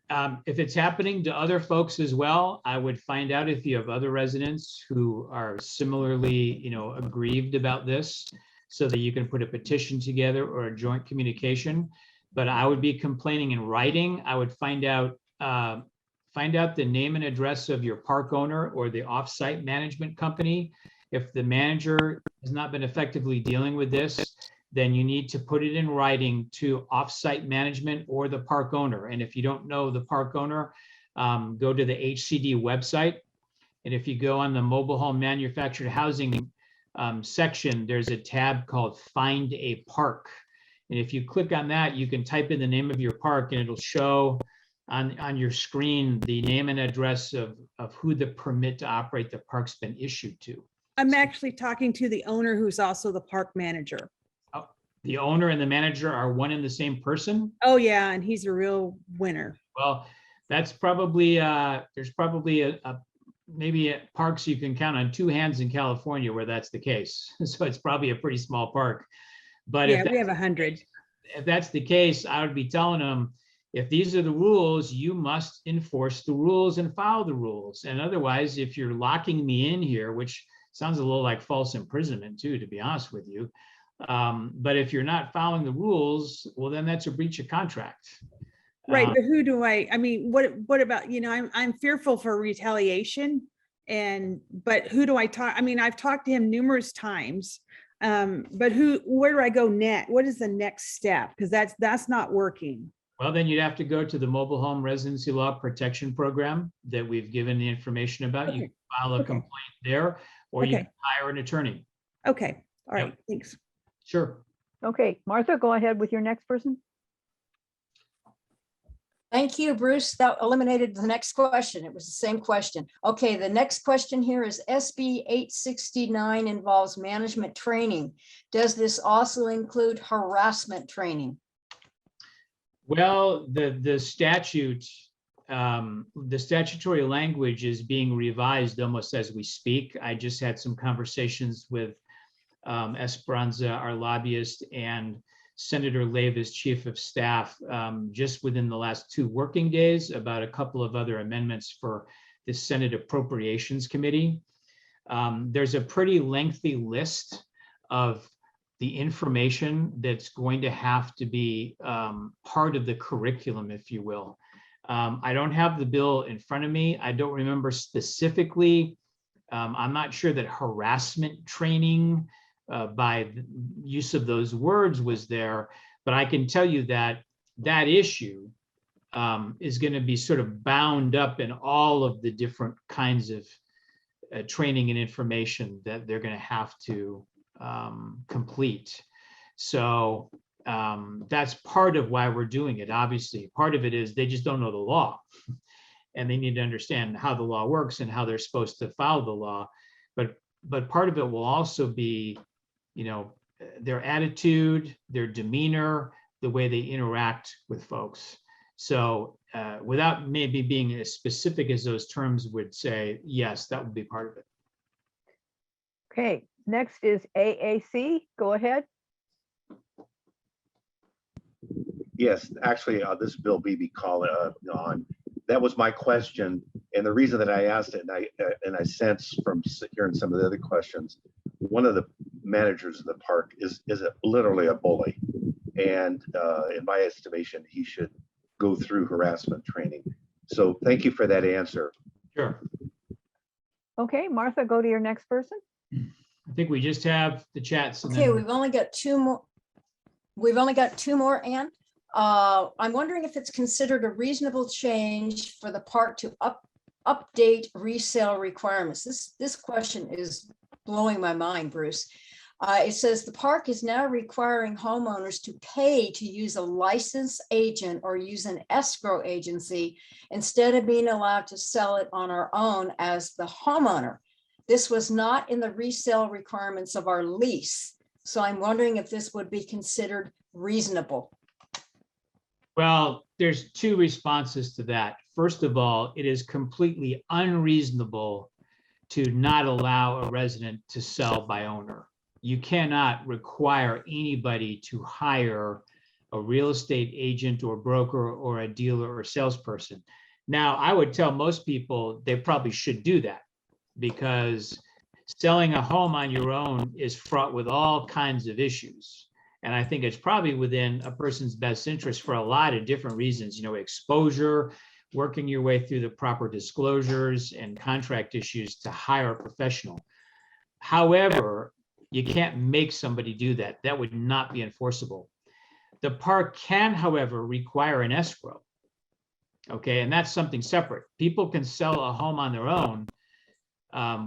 if it's happening to other folks as well, I would find out if you have other residents who are similarly, you know, aggrieved about this, so that you can put a petition together or a joint communication. But I would be complaining in writing. I would find out the name and address of your park owner or the offsite management company. If the manager has not been effectively dealing with this, then you need to put it in writing to offsite management or the park owner. And if you don't know the park owner, go to the HCD website. And if you go on the mobile home manufactured housing section, there's a tab called Find a Park. And if you click on that, you can type in the name of your park, and it'll show on your screen the name and address of who the permit to operate the park's been issued to. I'm actually talking to the owner who's also the park manager. The owner and the manager are one and the same person? Oh yeah, and he's a real winner. Well, that's probably, there's probably maybe at parks you can count on two hands in California where that's the case. So it's probably a pretty small park. But yeah, we have 100. If that's the case, I would be telling them, if these are the rules, you must enforce the rules and follow the rules. And otherwise, if you're locking me in here, which sounds a little like false imprisonment too, to be honest with you. But if you're not following the rules, well, then that's a breach of contract. Right, but who do I mean, what about, you know, I'm fearful for retaliation, but who do I talk? I mean, I've talked to him numerous times, but where do I go next? What is the next step? Because that's not working. Well, then you'd have to go to the Mobile Home Residency Law Protection Program that we've given the information about. Okay. You can file a complaint there, or you can hire an attorney. Okay, all right, Yep. thanks. Sure. Okay, Martha, go ahead with your next person. Thank you, Bruce. That eliminated the next question. It was the same question. Okay, the next question here is SB 869 involves management training. Does this also include harassment training? Well, the statute, the statutory language is being revised almost as we speak. I just had some conversations with Esperanza, our lobbyist, and Senator Leva's chief of staff just within the last 2 working days about a couple of other amendments for the Senate Appropriations Committee. There's a pretty lengthy list of the information that's going to have to be part of the curriculum, if you will. I don't have the bill in front of me. I don't remember specifically. I'm not sure that harassment training by the use of those words was there, but I can tell you that that issue is going to be sort of bound up in all of the different kinds of training and information that they're going to have to complete. So that's part of why we're doing it. Obviously, part of it is they just don't know the law, and they need to understand how the law works and how they're supposed to follow the law. But part of it will also be, you know, their attitude, their demeanor, the way they interact with folks. So without maybe being as specific as those terms would say, yes, that would be part of it. Okay, next is AAC. Go ahead. Yes, actually, this is Bill Beebe calling on. That was my question, and the reason that I asked it, and I sense from hearing some of the other questions, one of the managers of the park is literally a bully, and in my estimation, he should go through harassment training. So thank you for that answer. Sure. Okay, Martha, go to your next person. I think we just have the chats. And Okay, then we've only got two more. We've only got two more, Ann. I'm wondering if it's considered a reasonable change for the park to update resale requirements. This question is blowing my mind, Bruce. It says the park is now requiring homeowners to pay to use a licensed agent or use an escrow agency instead of being allowed to sell it on our own as the homeowner. This was not in the resale requirements of our lease. So I'm wondering if this would be considered reasonable. Well, there's two responses to that. First of all, it is completely unreasonable to not allow a resident to sell by owner. You cannot require anybody to hire a real estate agent or broker or a dealer or salesperson. Now, I would tell most people they probably should do that, because selling a home on your own is fraught with all kinds of issues. And I think it's probably within a person's best interest for a lot of different reasons, exposure, working your way through the proper disclosures and contract issues to hire a professional. However, you can't make somebody do that. That would not be enforceable. The park can, however, require an escrow. Okay, and that's something separate. People can sell a home on their own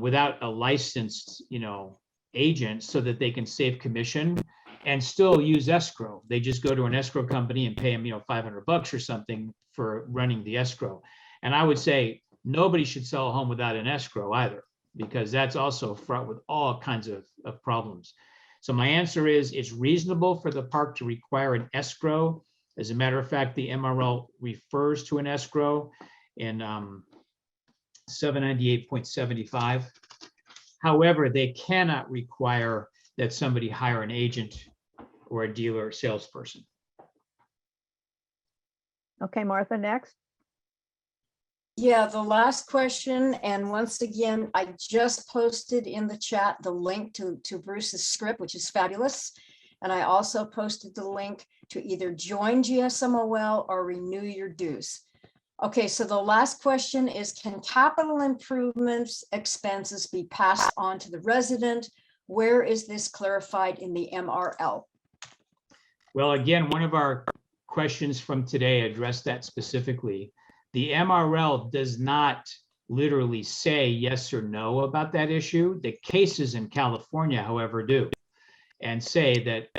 without a licensed, agent, so that they can save commission and still use escrow. They just go to an escrow company and pay them, $500 or something for running the escrow. And I would say nobody should sell a home without an escrow either, because that's also fraught with all kinds of problems. So my answer is it's reasonable for the park to require an escrow. As a matter of fact, the MRL refers to an escrow in 798.75. However, they cannot require that somebody hire an agent or a dealer or salesperson. Okay, Martha, next. Yeah, the last question, and once again, I just posted in the chat the link to Bruce's script, which is fabulous. And I also posted the link to either join GSMOL or renew your dues. Okay, so the last question is, can capital improvements expenses be passed on to the resident? Where is this clarified in the MRL? Well, again, one of our questions from today addressed that specifically. The MRL does not literally say yes or no about that issue. The cases in California, however, do, and say that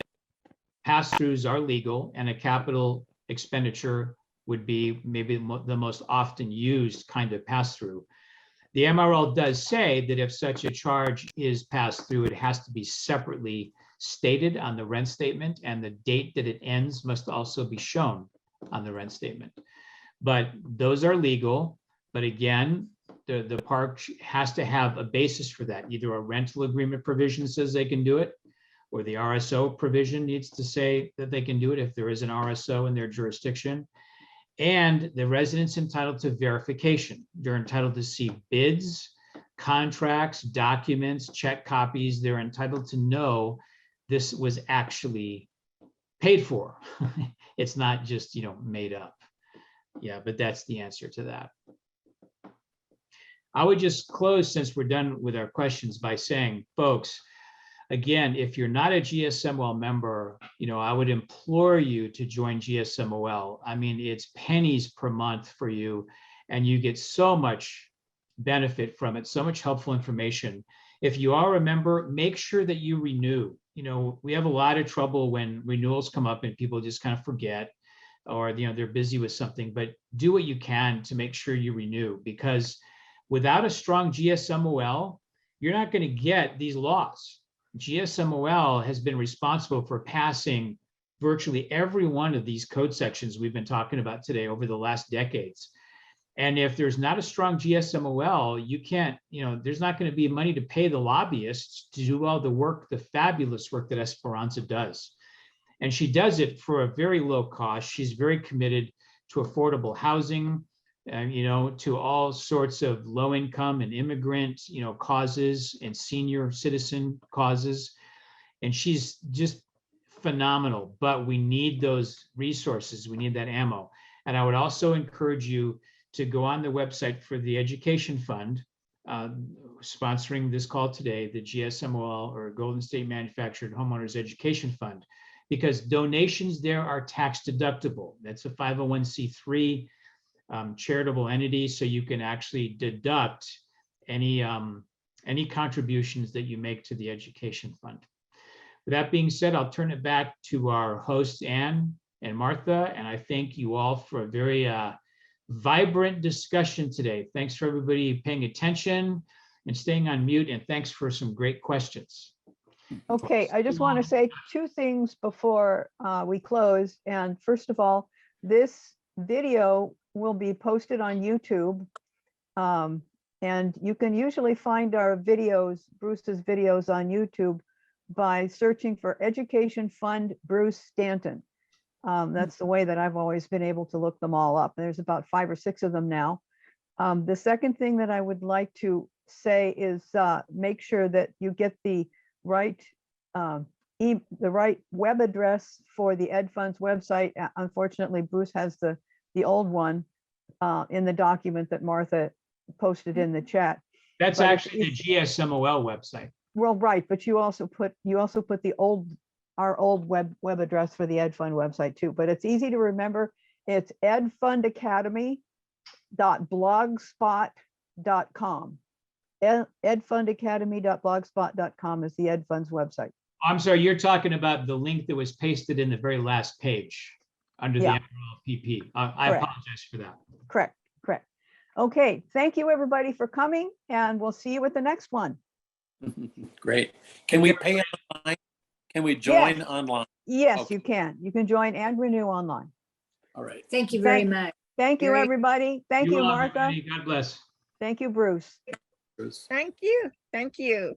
pass-throughs are legal and a capital expenditure would be maybe the most often used kind of pass-through. The MRL does say that if such a charge is passed through, it has to be separately stated on the rent statement, and the date that it ends must also be shown on the rent statement. But those are legal. But again, the park has to have a basis for that. Either a rental agreement provision says they can do it, or the RSO provision needs to say that they can do it if there is an RSO in their jurisdiction. And the residents entitled to verification. They're entitled to see bids, contracts, documents, check copies. They're entitled to know this was actually paid for. It's not just, made up. Yeah, but that's the answer to that. I would just close, since we're done with our questions, by saying, folks, again, if you're not a GSMOL member, I would implore you to join GSMOL. I mean, it's pennies per month for you, and you get so much benefit from it, so much helpful information. If you are a member, make sure that you renew. We have a lot of trouble when renewals come up and people just kind of forget, or they're busy with something, but do what you can to make sure you renew, because without a strong GSMOL, you're not going to get these laws. GSMOL has been responsible for passing virtually every one of these code sections we've been talking about today over the last decades. And if there's not a strong GSMOL, you can't, there's not going to be money to pay the lobbyists to do all the work, the fabulous work that Esperanza does. And she does it for a very low cost. She's very committed to affordable housing, and, to all sorts of low income and immigrant, causes and senior citizen causes. And she's just phenomenal, but we need those resources. We need that ammo. And I would also encourage you to go on the website for the Education Fund, sponsoring this call today, the GSM HOA, or Golden State Manufactured Homeowners Education Fund, because donations there are tax deductible. That's a 501c3 charitable entity, so you can actually deduct any contributions that you make to the Education Fund. With that being said, I'll turn it back to our hosts, Ann and Martha, and I thank you all for a very vibrant discussion today. Thanks for everybody paying attention and staying on mute, and thanks for some great questions. Okay, I just want to say two things before we close. And first of all, this video will be posted on YouTube. And you can usually find our videos, Bruce's videos on YouTube by searching for Education Fund Bruce Stanton. That's the way that I've always been able to look them all up. There's about 5 or 6 of them now. The second thing that I would like to say is make sure that you get the right web address for the Ed Fund's website. Unfortunately, Bruce has the old one in the document that Martha posted in the chat. That's But actually the GSMOL website. Well, right, but you also put our old web address for the Ed Fund website too. But it's easy to remember. It's edfundacademy.blogspot.com. edfundacademy.blogspot.com is the Ed Fund's website. I'm sorry, you're talking about the link that was pasted in the very last page under the MRLPP. I apologize for that. Correct. Okay, thank you everybody for coming, and we'll see you at the next one. Great. Can we pay online? Can we join online? Yes, Okay. you can. You can join and renew online. All right. Thank you very much. Thank you, everybody. Thank you, all, Martha. everybody. God bless. Thank you, Bruce. Bruce. Thank you. Thank you.